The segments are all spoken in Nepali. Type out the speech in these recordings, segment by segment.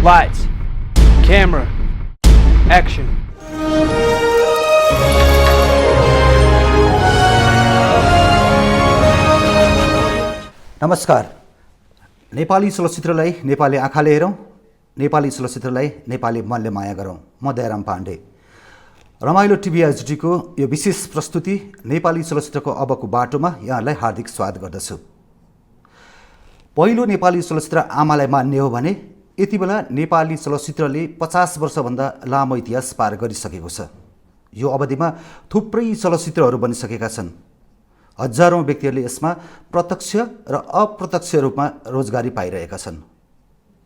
Lights, camera, action. नमस्कार। नेपाली चलचित्रलाई नेपाली आँखाले हेरौँ, नेपाली चलचित्रलाई नेपाली मनले माया गरौँ। म दयाराम पाण्डे। रमाइलो टिभी एचडीको यो विशेष प्रस्तुति नेपाली चलचित्रको अबको बाटोमा यहाँलाई हार्दिक स्वागत गर्दछु। पहिलो नेपाली चलचित्र आमालाई मान्ने हो भने यति बेला नेपाली चलचित्रले 50 वर्षभन्दा लामो इतिहास पार गरिसकेको छ। यो अवधिमा थुप्रै चलचित्रहरू बनिसकेका छन्। हजारौं व्यक्तिहरूले यसमा प्रत्यक्ष र अप्रत्यक्ष रूपमा रोजगारी पाइरहेका छन्।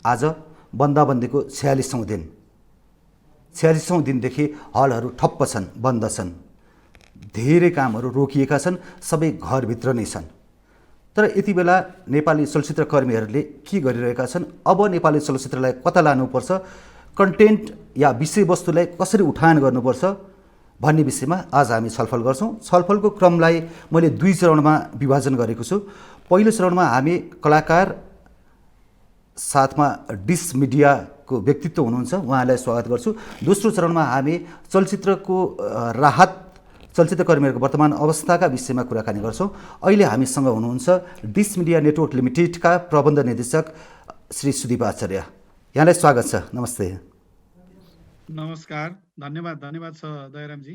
आज बन्दाबन्दीको 46औं दिन। 46औं दिनदेखि हलहरू ठप्प छन्, बन्द छन्। धेरै कामहरू रोकिएका छन्, सबै घरभित्र नै छन्। तर यति बेला नेपाली चलचित्र कर्मीहरूले के गरिरहेका छन्? अब नेपाली चलचित्रलाई कता लानुपर्छ, कन्टेन्ट या विषयवस्तुलाई कसरी उठान गर्नुपर्छ भन्ने विषयमा आज हामी छलफल गर्छौँ। छलफलको क्रमलाई मैले 2 चरणमा विभाजन गरेको छु। पहिलो चरणमा हामी कलाकार साथमा डिस मिडियाको व्यक्तित्व हुनुहुन्छ, उहाँलाई स्वागत गर्छु। दोस्रो चरणमा हामी चलचित्रको राहत, चलचित्रकर्मीहरूको वर्तमान अवस्थाका विषयमा कुराकानी गर्छौँ। अहिले हामीसँग हुनुहुन्छ डिस मिडिया नेटवर्क लिमिटेडका प्रबन्ध निर्देशक श्री सुदीप आचार्य। यहाँलाई स्वागत छ। नमस्ते। नमस्कार, धन्यवाद छ दयारामजी।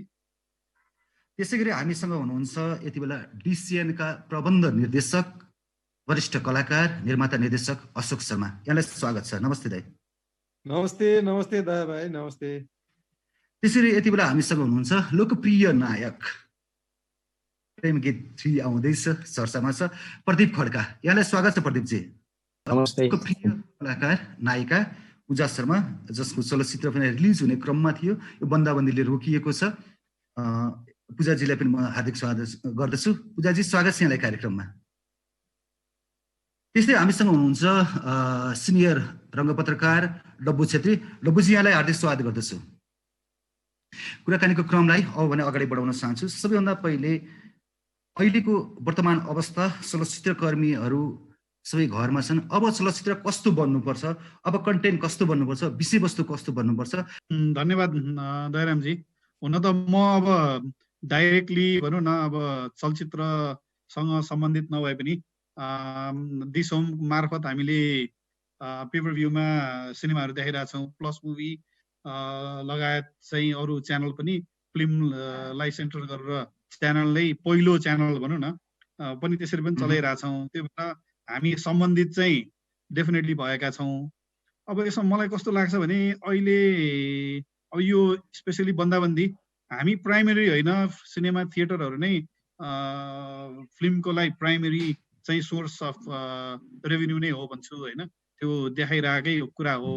त्यसै गरी हामीसँग हुनुहुन्छ यति बेला डिसिएनका प्रबन्ध निर्देशक, वरिष्ठ कलाकार, निर्माता निर्देशक अशोक शर्मा। यहाँलाई स्वागत छ। नमस्ते दाइ। नमस्ते दया भाइ, नमस्ते। त्यसरी यति बेला हामीसँग हुनुहुन्छ लोकप्रिय नायक, प्रेम गीत 3 आउँदैछ, चर्चामा छ, प्रदीप खड्का। यहाँलाई स्वागत छ प्रदीपजी। नमस्ते। लोकप्रिय कलाकार नायिका पूजा शर्मा, जसको चलचित्र पनि रिलिज हुने क्रममा थियो, यो बन्दाबन्दीले रोकिएको छ। पूजाजीलाई पनि म हार्दिक स्वागत गर्दछु। पूजाजी, स्वागत छ यहाँलाई कार्यक्रममा। त्यस्तै हामीसँग हुनुहुन्छ सिनियर रङ्गपत्रकार डब्बु छेत्री। डब्बुजी, यहाँलाई हार्दिक स्वागत गर्दछु। कुराकानीको क्रमलाई अब भने अगाडि बढाउन चाहन्छु। सबैभन्दा पहिले अहिलेको वर्तमान अवस्था, चलचित्र कर्मीहरू सबै घरमा छन्। अब चलचित्र कस्तो बन्नुपर्छ, अब कन्टेन्ट कस्तो बन्नुपर्छ, विषयवस्तु कस्तो बन्नुपर्छ? धन्यवाद दयारामजी। हुन त म अब डाइरेक्टली भनौँ न, अब चलचित्रसँग सम्बन्धित नभए पनि दिस होम मार्फत हामीले पेपर भ्यूमा सिनेमाहरू देखाइरहेछौँ, प्लस मुभी लगायत चाहिँ अरू च्यानल पनि फिल्मलाई सेन्टर गरेर च्यानल नै पहिलो च्यानल भनौँ न पनि त्यसरी पनि चलाइरहेछौँ। त्यो भएर हामी सम्बन्धित चाहिँ डेफिनेटली भएका छौँ। अब यसमा मलाई कस्तो लाग्छ भने अहिले अब यो स्पेसली बन्दाबन्दी हामी प्राइमेरी होइन, सिनेमा थिएटरहरू नै फिल्मको लागि प्राइमेरी चाहिँ सोर्स अफ रेभेन्यू नै हो भन्छु होइन, त्यो देखाइरहेकै कुरा हो।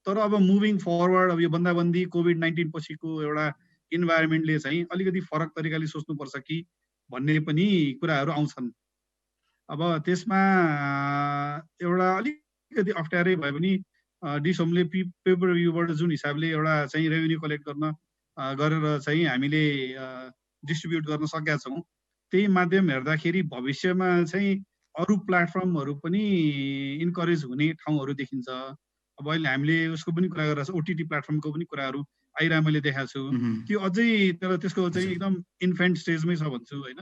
तर अब मुभिङ फरवर्ड, अब यो बन्दाबन्दी कोभिड-19 पछिको एउटा इन्भाइरोमेन्टले चाहिँ अलिकति फरक तरिकाले सोच्नुपर्छ कि भन्ने पनि कुराहरू आउँछन्। अब त्यसमा एउटा अलिकति अप्ठ्यारै भए पनि डिस होमले पेपर भ्यूबाट जुन हिसाबले एउटा चाहिँ रेभेन्यू कलेक्ट गरेर चाहिँ हामीले डिस्ट्रिब्युट गर्न सकेका छौँ, त्यही माध्यम हेर्दाखेरि भविष्यमा चाहिँ अरू प्लेटफर्महरू पनि इन्करेज हुने ठाउँहरू देखिन्छ। अब अहिले हामीले उसको पनि कुरा गरिरहेको छ, ओटिटी प्लेटफर्मको पनि कुराहरू आइरहेको मैले देखाएको छु। त्यो अझै तर त्यसको चाहिँ एकदम इन्फेन्ट स्टेजमै छ भन्छु होइन।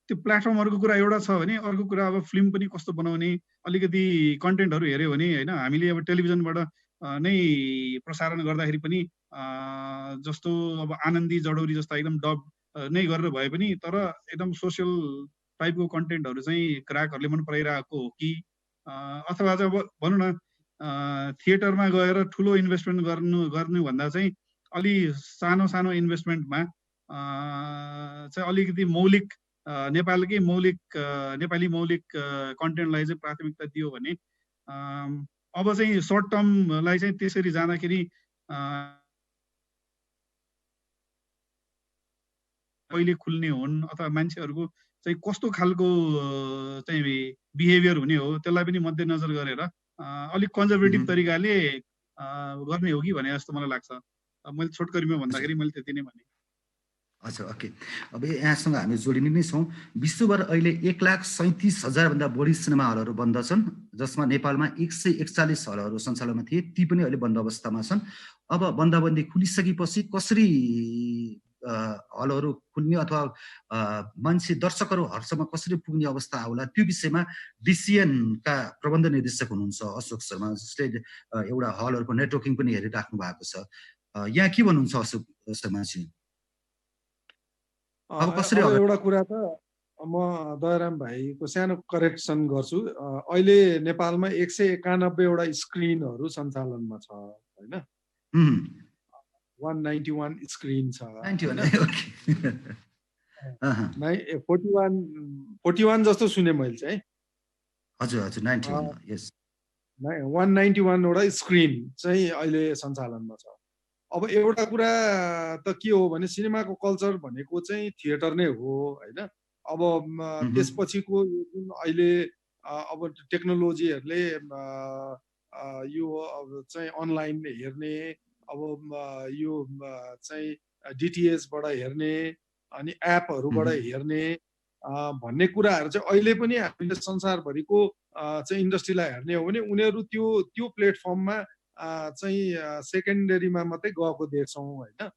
त्यो प्लेटफर्महरूको कुरा एउटा छ भने अर्को कुरा अब फिल्म पनि कस्तो बनाउने, अलिकति कन्टेन्टहरू हेऱ्यो भने होइन, हामीले अब टेलिभिजनबाट नै प्रसारण गर्दाखेरि पनि जस्तो अब आनन्दी जडौरी जस्ता एकदम डब नै गरेर भए पनि तर एकदम सोसियल टाइपको कन्टेन्टहरू चाहिँ ग्राहकहरूले मन पराइरहेको हो कि अथवा चाहिँ अब भनौँ न थिएटरमा गएर ठुलो इन्भेस्टमेन्ट गर्नुभन्दा चाहिँ अलि सानो इन्भेस्टमेन्टमा चाहिँ अलिकति मौलिक नेपाली मौलिक कन्टेन्टलाई चाहिँ प्राथमिकता दियो भने अब चाहिँ सर्ट टर्मलाई चाहिँ त्यसरी जाँदाखेरि कहिले खुल्ने हुन् अथवा मान्छेहरूको चाहिँ कस्तो खालको चाहिँ बिहेभियर हुने हो त्यसलाई पनि मध्यनजर गरेर अलिक कन्जर्भेटिभ तरिकाले गर्ने हो कि भने जस्तो मलाई लाग्छ। मैले छोटकरीमा भन्दाखेरि मैले त्यति नै भने। अच्छा, ओके। अब यहाँसँग हामी जोडिने नै छौँ। विश्वभर अहिले 1,37,000 भन्दा बढी सिनेमा हलहरू बन्द छन्, जसमा नेपालमा 141 हलहरू सञ्चालनमा थिए, ती पनि अहिले बन्द अवस्थामा छन्। अब बन्दबन्दी खुलिसकेपछि कसरी हलहरू खुल्ने अथवा मान्छे दर्शकहरू हलसम्म कसरी पुग्ने अवस्था आउला, त्यो विषयमा डिसिएनका प्रबन्ध निर्देशक हुनुहुन्छ अशोक शर्मा, जसले एउटा हलहरूको नेटवर्किङ पनि हेरिराख्नु भएको छ। यहाँ के भन्नुहुन्छ अशोक शर्माजी? अब कसरी अब अगाडि? एउटा कुरा त म दयाराम भाइको सानो करेक्सन गर्छु। अहिले नेपालमा 191 वटा स्क्रिनहरू सञ्चालनमा छ होइन, 191 स्क्रिन छ। 91, ओके। 41 जस्तो सुने मैले चाहिँ। हजुर हजुर, 91, यस। 191 वटा स्क्रिन चाहिँ अहिले सञ्चालनमा छ। अब एउटा कुरा त के हो भने सिनेमाको कल्चर भनेको चाहिँ थिएटर नै हो होइन। अब त्यसपछिको जुन अहिले अब टेक्नोलोजीहरूले यो अब चाहिँ अनलाइन हेर्ने, अब यो चाहिँ डिटिएचबाट हेर्ने अनि एपहरूबाट हेर्ने भन्ने कुराहरू चाहिँ अहिले पनि हामीले संसारभरिको चाहिँ इन्डस्ट्रीलाई हेर्ने हो भने उनीहरू त्यो प्लेटफर्ममा चाहिँ सेकेन्डरीमा मात्रै गएको देख्छौँ होइन।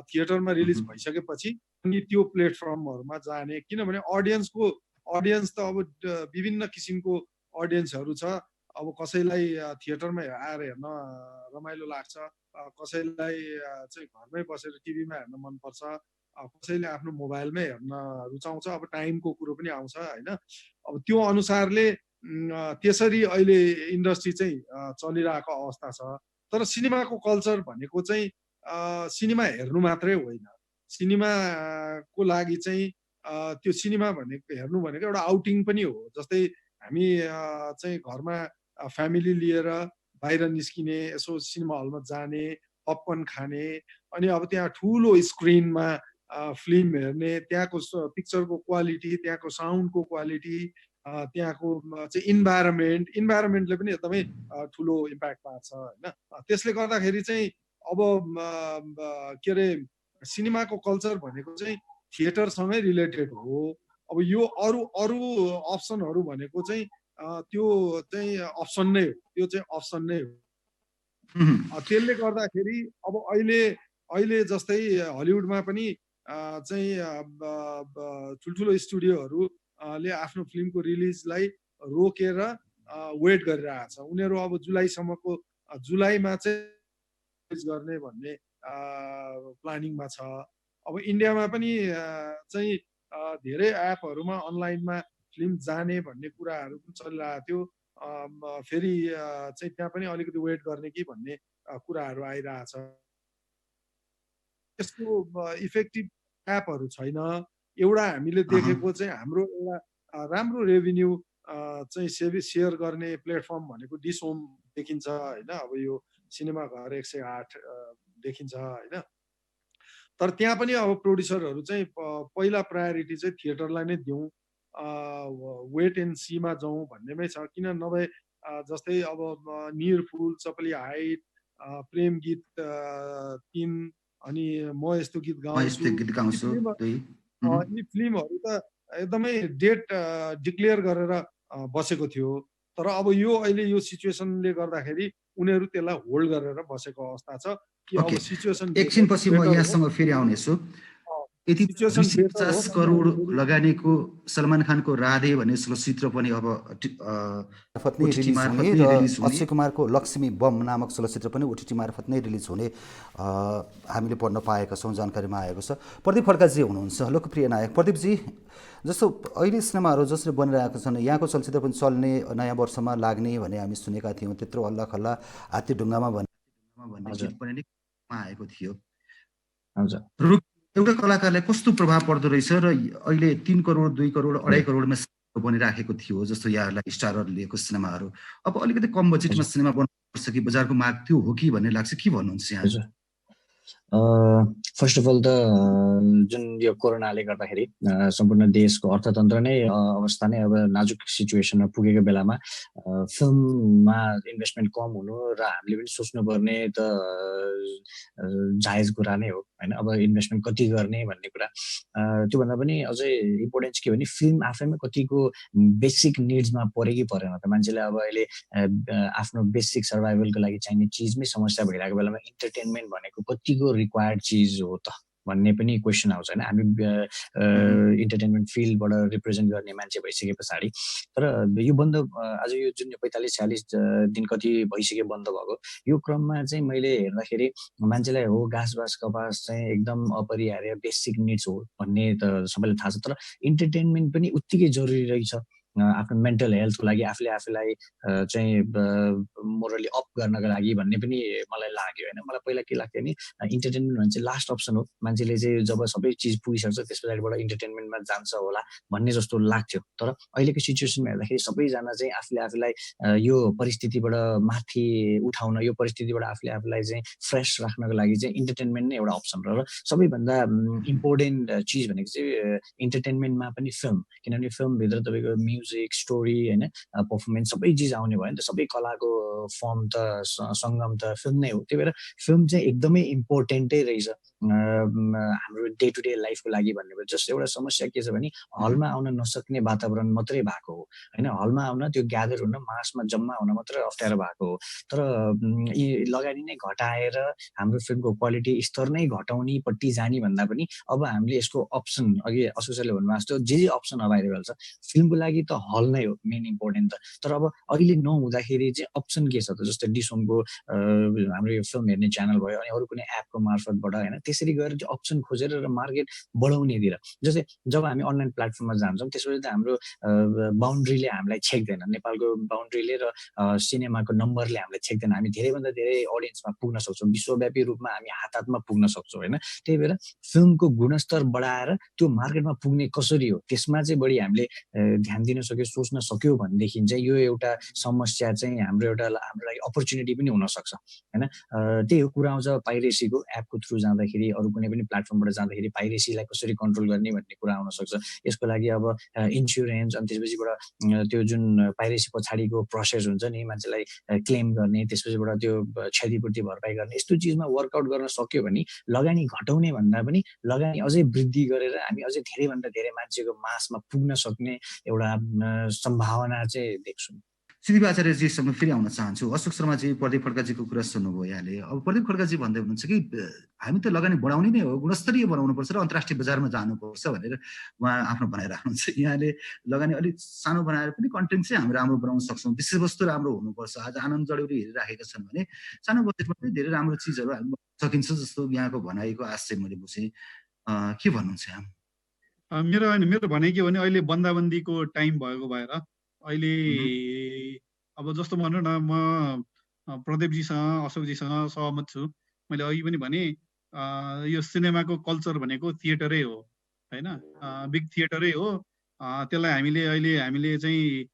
थिएटरमा रिलिज भइसकेपछि अनि त्यो प्लेटफर्महरूमा जाने, किनभने अडियन्स त अब विभिन्न किसिमको अडियन्सहरू छ। अब कसैलाई थिएटरमा आएर हेर्न रमाइलो लाग्छ, कसैलाई चाहिँ घरमै बसेर टिभीमा हेर्न मनपर्छ, कसैले आफ्नो मोबाइलमै हेर्न रुचाउँछ। अब टाइमको कुरो पनि आउँछ होइन। अब त्यो अनुसारले त्यसरी अहिले इन्डस्ट्री चाहिँ चलिरहेको अवस्था छ। तर सिनेमाको कल्चर भनेको चाहिँ सिनेमा हेर्नु मात्रै होइन, सिनेमाको लागि चाहिँ त्यो सिनेमा भनेको हेर्नु भनेको एउटा आउटिङ पनि हो। जस्तै हामी चाहिँ घरमा फ्यामिली लिएर बाहिर निस्किने, यसो सिनेमा हलमा जाने, पपकर्न खाने, अनि अब त्यहाँ ठुलो स्क्रिनमा फिल्म हेर्ने, त्यहाँको पिक्चरको क्वालिटी, त्यहाँको साउन्डको क्वालिटी, त्यहाँको चाहिँ इन्भाइरोमेन्टले पनि एकदमै ठुलो इम्प्याक्ट पार्छ होइन। त्यसले गर्दाखेरि चाहिँ अब के अरे सिनेमाको कल्चर भनेको चाहिँ थिएटरसँगै रिलेटेड हो। अब यो अरू अप्सनहरू भनेको चाहिँ त्यो चाहिँ अप्सन नै हो, त्यो चाहिँ अप्सन नै हो। त्यसले गर्दाखेरि अब अहिले जस्तै हलिउडमा पनि चाहिँ ठुल्ठुलो स्टुडियोहरूले आफ्नो फिल्मको रिलिजलाई रोकेर वेट गरिरहेछ। उनीहरू अब जुलाईमा चाहिँ रिलिज गर्ने भन्ने प्लानिङमा छ। अब इन्डियामा पनि चाहिँ धेरै एपहरूमा अनलाइनमा फिल्म जाने भन्ने कुराहरू पनि चलिरहेको थियो। फेरि चाहिँ त्यहाँ पनि अलिकति वेट गर्ने कि भन्ने कुराहरू आइरहेछ। यसको इफेक्टिभ एपहरू छैन। एउटा हामीले देखेको चाहिँ हाम्रो एउटा राम्रो रेभिन्यू चाहिँ सेयर गर्ने प्लेटफर्म भनेको डिसोम देखिन्छ होइन। अब यो सिनेमा घर 108 देखिन्छ होइन। तर त्यहाँ पनि अब प्रोड्युसरहरू चाहिँ पहिला प्रायोरिटी चाहिँ थिएटरलाई नै दिउँ, वेट एन्ड सीमा जाउँ भन्नेमै छ। किन नभए जस्तै अब निरफुल, चपली हाइट, प्रेम गीत 3 अनि म यस्तो गीत गाउँछु, यी फिल्महरू त एकदमै डेट डिक्लेयर गरेर बसेको थियो। तर अब यो अहिले यो सिचुएसनले गर्दाखेरि उनीहरू त्यसलाई होल्ड गरेर बसेको अवस्था छ कि अब सिचुएसन एकछिनपछि म यहाँसँग फेरि आउनेछु। यति 250 करोड लगानीको सलमान खानको राधे भन्ने चलचित्र पनि अब अक्षय कुमारको लक्ष्मी बम नामक चलचित्र पनि ओटिटी मार्फत नै रिलिज हुने हामीले पढ्न पाएका छौँ, जानकारीमा आएको छ। प्रदीप खड्काजी हुनुहुन्छ लोकप्रिय नायक। प्रदीपजी, जस्तो अहिले सिनेमाहरू जसरी बनिरहेका छन्, यहाँको चलचित्र पनि चल्ने, नयाँ वर्षमा लाग्ने भने हामी सुनेका थियौँ। त्यत्रो हल्ला खल्ला हात्ती ढुङ्गामा भन्ने गीत पनि आएको थियो। एउटा कलाकारलाई कस्तो प्रभाव पर्दो रहेछ र अहिले 3 करोड 2 करोड 2.5 करोडमा बनिराखेको थियो जस्तो यहाँहरूलाई स्टारहरू लिएको सिनेमाहरू अब अलिकति कम बजेटमा सिनेमा बन्नुपर्छ कि बजारको माग त्यो हो कि भन्ने लाग्छ, के भन्नुहुन्छ यहाँ? फर्स्ट अफ अल त जुन यो कोरोनाले गर्दाखेरि सम्पूर्ण देशको अर्थतन्त्र नै अवस्था नै अब नाजुक सिचुएसनमा पुगेको बेलामा फिल्ममा इन्भेस्टमेन्ट कम हुनु र हामीले पनि सोच्नुपर्ने त जायज कुरा नै हो होइन। अब इन्भेस्टमेन्ट कति गर्ने भन्ने कुरा, त्योभन्दा पनि अझै इम्पोर्टेन्ट के भने फिल्म आफैमा कतिको बेसिक निड्समा पऱ्यो कि परेन त। मान्छेले अब अहिले आफ्नो बेसिक सर्भाइभलको लागि चाहिने चिजमै समस्या भइरहेको बेलामा इन्टरटेनमेन्ट भनेको कतिको रिक्वायर्ड चिज हो त भन्ने पनि क्वेसन आउँछ होइन। हामी इन्टरटेनमेन्ट फिल्डबाट रिप्रेजेन्ट गर्ने मान्छे भइसके पछाडि, तर यो बन्द आज यो जुन 45-46 दिन कति भइसक्यो बन्द भएको, यो क्रममा चाहिँ मैले हेर्दाखेरि मान्छेलाई हो घाँस कपास चाहिँ एकदम अपरिहार्य बेसिक निड्स हो भन्ने त सबैलाई थाहा छ, तर इन्टरटेनमेन्ट पनि उत्तिकै जरुरी रहेछ आफ्नो मेन्टल हेल्थको लागि, आफूलाई चाहिँ मोरली अप गर्नको लागि भन्ने पनि मलाई लाग्यो होइन। मलाई पहिला के लाग्थ्यो भने इन्टरटेनमेन्ट भने चाहिँ लास्ट अप्सन हो, मान्छेले चाहिँ जब सबै चिज पुगिसक्छ त्यस पछाडिबाट इन्टरटेनमेन्टमा जान्छ होला भन्ने जस्तो लाग्थ्यो। तर अहिलेको सिचुएसनमा हेर्दाखेरि सबैजना चाहिँ आफूलाई यो परिस्थितिबाट माथि उठाउन, यो परिस्थितिबाट आफूलाई चाहिँ फ्रेस राख्नको लागि चाहिँ इन्टरटेनमेन्ट नै एउटा अप्सन र सबैभन्दा इम्पोर्टेन्ट चिज भनेको चाहिँ इन्टरटेनमेन्टमा पनि फिल्म, किनभने फिल्मभित्र तपाईँको म्युजिक, स्टोरी होइन, पर्फर्मेन्स सबै चिज आउने भयो नि त। सबै कलाको फर्म त सङ्गम त फिल्म नै हो। त्यही भएर फिल्म चाहिँ एकदमै इम्पोर्टेन्टै रहेछ हाम्रो डे टु डे लाइफको लागि भन्ने भयो। जस्ट एउटा समस्या के छ भने हलमा आउन नसक्ने वातावरण मात्रै भएको हो होइन। हलमा आउन, त्यो ग्यादर हुन, मासमा जम्मा हुन मात्रै अप्ठ्यारो भएको हो। तर यी लगानी नै घटाएर हाम्रो फिल्मको क्वालिटी स्तर नै घटाउनेपट्टि जाने भन्दा पनि अब हामीले यसको अप्सन, अघि अशोक सरले भन्नुभएको जस्तो जे अप्सन अभाइलेबल छ फिल्मको लागि त हल नै हो मेन इम्पोर्टेन्ट त। तर अब अहिले नहुँदाखेरि चाहिँ अप्सन के छ त, जस्तै डिसोमको हाम्रो यो फिल्म हेर्ने च्यानल भयो अनि अरू कुनै एपको मार्फतबाट होइन, त्यसरी गएर चाहिँ अप्सन खोजेर र मार्केट बढाउनेतिर। जस्तै जब हामी अनलाइन प्लेटफर्ममा जान्छौँ त्यसपछि त हाम्रो बााउन्ड्रीले हामीलाई छेक्दैन, नेपालको बााउन्ड्रीले र सिनेमाको नम्बरले हामीलाई छेक्दैन। हामी धेरैभन्दा धेरै अडियन्समा पुग्न सक्छौँ, विश्वव्यापी रूपमा हामी हातमा पुग्न सक्छौँ होइन। त्यही भएर फिल्मको गुणस्तर बढाएर त्यो मार्केटमा पुग्ने कसरी हो त्यसमा चाहिँ बढी हामीले ध्यान दिन सक्यो, सोच्न सक्यो भनेदेखि चाहिँ यो एउटा समस्या चाहिँ हाम्रो लागि अपर्च्युनिटी पनि हुनसक्छ होइन। त्यही हो कुरा आउँछ पाइरेसीको, एपको थ्रु जाँदाखेरि, अरू कुनै पनि प्लेटफर्मबाट जाँदाखेरि पाइरेसीलाई कसरी कन्ट्रोल गर्ने भन्ने कुरा आउनसक्छ। यसको लागि अब इन्सुरेन्स, अनि त्यसपछिबाट त्यो जुन पाइरेसी पछाडिको प्रोसेस हुन्छ नि, मान्छेलाई क्लेम गर्ने, त्यसपछिबाट त्यो क्षतिपूर्ति भरपाई गर्ने, यस्तो चिजमा वर्कआउट गर्न सक्यो भने लगानी घटाउने भन्दा पनि लगानी अझै वृद्धि गरेर हामी अझै धेरैभन्दा धेरै मान्छेको मासमा पुग्न सक्ने एउटा सम्भावना चाहिँ देख्छु। सिद्धिप आचार्यजीसँग फेरि आउन चाहन्छु। अशोक शर्माजी, प्रदीप खड्काजीको कुरा सुन्नुभयो यहाँले। अब प्रदीप खड्काजी भन्दै हुनुहुन्छ कि हामी त लगानी बढाउने नै हो, गुणस्तरीय बनाउनुपर्छ र अन्तर्राष्ट्रिय बजारमा जानुपर्छ भनेर उहाँ आफ्नो भनाइ राख्नुहुन्छ। यहाँले लगानी अलिक सानो बनाएर पनि कन्टेन्ट चाहिँ हामी राम्रो बनाउन सक्छौँ, विषयवस्तु राम्रो हुनुपर्छ। आज आनन्द जडौरी हेरिराखेका छन् भने सानो बजेटमा पनि धेरै राम्रो चिजहरू हामी सकिन्छ जस्तो यहाँको भनाइको आश चाहिँ मैले बुझेँ। के भन्नुहुन्छ यहाँ? मेरो भनाइ के भने अहिले बन्दाबन्दीको टाइम भएको भएर अहिले अब जस्तो भनौँ न, म प्रदीपजीसँग अशोकजीसँग सहमत छु। मैले अघि पनि भने यो सिनेमाको कल्चर भनेको थिएटरै हो होइन, बिग थिएटरै हो। त्यसलाई हामीले चाहिँ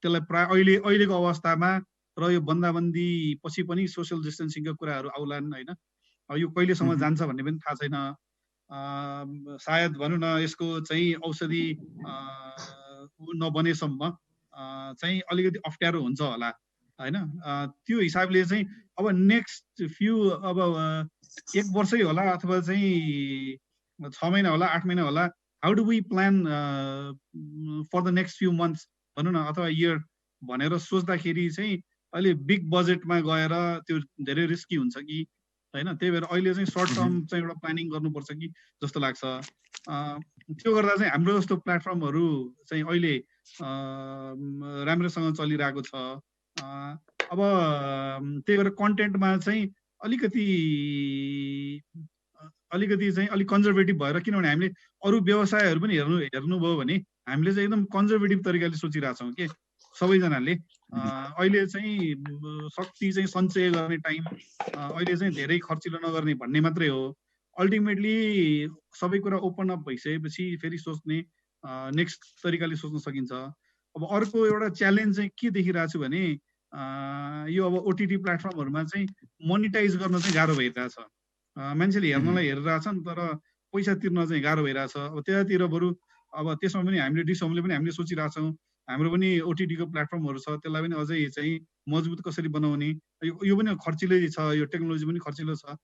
त्यसलाई प्राय अहिलेको अवस्थामा र यो बन्दाबन्दी पछि पनि सोसियल डिस्टेन्सिङको कुराहरू आउलान् होइन। यो कहिलेसम्म जान्छ भन्ने पनि थाहा छैन। सायद भनौँ न यसको चाहिँ औषधि नबनेसम्म चाहिँ अलिकति अप्ठ्यारो हुन्छ होला होइन। त्यो हिसाबले चाहिँ अब नेक्स्ट फ्यु अब 1 वर्षै होला अथवा चाहिँ 6 महिना होला, 8 महिना होला, how do we plan for the next few months भनौँ न, अथवा इयर भनेर सोच्दाखेरि चाहिँ अहिले बिग बजेटमा गएर त्यो धेरै रिस्की हुन्छ कि होइन। त्यही भएर अहिले चाहिँ सर्ट टर्म चाहिँ एउटा प्लानिङ गर्नुपर्छ कि जस्तो लाग्छ। त्यो गर्दा चाहिँ हाम्रो जस्तो प्लेटफर्महरू चाहिँ अहिले राम्रोसँग चलिरहेको छ। अब त्यही भएर कन्टेन्टमा चाहिँ अलिकति चाहिँ अलिक कन्जर्भेटिभ भएर, किनभने हामीले अरू व्यवसायहरू पनि हेर्नुभयो भने हामीले चाहिँ एकदम कन्जर्भेटिभ तरिकाले सोचिरहेछौँ कि सबैजनाले। अहिले चाहिँ शक्ति चाहिँ सञ्चय गर्ने टाइम, अहिले चाहिँ धेरै खर्चिलो नगर्ने भन्ने मात्रै हो। अल्टिमेटली सबै कुरा ओपन अप भइसकेपछि फेरि सोच्ने नेक्स्ट तरिकाले सोच्न सकिन्छ। अब अर्को एउटा च्यालेन्ज चाहिँ के देखिरहेको छु भने यो अब ओटिटी प्लेटफर्महरूमा चाहिँ मोनिटाइज गर्न चाहिँ गाह्रो भइरहेछ। मान्छेले हेर्नलाई हेरिरहेछन् तर पैसा तिर्न चाहिँ गाह्रो भइरहेछ। अब त्यतातिर बरु अब त्यसमा पनि हामीले डिसोमले पनि हामीले सोचिरहेछौँ, हाम्रो पनि ओटिटीको प्लेटफर्महरू छ, त्यसलाई पनि अझै चाहिँ मजबुत कसरी बनाउने। यो पनि खर्चिलै छ, यो टेक्नोलोजी पनि खर्चिलो छ।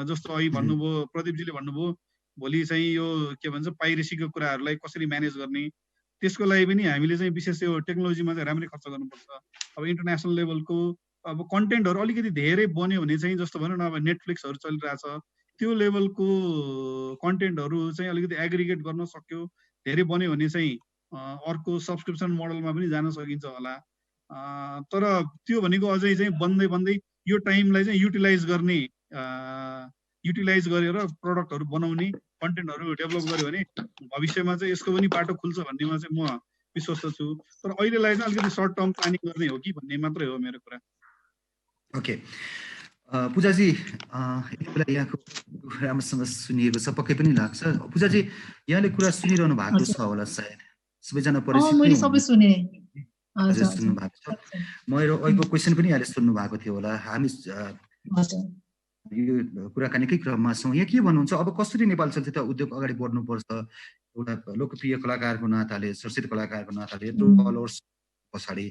जस्तो अघि भन्नुभयो, प्रदीपजीले भन्नुभयो, भोलि चाहिँ यो के भन्छ पाइरेसीको कुराहरूलाई कसरी म्यानेज गर्ने, त्यसको लागि पनि हामीले चाहिँ विशेष यो टेक्नोलोजीमा चाहिँ राम्ररी खर्च गर्नुपर्छ। अब इन्टरनेसनल लेभलको अब कन्टेन्टहरू अलिकति धेरै बन्यो भने चाहिँ जस्तो भनौँ न अब नेटफ्लिक्सहरू चलिरहेछ, त्यो लेभलको कन्टेन्टहरू चाहिँ अलिकति एग्रिगेट गर्न सक्यो, धेरै बन्यो भने चाहिँ अर्को सब्सक्रिप्सन मोडलमा पनि जान सकिन्छ होला। तर त्यो भनेको अझै चाहिँ बन्दै बन्दै यो टाइमलाई चाहिँ युटिलाइज गरेर प्रडक्टहरू बनाउने, कन्टेन्टहरू डेभलप गर्यो भने भविष्यमा चाहिँ यसको पनि बाटो खुल्छ भन्नेमा चाहिँ म विश्वस्त छु। तर अहिलेलाई चाहिँ अलिकति सर्ट टर्म प्लानिङ गर्ने हो कि भन्ने मात्रै हो मेरो कुरा। ओके, पूजाजी यति बेला यहाँको राम्रोसँग सुनिएको छ, पक्कै पनि लाग्छ। पूजाजी यहाँले कुरा सुनिरहनु भएको छ होला सायद, सबैजना परिचित मैले सबै सुने। सुन्नु भएको छ। मेरो अहिलेको क्वेसन पनि यहाँले सुन्नु भएको थियो होला। हामी यो कुराकानीकै क्रममा छौँ। यहाँ के भन्नुहुन्छ, अब कसरी नेपाली चलचित्र उद्योग अगाडि बढ्नुपर्छ? एउटा लोकप्रिय कलाकारको नाताले, चर्चित कलाकारको नाताले यत्रो फलोवर्स पछाडि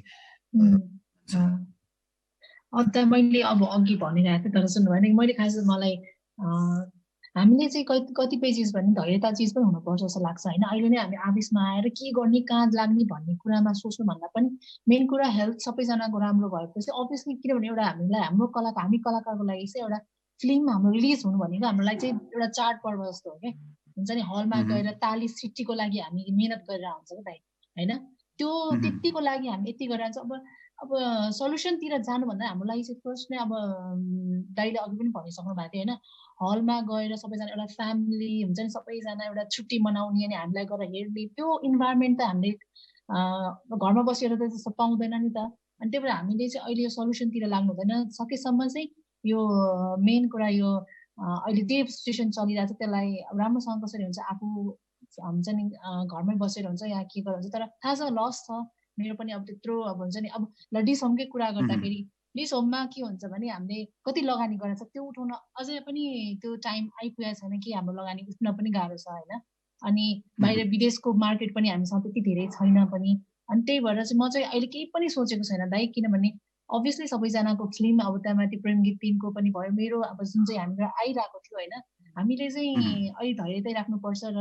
अन्त मैले अब अघि भनिरहेको थिएँ तर सुन्नु भएन। मैले खास मलाई हामीले चाहिँ कतिपय चिज भने धैर्यता चिज पनि हुनुपर्छ जस्तो लाग्छ होइन। अहिले नै हामी आदेशमा आएर के गर्ने, कहाँ लाग्ने भन्ने कुरामा सोच्नुभन्दा पनि मेन कुरा हेल्थ सबैजनाको राम्रो भएपछि अभियसली, किनभने एउटा हामीलाई हामी कलाकारको लागि चाहिँ एउटा फिल्म हाम्रो रिलिज हुनु भनेको हाम्रो लागि चाहिँ एउटा चाडपर्व जस्तो हो क्या। हुन्छ नि, हलमा गएर ताली सिटीको लागि हामी मेहनत गरेर हुन्छ क्या दाइ होइन। त्यो त्यतिको लागि हामी यति गरेर चाहिँ अब सल्युसनतिर जानुभन्दा हाम्रो लागि चाहिँ फर्स्ट नै अब दाइले अघि पनि भनिसक्नु भएको थियो होइन, हलमा गएर सबैजना एउटा फ्यामिली हुन्छ नि, सबैजना एउटा छुट्टी मनाउने अनि हामीलाई गएर हेर्ने त्यो इन्भाइरोमेन्ट त हामीले घरमा बसेर त त्यस्तो पाउँदैन नि त। अनि त्यही भएर हामीले चाहिँ अहिले यो सल्युसनतिर लाग्नु हुँदैन। सकेसम्म चाहिँ यो मेन कुरा यो अहिले त्यही सिचुएसन चलिरहेको छ, त्यसलाई राम्रोसँग कसरी हुन्छ, आफू हुन्छ नि घरमै बसेर हुन्छ या के गरेर हुन्छ। तर थाहा छ लस छ मेरो पनि अब त्यत्रो अब हुन्छ नि। अब ल डिसहोमकै कुरा गर्दाखेरि डिसहोममा के हुन्छ भने हामीले कति लगानी गरेको छ त्यो उठाउन अझै पनि त्यो टाइम आइपुगेको छैन कि हाम्रो लगानी उठ्न पनि गाह्रो छ होइन। अनि बाहिर विदेशको मार्केट पनि हामीसँग त्यति धेरै छैन पनि। अनि त्यही भएर चाहिँ म चाहिँ अहिले केही पनि सोचेको छैन दाइ, किनभने अभियसली सबैजनाको फिल्म अब त्यहाँमाथि प्रेम गीत 3 को पनि भयो, मेरो अब जुन चाहिँ हाम्रो आइरहेको थियो होइन, हामीले चाहिँ अहिले धैर्यतै राख्नुपर्छ र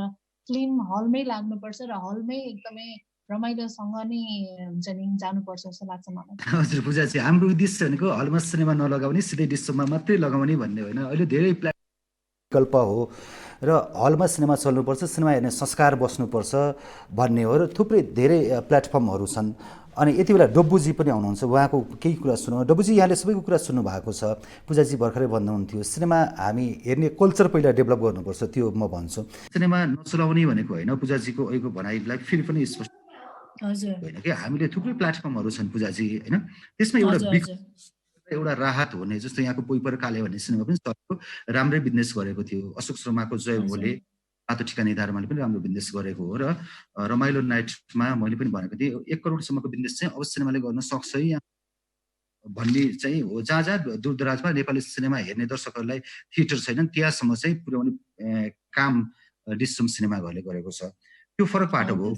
फिल्म हलमै लाग्नुपर्छ र हलमै एकदमै रमाइलोसँग नै हुन्छ नि जानुपर्छ जस्तो लाग्छ मलाई। हजुर पूजाजी, हाम्रो उद्देश्य भनेको हलमा सिनेमा नलगाउने, सिधै डिसोमा मात्रै लगाउने भन्ने होइन। अहिले धेरै विकल्प हो र हलमा सिनेमा चल्नुपर्छ, सिनेमा हेर्ने संस्कार बस्नुपर्छ भन्ने हो र थुप्रै धेरै प्लेटफर्महरू छन्। अनि यति बेला डब्बुजी पनि आउनुहुन्छ, उहाँको केही कुरा सुनौँ। डब्बुजी, यहाँले सबैको कुरा सुन्नु भएको छ। पूजाजी भर्खरै भन्नुहुन्थ्यो सिनेमा हामी हेर्ने कल्चर पहिला डेभलप गर्नुपर्छ, त्यो म भन्छु। सिनेमा नचलाउने भनेको होइन, पूजाजीको अहिलेको भनाइलाई फेरि पनि स्पष्ट होइन कि हामीले थुप्रै प्लेटफर्महरू छन् पूजाजी होइन, त्यसमा एउटा राहत हुने। जस्तो यहाँको पोइपर काले भन्ने सिनेमा पनि चलेको, राम्रै बिजनेस गरेको थियो। अशोक शर्माको जय भोले, रातो ठिका निधारमाले पनि राम्रो बिजनेस गरेको हो। र रमाइलो नाइटमा मैले पनि भनेको थिएँ 1 करोडसम्मको बिजनेस चाहिँ अब सिनेमाले गर्न सक्छ है भन्ने चाहिँ हो। जहाँ जहाँ दूरदराजमा नेपाली सिनेमा हेर्ने दर्शकहरूलाई थिएटर छैनन् त्यहाँसम्म चाहिँ पुर्याउने काम डिसम सिनेमाघरले गरेको छ। त्यो फरक बाटो हो।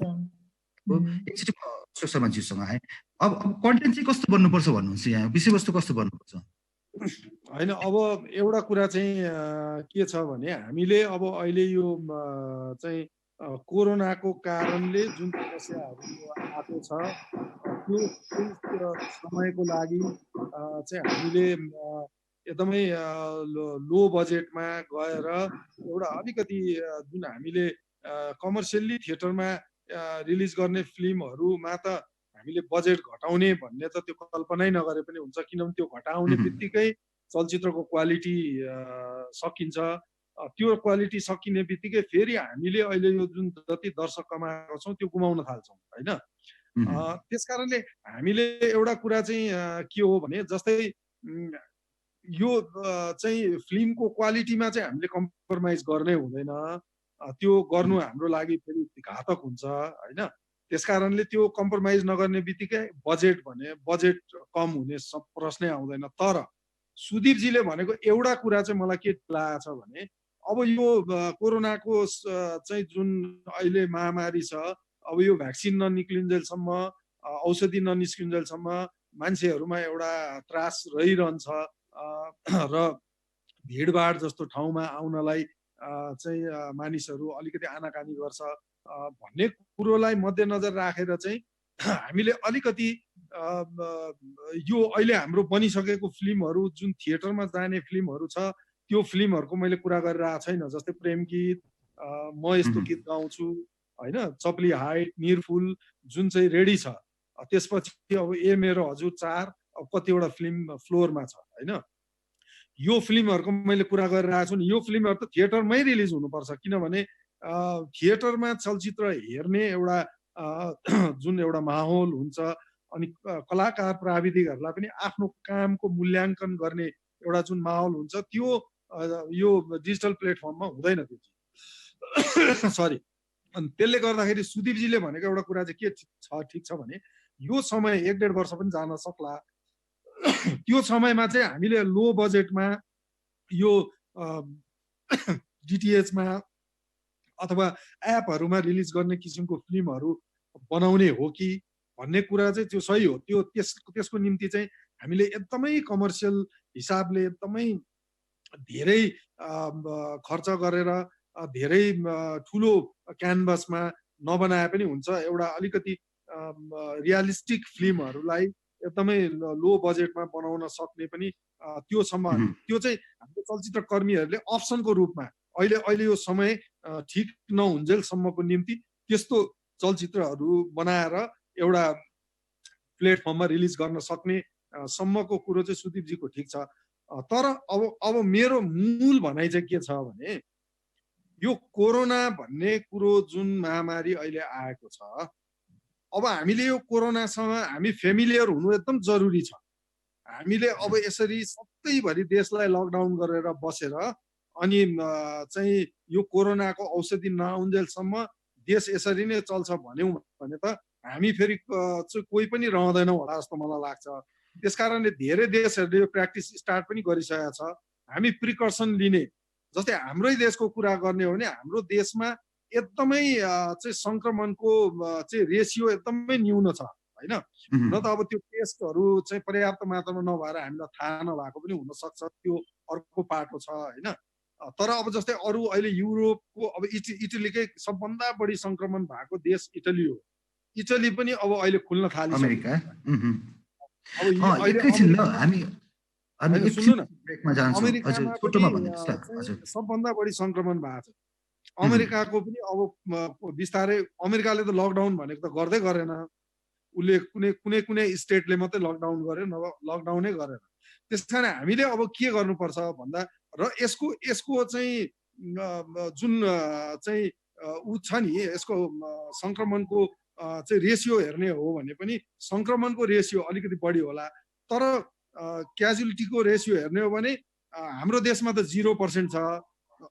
एकचोटि अशोक शर्माज्यूसँग आएँ। अब कन्टेन्ट चाहिँ कस्तो बन्नुपर्छ भन्नुहुन्छ, यहाँ विषयवस्तु कस्तो बन्नुपर्छ? होइन, अब एउटा कुरा चाहिँ के छ भने हामीले अब अहिले यो चाहिँ कोरोनाको कारणले जुन समस्याहरू आएको छ त्यो समयको लागि चाहिँ हामीले एकदमै लो बजेटमा गएर एउटा अलिकति जुन हामीले कमर्सियल्ली थिएटरमा रिलिज गर्ने फिल्महरूमा त हामीले बजेट घटाउने भन्ने त त्यो कल्पनै नगरे पनि हुन्छ, किनभने त्यो घटाउने बित्तिकै चलचित्रको क्वालिटी सकिन्छ। त्यो क्वालिटी सकिने बित्तिकै फेरि हामीले अहिले यो जुन जति दर्शक कमाएको छौँ त्यो गुमाउन थाल्छौँ होइन। त्यसकारणले हामीले एउटा कुरा चाहिँ के हो भने जस्तै यो चाहिँ फिल्मको क्वालिटीमा चाहिँ हामीले कम्प्रोमाइज गर्नै हुँदैन। त्यो गर्नु हाम्रो लागि फेरि घातक हुन्छ होइन। त्यसकारणले त्यो कम्प्रोमाइज नगर्ने बित्तिकै बजेट कम हुने प्रश्नै आउँदैन। तर सुदीपजीले भनेको एउटा कुरा चाहिँ मलाई के लागेको छ भने अब यो कोरोनाको चाहिँ जुन अहिले महामारी छ, अब यो भ्याक्सिन ननिक्लिन्जेलसम्म, औषधि ननिस्किन्जेलसम्म मान्छेहरूमा एउटा त्रास रहिरहन्छ र भिडभाड जस्तो ठाउँमा आउनलाई चाहिँ मानिसहरू अलिकति आनाकानी गर्छ भन्ने कुरोलाई मध्यनजर राखेर चाहिँ हामीले अलिकति यो अहिले हाम्रो बनिसकेको फिल्महरू जुन थिएटरमा जाने फिल्महरू छ त्यो फिल्महरूको मैले कुरा गरिरहेको छैन। जस्तै प्रेम गीत, म यस्तो गीत गाउँछु होइन, चप्ली हाइट, निरफुल जुन चाहिँ रेडी छ, त्यसपछि अब ए मेरो हजुर 4 अब कतिवटा फिल्म फ्लोरमा छ होइन। यो फिल्महरूको मैले कुरा गरिरहेको छु नि, यो फिल्महरू त थिएटरमै रिलिज हुनुपर्छ, किनभने थिएटरमा चलचित्र हेर्ने एउटा जुन एउटा माहौल हुन्छ अनि कलाकार प्राविधिकहरूलाई पनि आफ्नो कामको मूल्याङ्कन गर्ने एउटा जुन माहौल हुन्छ त्यो यो डिजिटल प्लेटफर्ममा हुँदैन त्यो चिज। सरी। अनि त्यसले गर्दाखेरि सुदीपजीले भनेको एउटा कुरा चाहिँ के छ, ठिक छ भने यो समय 1-1.5 वर्ष पनि जान सक्ला। त्यो समयमा चाहिँ हामीले लो बजेटमा यो डिटिएचमा अथवा एपहरूमा रिलिज गर्ने किसिमको फिल्महरू बनाउने हो कि भन्ने कुरा चाहिँ त्यो सही हो। त्यो त्यसको निम्ति चाहिँ हामीले एकदमै कमर्सियल हिसाबले एकदमै धेरै खर्च गरेर धेरै ठुलो क्यानभसमा नबनाए पनि हुन्छ। एउटा अलिकति रियलिस्टिक फिल्महरूलाई एकदमै लो बजेटमा बनाउन सक्ने पनि त्यो चाहिँ हाम्रो चलचित्र कर्मीहरूले अप्सनको रूपमा अहिले यो समय ठिक नहुन्जेलसम्मको निम्ति त्यस्तो चलचित्रहरू बनाएर एउटा प्लेटफर्ममा रिलिज गर्न सक्ने सम्मको कुरो चाहिँ सुदीपजीको ठिक छ। तर अब मेरो मूल भनाइ चाहिँ के छ भने यो कोरोना भन्ने कुरो जुन महामारी अहिले आएको छ, अब हामीले यो कोरोनासँग हामी फेमिलियर हुनु एकदम जरुरी छ। हामीले अब यसरी सबैभरि देशलाई लकडाउन गरेर बसेर अनि चाहिँ यो कोरोनाको औषधि नआउन्जेलसम्म देश यसरी नै चल्छ भन्यौँ भने त हामी फेरि कोही पनि रहँदैनौँ होला जस्तो मलाई लाग्छ। त्यसकारणले धेरै देशहरूले यो प्र्याक्टिस स्टार्ट पनि गरिसकेका छ। हामी प्रिकर्सन लिने, जस्तै हाम्रै देशको कुरा गर्ने हो भने हाम्रो देशमा एकदमै चाहिँ सङ्क्रमणको चाहिँ रेसियो एकदमै न्यून छ होइन। न त अब त्यो टेस्टहरू चाहिँ पर्याप्त मात्रामा नभएर हामीलाई थाहा नभएको पनि हुनसक्छ, त्यो अर्को पाटो छ होइन। तर अब जस्तै अरू अहिले युरोपको अब इटलीकै सबभन्दा बढी सङ्क्रमण भएको देश इटली हो। इटली पनि अब अहिले खुल्न थालिसक्यो। सबभन्दा बढी सङ्क्रमण भएको छ। अमेरिकाको पनि अब बिस्तारै, अमेरिकाले त लकडाउन भनेको त गर्दै गरेन, उसले कुनै स्टेटले मात्रै लकडाउन गर्यो, नभए लकडाउनै गरेन। त्यस कारण हामीले अब के गर्नुपर्छ भन्दा र यसको चाहिँ जुन चाहिँ ऊ छ नि, यसको सङ्क्रमणको चाहिँ रेसियो हेर्ने हो भने पनि सङ्क्रमणको रेसियो अलिकति बढी होला, तर क्याजुअलिटीको रेसियो हेर्ने हो भने हाम्रो देशमा त 0% छ,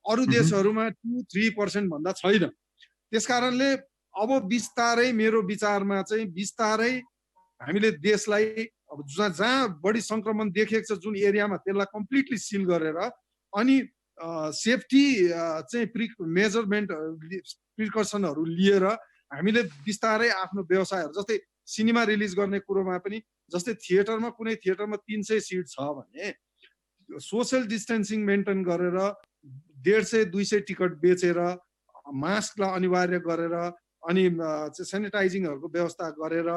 अरू देशहरूमा 2-3% भन्दा छैन। त्यसकारणले अब बिस्तारै मेरो विचारमा चाहिँ बिस्तारै हामीले देशलाई अब जहाँ बढी सङ्क्रमण देखेको छ जुन एरियामा त्यसलाई कम्प्लिटली सिल गरेर अनि सेफ्टी चाहिँ मेजरमेन्ट प्रिकसनहरू लिएर हामीले बिस्तारै आफ्नो व्यवसायहरू, जस्तै सिनेमा रिलिज गर्ने कुरोमा पनि, जस्तै थिएटरमा कुनै थिएटरमा 300 सिट छ भने सोसियल डिस्टेन्सिङ मेन्टेन गरेर 150-200 टिकट बेचेर मास्कलाई अनिवार्य गरेर अनि सेनिटाइजिङहरूको व्यवस्था गरेर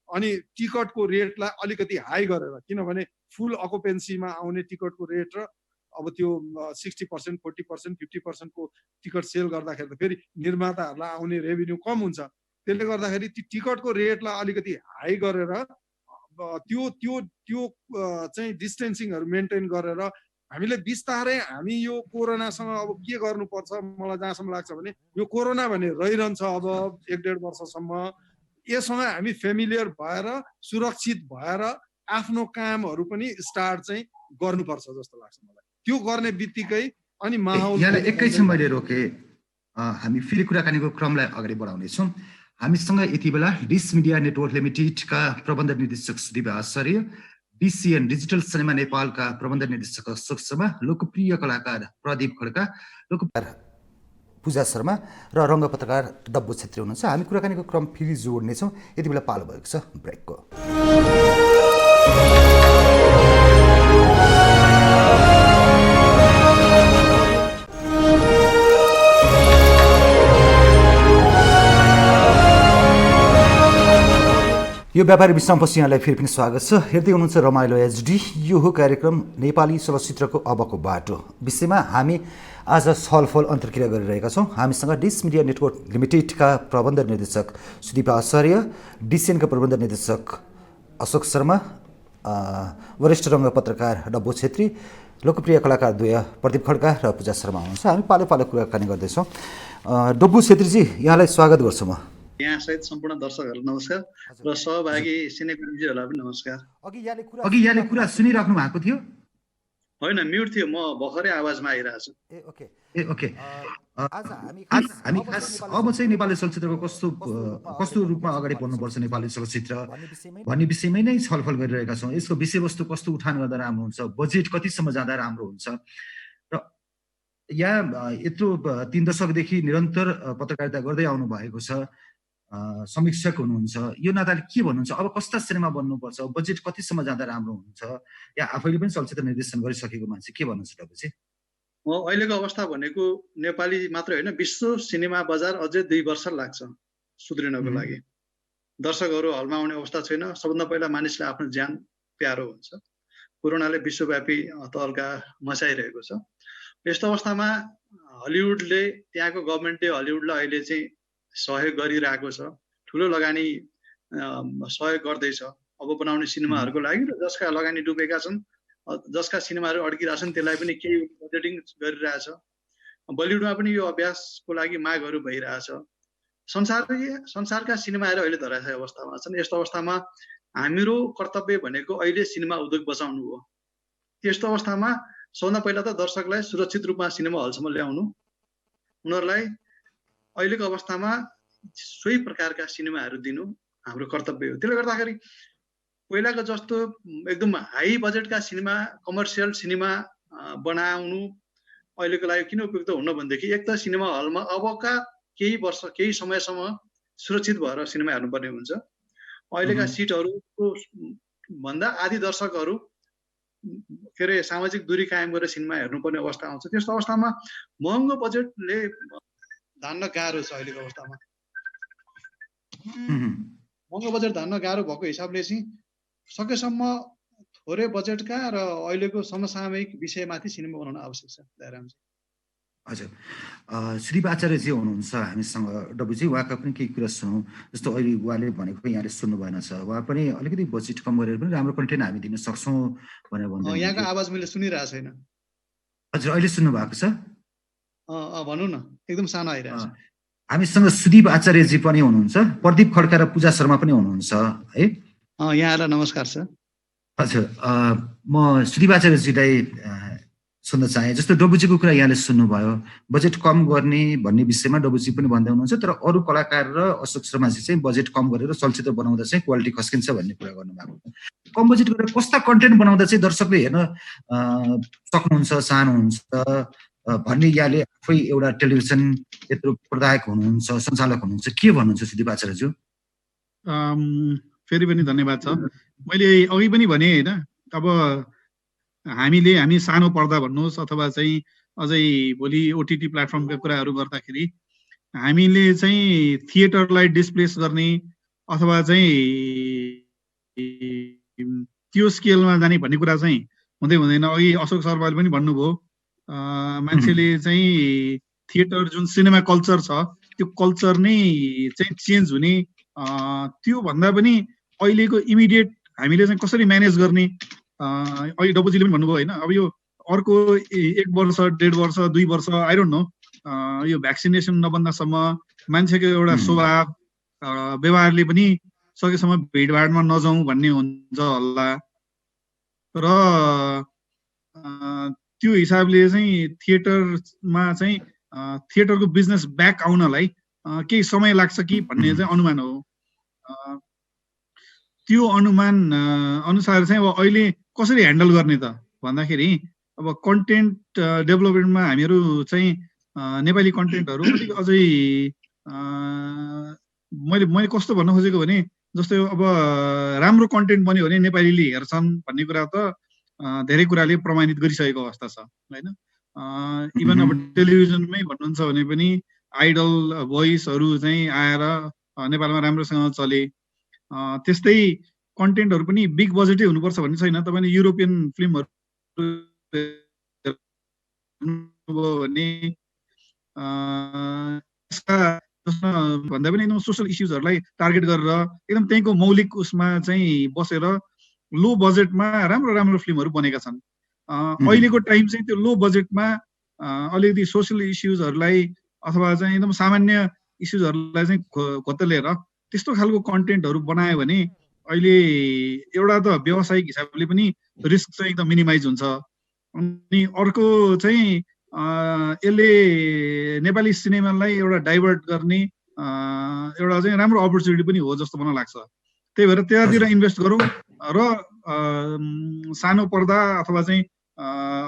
अनि टिकटको रेटलाई अलिकति हाई गरेर, किनभने फुल अकुपेन्सीमा आउने टिकटको रेट र अब त्यो 60%, 40%, 50% को टिकट सेल गर्दाखेरि त फेरि निर्माताहरूलाई आउने रेभिन्यू कम हुन्छ। त्यसले गर्दाखेरि ती टिकटको रेटलाई अलिकति हाई गरेर त्यो चाहिँ डिस्टेन्सिङहरू मेन्टेन गरेर हामीले बिस्तारै हामी यो कोरोनासँग अब के गर्नुपर्छ मलाई जहाँसम्म लाग्छ भने यो कोरोना भने रहिरहन्छ अब 1-1.5 वर्षसम्म। यससँग हामी फेमिलियर भएर सुरक्षित भएर आफ्नो कामहरू पनि स्टार्ट चाहिँ गर्नुपर्छ जस्तो लाग्छ मलाई। त्यो गर्ने बित्तिकै अनि माहौल यहाँलाई एकैछिन मैले रोके, हामी फेरि कुराकानीको क्रमलाई अगाडि बढाउनेछौँ। हामीसँग यति बेला डिस मिडिया नेटवर्क लिमिटेडका प्रबन्ध निर्देशक सुदीप आचार्य, डिसिएन डिजिटल सिनेमा नेपालका प्रबन्ध निर्देशक अशोक शर्मा, लोकप्रिय कलाकार प्रदीप खड्का, पूजा शर्मा र रङ्गपत्रकार डब्बु छेत्री हुनुहुन्छ। हामी कुराकानीको क्रम फेरि जोड्नेछौँ। यति बेला पालो भएको छ ब्रेकको। यो व्यापारी विश्रामपछि यहाँलाई फेरि पनि स्वागत छ। हेर्दै हुनुहुन्छ रमाइलो एचडी। यो हो कार्यक्रम नेपाली चलचित्रको अबको बाटो विषयमा हामी आज छलफल अन्तर्क्रिया गरिरहेका छौँ। हामीसँग डिस मिडिया नेटवर्क लिमिटेडका प्रबन्ध निर्देशक सुदीप आचार्य, डिसिएनका प्रबन्ध निर्देशक अशोक शर्मा, वरिष्ठ रङ्ग पत्रकार डब्बु छेत्री, लोकप्रिय कलाकार द्वय प्रदीप खड्का र पूजा शर्मा हुनुहुन्छ। हामी पालो पालो कुराकानी गर्दैछौँ। डब्बु छेत्रीजी, यहाँलाई स्वागत गर्छु म। यहाँ सहित सम्पूर्ण दर्शकहरू नमस्कार र सहभागी सिनेप्रेमीहरूलाई पनि नमस्कार। अघि यहाँले कुरा सुनिराख्नु भएको थियो? होइन, म्युट थियो, म भर्खरै आवाजमा आइरहेको छु। ओके। आज हामी खास अब चाहिँ नेपाली चलचित्रको कस्तो रूपमा अगाडि बढ्नुपर्छ नेपाली चलचित्र भन्ने विषयमै नै छलफल गरिरहेका छौँ। यसको विषयवस्तु कस्तो उठान गर्दा राम्रो हुन्छ, बजेट कतिसम्म जाँदा राम्रो हुन्छ र यहाँ यत्रो 3 दशकदेखि निरन्तर पत्रकारिता गर्दै आउनु भएको छ, समीक्षक हुनुहुन्छ। यो नाताले के भन्नुहुन्छ, अब कस्ता सिनेमा बन्नुपर्छ, बजेट कतिसम्म जाँदा राम्रो हुन्छ? या आफैले पनि चलचित्र निर्देशन गरिसकेको मान्छे के भन्नुहुन्छ तपाईँ? अहिलेको अवस्था भनेको नेपाली मात्र होइन, विश्व सिनेमा बजार अझै 2 वर्ष लाग्छ सुध्रिनको लागि। दर्शकहरू हलमा आउने अवस्था छैन। सबभन्दा पहिला मानिसलाई आफ्नो ज्यान प्यारो हुन्छ। कोरोनाले विश्वव्यापी तहल्का मचाइरहेको छ। यस्तो अवस्थामा हलिउडले, त्यहाँको गभर्मेन्टले हलिउडलाई अहिले चाहिँ सहयोग गरिरहेको छ, ठुलो लगानी सहयोग गर्दैछ अब बनाउने सिनेमाहरूको लागि, र जसका लगानी डुबेका छन्, जसका सिनेमाहरू अड्किरहेछन् त्यसलाई पनि केही बजेटिङ गरिरहेछ। बलिउडमा पनि यो अभ्यासको लागि मागहरू भइरहेछ। संसारका सिनेमाहरू अहिले धराशायी अवस्थामा छन्। यस्तो अवस्थामा हाम्रो कर्तव्य भनेको अहिले सिनेमा उद्योग बचाउनु हो। त्यस्तो अवस्थामा सबभन्दा पहिला त दर्शकलाई सुरक्षित रूपमा सिनेमा हलसम्म ल्याउनु, उनीहरूलाई अहिलेको अवस्थामा सोही प्रकारका सिनेमाहरू दिनु हाम्रो कर्तव्य हो। त्यसले गर्दाखेरि पहिलाको जस्तो एकदम हाई बजेटका सिनेमा, कमर्सियल सिनेमा बनाउनु अहिलेको लागि किन उपयुक्त हुन भनेदेखि, एक त सिनेमा हलमा अबका केही वर्ष, केही समयसम्म सुरक्षित भएर सिनेमा हेर्नुपर्ने हुन्छ। अहिलेका सिटहरूको भन्दा आधी दर्शकहरू के अरे सामाजिक दूरी कायम गरेर सिनेमा हेर्नुपर्ने अवस्था आउँछ। त्यस्तो अवस्थामा महँगो बजेटले धान्न गाह्रो छ। अहिलेको अवस्थामा महँगो बजेट धान्न गाह्रो भएको हिसाबले चाहिँ सकेसम्म थोरै बजेटका र अहिलेको समसामयिक विषयमाथि सिनेमा बनाउन आवश्यक छ। दयारामजी। हजुर, श्री आचार्यजी हुनुहुन्छ हामीसँग। डब्बुजी, उहाँका पनि केही कुरा सुनौँ। जस्तो अहिले उहाँले भनेको यहाँले सुन्नु भएन छ, उहाँ पनि अलिकति बजेट कम गरेर पनि राम्रो कन्टेन्ट हामी दिन सक्छौँ भनेर भन्दै। यहाँको आवाज मैले सुनिरहेको छैन। हजुर, अहिले सुन्नु भएको छ? भन्नु न, एकदम सानो आइरहेको छ। हामीसँग सुदीप आचार्यजी पनि हुनुहुन्छ, प्रदीप खड्का र पूजा शर्मा पनि हुनुहुन्छ है। यहाँलाई नमस्कार छ। हजुर, म सुदीप आचार्यजीलाई सुन्न चाहे। जस्तो डब्बुजीको कुरा यहाँले सुन्नुभयो, बजेट कम गर्ने भन्ने विषयमा डब्बुजी पनि भन्दै हुनुहुन्छ, तर अरू कलाकार र अशोक शर्माजी चाहिँ बजेट कम गरेर चलचित्र बनाउँदा चाहिँ क्वालिटी खस्किन्छ भन्ने कुरा गर्नुभएको। कम बजेट गरेर कस्ता कन्टेन्ट बनाउँदा चाहिँ दर्शकले हेर्न सक्नुहुन्छ, चाहनुहुन्छ भन्ने यहाँले आफै एउटा टेलिभिजन यत्रो प्रदायक हुनुहुन्छ, सञ्चालक हुनुहुन्छ, के भन्नुहुन्छ सुदीप आचार्यज्यू? फेरि पनि धन्यवाद छ। मैले अघि पनि भने होइन, अब हामी सानो पर्दा भन्नुहोस् अथवा चाहिँ अझै भोलि ओटिटी प्लेटफर्मका कुराहरू गर्दाखेरि हामीले चाहिँ थिएटरलाई डिस्प्लेस गर्ने अथवा चाहिँ त्यो स्केलमा जाने भन्ने कुरा चाहिँ हुँदैन। अघि अशोक शर्माले पनि भन्नुभयो, मान्छेले चाहिँ थिएटर जुन सिनेमा कल्चर छ त्यो कल्चर नै चाहिँ चेन्ज हुने, त्यो भन्दा पनि अहिलेको इमिडिएट हामीले चाहिँ कसरी म्यानेज गर्ने, अहिले डब्बुजीले पनि भन्नुभयो होइन। अब यो अर्को 1 वर्ष, 1.5 वर्ष, 2 वर्ष, आई डोन्ट नो, यो भ्याक्सिनेसन नबन्दासम्म मान्छेको एउटा स्वभाव व्यवहारले पनि सकेसम्म भिडभाडमा नजाउँ भन्ने हुन्छ होला। र त्यो हिसाबले चाहिँ थिएटरमा चाहिँ थिएटरको बिजनेस ब्याक आउनलाई केही समय लाग्छ कि भन्ने चाहिँ अनुमान हो। त्यो अनुमान अनुसार चाहिँ अब अहिले कसरी ह्यान्डल गर्ने त भन्दाखेरि अब कन्टेन्ट डेभलपमेन्टमा हामीहरू चाहिँ नेपाली कन्टेन्टहरू अलिक अझै मैले कस्तो भन्न खोजेको भने जस्तै अब राम्रो कन्टेन्ट बन्यो भने नेपालीले हेर्छन् भन्ने कुरा त धेरै कुराले प्रमाणित गरिसकेको अवस्था छ होइन। इभन अब टेलिभिजनमै भन्नुहुन्छ भने पनि आइडल भोइसहरू चाहिँ आएर नेपालमा राम्रोसँग चले। त्यस्तै कन्टेन्टहरू पनि बिग बजेटै हुनुपर्छ भन्ने छैन। तपाईँले युरोपियन फिल्महरू भने भन्दा पनि एकदम सोसल इस्युजहरूलाई टार्गेट गरेर एकदम त्यहीँको मौलिक उसमा चाहिँ बसेर लो बजेटमा राम्रो फिल्महरू बनेका छन्। अहिलेको टाइम चाहिँ त्यो लो बजेटमा अलिकति सोसल इस्युजहरूलाई अथवा चाहिँ एकदम सामान्य इस्युजहरूलाई चाहिँ खोतलेर त्यस्तो खालको कन्टेन्टहरू बनायो भने अहिले एउटा त व्यावसायिक हिसाबले पनि रिस्क चाहिँ एकदम मिनिमाइज हुन्छ। अनि अर्को चाहिँ यसले नेपाली सिनेमालाई एउटा डाइभर्ट गर्ने एउटा चाहिँ राम्रो अपर्च्युनिटी पनि हो जस्तो मलाई लाग्छ। त्यही भएर त्यतातिर इन्भेस्ट गरौँ र सानो पर्दा अथवा चाहिँ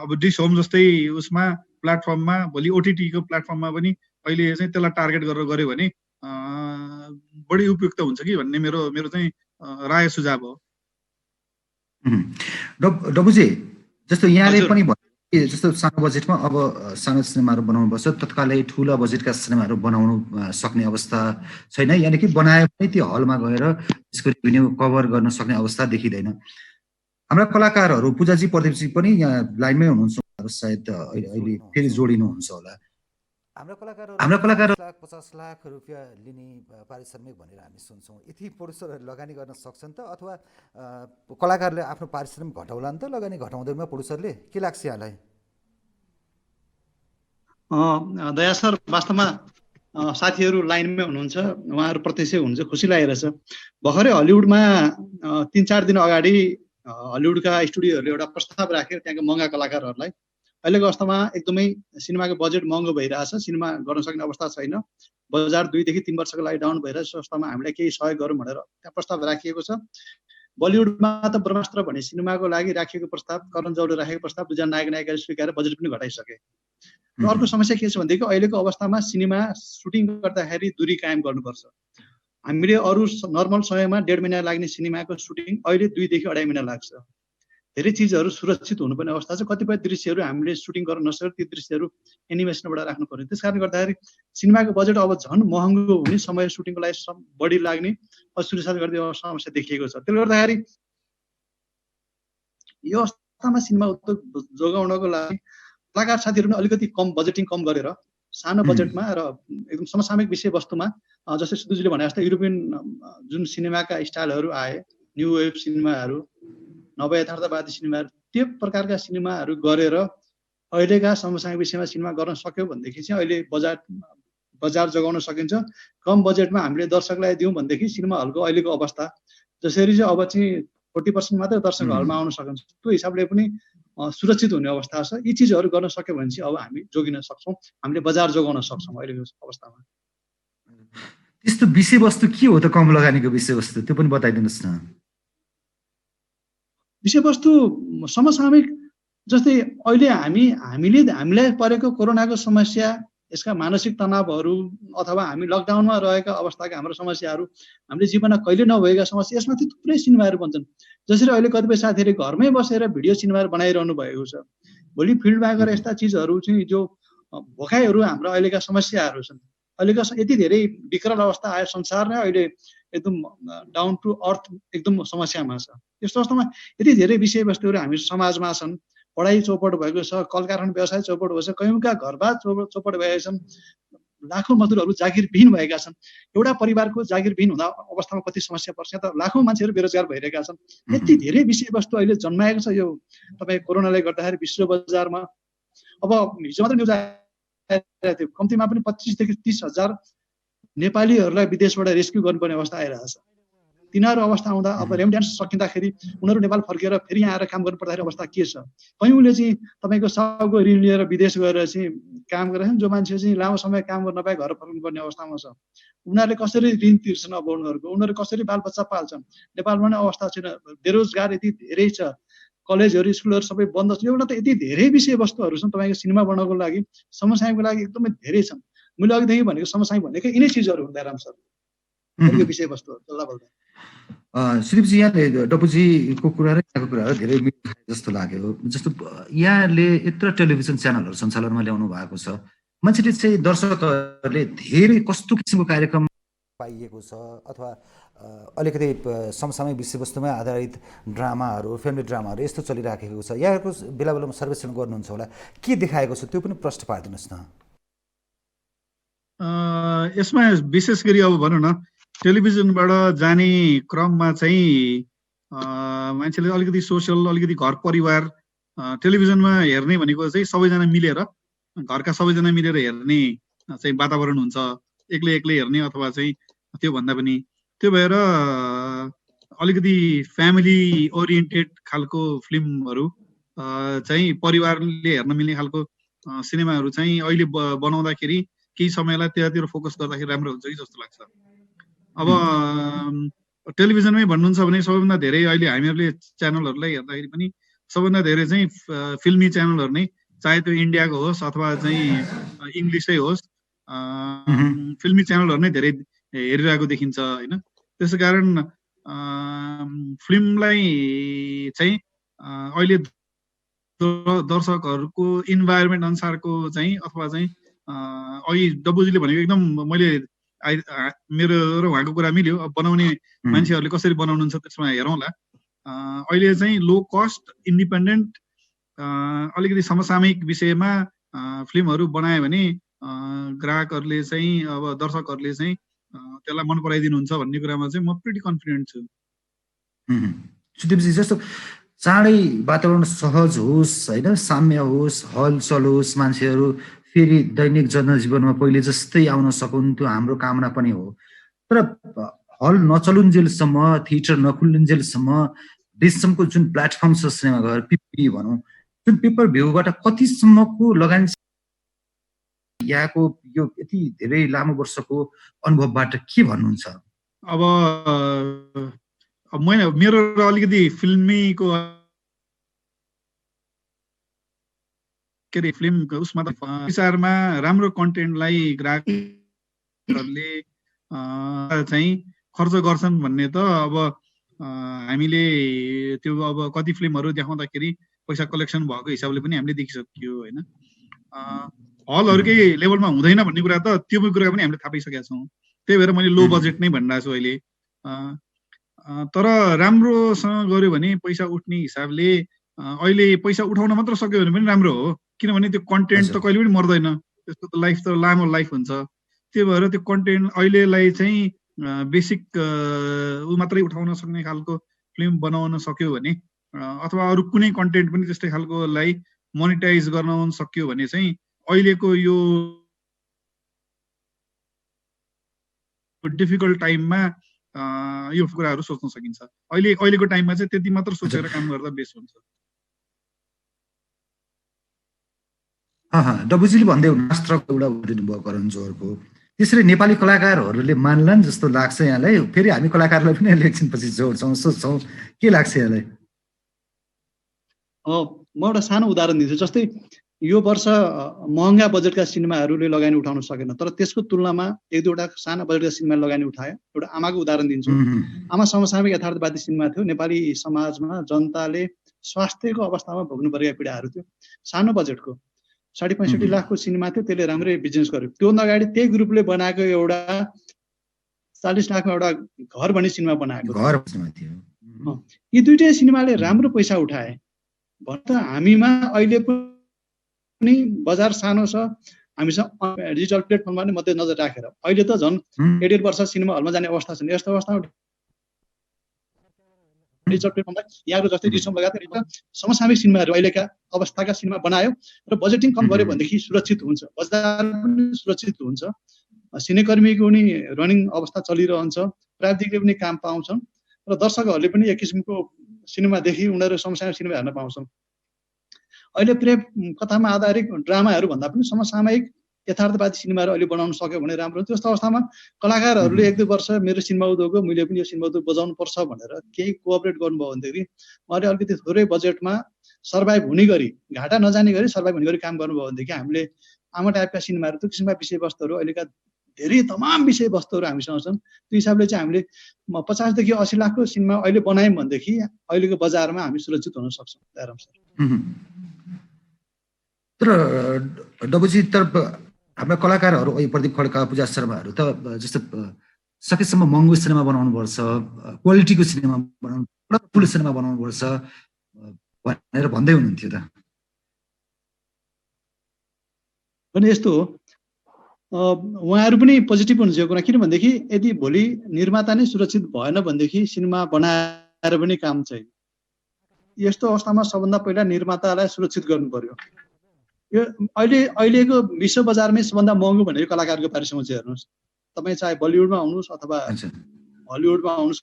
अब डिस होम जस्तै उसमा प्लेटफर्ममा भोलि ओटिटीको प्लेटफर्ममा पनि अहिले चाहिँ त्यसलाई टार्गेट गरेर गऱ्यो भने बढी उपयुक्त हुन्छ कि भन्ने मेरो चाहिँ राय सुझाव हो। डबुजी जस्तो यहाँले पनि जस्तो सानो बजेटमा अब सानो सिनेमाहरू बनाउनुपर्छ, तत्कालै ठुला बजेटका सिनेमाहरू बनाउनु सक्ने अवस्था छैन, यानि कि बनाए पनि त्यो हलमा गएर त्यसको रेभेन्यू कभर गर्न सक्ने अवस्था देखिँदैन। हाम्रा कलाकारहरू पूजाजी प्रदीपजी पनि यहाँ लाइनमै हुनुहुन्छ, सायद अहिले फेरि जोडिनुहुन्छ होला। हाम्रा कलाकारहरू 50 लाख रुपियाँ लिने पारिश्रमिक भनेर हामी सुन्छौँ। यति प्रड्युसरहरू लगानी गर्न सक्छन् त, अथवा कलाकारले आफ्नो पारिश्रमिक घटाउला नि त लगानी घटाउँदैमा प्रड्युसरले, के लाग्छ यहाँलाई? दया सर, वास्तवमा साथीहरू लाइनमै हुनुहुन्छ, उहाँहरू प्रत्यक्ष हुनुहुन्छ, खुसी लागिरहेछ। भर्खरै हलिउडमा 3-4 दिन अगाडि हलिउडका स्टुडियोहरूले एउटा प्रस्ताव राख्यो त्यहाँका महँगा कलाकारहरूलाई। अहिलेको अवस्थामा एकदमै सिनेमाको बजेट महँगो भइरहेछ, सिनेमा गर्न सक्ने अवस्था छैन, बजार 2 देखि 3 वर्षको लागि डाउन भइरहेछ, अवस्थामा हामीलाई केही सहयोग गरौँ भनेर त्यहाँ प्रस्ताव राखिएको छ। बलिउडमा त ब्रह्मास्त्र भन्ने सिनेमाको लागि राखिएको प्रस्ताव, करण जौहरले राखेको प्रस्ताव 2 जना नायक नायिकाले स्वीकारेर बजेट पनि घटाइसके। र अर्को समस्या के छ भनेदेखि अहिलेको अवस्थामा सिनेमा सुटिङ गर्दाखेरि दूरी कायम गर्नुपर्छ। हामीले अरू नर्मल समयमा 1.5 महिना लाग्ने सिनेमाको सुटिङ अहिले 2 देखि 2.5 महिना लाग्छ। धेरै चिजहरू सुरक्षित हुनुपर्ने अवस्था छ। कतिपय दृश्यहरू हामीले सुटिङ गर्न नसकेर ती दृश्यहरू एनिमेसनबाट राख्नु पर्यो। त्यस कारणले गर्दाखेरि सिनेमाको बजेट अब झन् महँगो हुने, समय सुटिङको लागि बढी लाग्ने, असुरक्षित गर्ने समस्या देखिएको छ। त्यसले गर्दाखेरि यो अवस्थामा सिनेमा उद्योग जोगाउनको लागि कलाकार साथीहरू पनि अलिकति बजेटिङ कम गरेर सानो बजेटमा र एकदम समसामयिक विषयवस्तुमा, जस्तै सुदुजीले भने जस्तै युरोपियन जुन सिनेमाका स्टाइलहरू आए, न्यू वेभ सिनेमाहरू, नव यथार्थवादी सिनेमाहरू, त्यो प्रकारका सिनेमाहरू गरेर अहिलेका समसामयिक विषयमा सिनेमा गर्न सक्यो भनेदेखि चाहिँ अहिले बजार जोगाउन सकिन्छ। कम बजेटमा हामीले दर्शकलाई दिउँ भनेदेखि सिनेमा हलको अहिलेको अवस्था जसरी चाहिँ अब चाहिँ 40% मात्रै दर्शक हलमा आउन सकिन्छ, त्यो हिसाबले पनि सुरक्षित हुने अवस्था छ। यी चिजहरू गर्न सक्यो भने चाहिँ अब हामी जोगिन सक्छौँ, हामीले बजार जोगाउन सक्छौँ अहिलेको अवस्थामा। त्यस्तो विषयवस्तु के हो त कम लगानीको विषयवस्तु, त्यो पनि बताइदिनुहोस् न। विषयवस्तु समसामयिक, जस्तै अहिले हामीलाई परेको कोरोनाको समस्या, यसका मानसिक तनावहरू अथवा हामी लकडाउनमा रहेका अवस्थाका हाम्रो समस्याहरू, हामीले जीवनमा कहिले नभएका समस्या, यसमाथि थुप्रै सिनेमाहरू बन्छन्। जसरी अहिले कतिपय साथीहरूले घरमै बसेर भिडियो सिनेमाहरू बनाइरहनु भएको छ। भोलि फिल्डमा गएर यस्ता चिजहरू चाहिँ जो भोकाइहरू हाम्रो अहिलेका समस्याहरू छन्, अहिलेका यति धेरै विकराल अवस्था आयो, संसार नै अहिले एकदम डाउन टु अर्थ एकदम समस्यामा छ। यस्तो अवस्थामा यति धेरै विषयवस्तुहरू हामी समाजमा छन्, पढाइ चौपट भएको छ, कल कारखाना व्यवसाय चौपट भएको छ, कयौँका घरबार चौपट भएका छन्, लाखौँ मजदुरहरू जागिरविहीन भएका छन्। एउटा परिवारको जागिरविहीन हुँदा अवस्थामा कति समस्या पर्छ, त लाखौँ मान्छेहरू बेरोजगार भइरहेका छन्। यति धेरै विषयवस्तु अहिले जन्माएको छ यो तपाईँ कोरोनाले गर्दाखेरि विश्व बजारमा। अब हिजो मात्रै न्युज आएको थियो, कम्तीमा पनि 25 देखि 30 हजार नेपालीहरूलाई विदेशबाट रेस्क्यु गर्नुपर्ने अवस्था आइरहेछ। तिनीहरू अवस्था आउँदा अब रेमिट्यान्स सकिँदाखेरि उनीहरू नेपाल फर्केर फेरि यहाँ आएर काम गर्नु पर्दाखेरि अवस्था के छ? कयौँले चाहिँ तपाईँको सबको ऋण लिएर विदेश गएर चाहिँ काम गरेर जो मान्छे चाहिँ लामो समय काम गर्न नपाए घर फर्किनुपर्ने अवस्थामा छ। उनीहरूले कसरी ऋण तिर्छन्, अब उनीहरू कसरी बालबच्चा पाल्छन्। नेपालमा नै अवस्था छैन, बेरोजगार यति धेरै छ, कलेजहरू स्कुलहरू सबै बन्द छ। एउटा त यति धेरै विषयवस्तुहरू छन् तपाईँको सिनेमा बनाउनको लागि, समसामयिकको लागि एकदमै धेरै छन्। मैले अघिदेखि भनेको समसामयिक भनेको यिनै चिजहरू हुँदा राम सर, विषयवस्तुहरू बल्ल बल्ल। सुदीपजी, यहाँले डपुजीको कुरा र यहाँको कुराहरू धेरै मिल खाए जस्तो लाग्यो। जस्तो यहाँले यत्रो टेलिभिजन च्यानलहरू सञ्चालनमा ल्याउनु भएको छ, मान्छेले चाहिँ दर्शकहरूले धेरै कस्तो किसिमको कार्यक्रम पाइएको छ अथवा अलिकति समसामयिक विषयवस्तुमै आधारित ड्रामाहरू, फ्यामिली ड्रामाहरू यस्तो चलिराखेको छ, यहाँको बेला बेलामा सर्वेक्षण गर्नुहुन्छ होला, के देखाएको छ त्यो पनि प्रश्न पारिदिनुहोस् न। यसमा विशेष गरी अब भनौँ न टेलिभिजनबाट जाने क्रममा चाहिँ मान्छेले अलिकति सोसल, अलिकति घर परिवार, टेलिभिजनमा हेर्ने भनेको चाहिँ सबैजना मिलेर, घरका सबैजना मिलेर हेर्ने चाहिँ वातावरण हुन्छ, एक्लै एक्लै हेर्ने अथवा चाहिँ त्योभन्दा पनि। त्यो भएर अलिकति फ्यामिली ओरिएन्टेड खालको फिल्महरू चाहिँ परिवारले हेर्न मिल्ने खालको सिनेमाहरू चाहिँ अहिले बनाउँदाखेरि केही समयलाई त्यतातिर फोकस गर्दाखेरि राम्रो हुन्छ कि जस्तो लाग्छ। अब टेलिभिजनमै भन्नुहुन्छ भने सबैभन्दा धेरै अहिले हामीहरूले च्यानलहरूलाई हेर्दाखेरि पनि सबभन्दा धेरै चाहिँ फिल्मी च्यानलहरू नै, चाहे त्यो इन्डियाको होस् अथवा चाहिँ इङ्ग्लिसै होस्, फिल्मी च्यानलहरू नै धेरै हेरिरहेको देखिन्छ होइन। त्यसै कारण फिल्मलाई चाहिँ अहिले दर्शकहरूको इन्भाइरोमेन्ट अनुसारको चाहिँ अथवा चाहिँ अघि डब्बुजीले भनेको एकदम मैले मेरो र उहाँको कुरा मिल्यो। अब बनाउने मान्छेहरूले कसरी बनाउनुहुन्छ त्यसमा हेरौँला। अहिले चाहिँ लो कस्ट इन्डिपेन्डेन्ट अलिकति समसामयिक विषयमा फिल्महरू बनायो भने ग्राहकहरूले चाहिँ अब दर्शकहरूले चाहिँ त्यसलाई मन पराइदिनुहुन्छ भन्ने कुरामा चाहिँ म प्रिटी कन्फिडेन्ट छु। सुदीपजी, जस्तो चाँडै वातावरण सहज होस् होइन, साम्य होस्, हलचल होस्, मान्छेहरू फेरि दैनिक जनजीवनमा पहिले जस्तै आउन सकुन्, त्यो हाम्रो कामना पनि हो। तर हल नचलुन्जेलसम्म, थिएटर नखुल्लुन्जेलसम्म देशसम्मको जुन प्लेटफर्म छ सिनेमाघर, पिपी भनौँ, जुन पेपर भ्यूबाट कतिसम्मको लगानी यहाँको यो यति धेरै लामो वर्षको अनुभवबाट के भन्नुहुन्छ? अब मेरो अलिकति फिल्मीको के अरे फिल्मको उसमा त विचारमा राम्रो कन्टेन्टलाई ग्राहकहरूले चाहिँ खर्च गर्छन् भन्ने त अब हामीले त्यो अब कति फिल्महरू देखाउँदाखेरि पैसा कलेक्सन भएको हिसाबले पनि हामीले देखिसक्यो होइन। हलहरूकै लेभलमा हुँदैन भन्ने कुरा त त्यो कुरा पनि हामीले थाहा पाइसकेका छौँ। त्यही भएर मैले लो बजेट नै भनिरहेको छु अहिले। तर राम्रोसँग गऱ्यो भने पैसा उठ्ने हिसाबले अहिले पैसा उठाउन मात्र सक्यो भने पनि राम्रो हो, किनभने त्यो कन्टेन्ट त कहिले पनि मर्दैन, त्यसको त लाइफ त लामो लाइफ हुन्छ। त्यही भएर त्यो कन्टेन्ट अहिलेलाई चाहिँ बेसिक ऊ मात्रै उठाउन सक्ने खालको फिल्म बनाउन सक्यो भने अथवा अरू कुनै कन्टेन्ट पनि त्यस्तै खालकोलाई मोनिटाइज गर्न सक्यो भने चाहिँ अहिलेको यो डिफिकल्ट टाइममा यो कुराहरू सोच्न सकिन्छ। अहिलेको टाइममा चाहिँ त्यति मात्र सोचेर काम गर्दा बेस्ट हुन्छ। डब्बुजीले भन्दै राष्ट्रको एउटा दिनुभयो करण जोहरको, त्यसरी नेपाली कलाकारहरूले मान्लान् जस्तो लाग्छ यहाँलाई? फेरि हामी कलाकारलाई पनि इलेक्सन पछि जोड्छौँ, सोच्छौँ, के लाग्छ यहाँलाई? म एउटा सानो उदाहरण दिन्छु। जस्तै यो वर्ष महँगा बजेटका सिनेमाहरूले लगानी उठाउन सकेन, तर त्यसको तुलनामा एक दुईवटा साना बजेटका सिनेमाले लगानी उठायो। एउटा आमाको उदाहरण दिन्छु। आमा समसामयिक यथार्थवादी सिनेमा थियो। नेपाली समाजमा जनताले स्वास्थ्यको अवस्थामा भोग्नु परेका पीडाहरू थियो। सानो बजेटको 65 लाखको सिनेमा थियो, त्यसले राम्रै बिजनेस गर्यो। त्योभन्दा अगाडि त्यही ग्रुपले बनाएको एउटा 40 लाखमा एउटा घर भन्ने सिनेमा बनाएको थियो। यी दुईटै सिनेमाले राम्रो पैसा उठाए। भन्छ हामीमा अहिले पनि बजार सानो छ, हामीसँग डिजिटल प्लेटफर्ममा पनि मध्यनजर राखेर अहिले त झन् 1.5 वर्ष सिनेमा हलमा जाने अवस्था छैन। यस्तो अवस्थामा डिजिटल प्लेटफर्ममा यहाँको जस्तै डिस्काउन्ट लगाएर समसामयिक सिनेमाहरू अहिलेका अवस्थाका सिनेमा बनायो र बजेटिङ कम गर्यो भनेदेखि सुरक्षित हुन्छ, बजार पनि सुरक्षित हुन्छ, सिनेकर्मीको पनि रनिङ अवस्था चलिरहन्छ, प्राविधिकले पनि काम पाउँछन् र दर्शकहरूले पनि एक किसिमको सिनेमादेखि उनीहरू समसामयिक सिनेमा हेर्न पाउँछन्। अहिले प्रेम कथामा आधारित ड्रामाहरू भन्दा पनि समसामयिक यथार्थवादी सिनेमाहरू अहिले बनाउन सक्यो भने राम्रो। त्यस्तो अवस्थामा कलाकारहरूले 1-2 वर्ष मेरो सिनेमा उद्योग हो, मैले पनि यो सिनेमा उद्योग बजाउनु पर्छ भनेर केही कोअपरेट गर्नुभयो भनेदेखि उहाँले अलिकति थोरै बजेटमा सर्भाइभ हुने गरी, घाटा नजाने गरी सर्भाइभ हुने गरी काम गर्नुभयो भनेदेखि हामीले आमा टाइपका सिनेमाहरू, त्यो किसिमका विषयवस्तुहरू, अहिलेका धेरै तमाम विषयवस्तुहरू हामीसँग छन्। त्यो हिसाबले चाहिँ हामीले 50 देखि 80 लाखको सिनेमा अहिले बनायौँ भनेदेखि अहिलेको बजारमा हामी सुरक्षित हुन सक्छौँ। दयाराम सर, तर डबुजी तर हाम्रा कलाकारहरू अहिले प्रदीप खड्का, पूजा शर्माहरू त जस्तो सकेसम्म महँगो सिनेमा बनाउनुपर्छ, क्वालिटीको सिनेमा बनाउनु, ठुलो सिनेमा बनाउनुपर्छ भनेर भन्दै हुनुहुन्थ्यो त। पनि यस्तो हो, उहाँहरू पनि पोजिटिभ हुनुहुन्छ यो कुरा। किनभनेदेखि यदि भोलि निर्माता नै सुरक्षित भएन भनेदेखि सिनेमा बनाएर पनि काम छैन। यस्तो अवस्थामा सबभन्दा पहिला निर्मातालाई सुरक्षित गर्नु पर्यो। यो अहिलेको विश्व बजारमै सबभन्दा महँगो भनेको कलाकारको पारिश्रमिक चाहिँ हेर्नुहोस्, तपाईँ चाहे बलिउडमा आउनुहोस् अथवा हलिउडमा आउनुहोस्,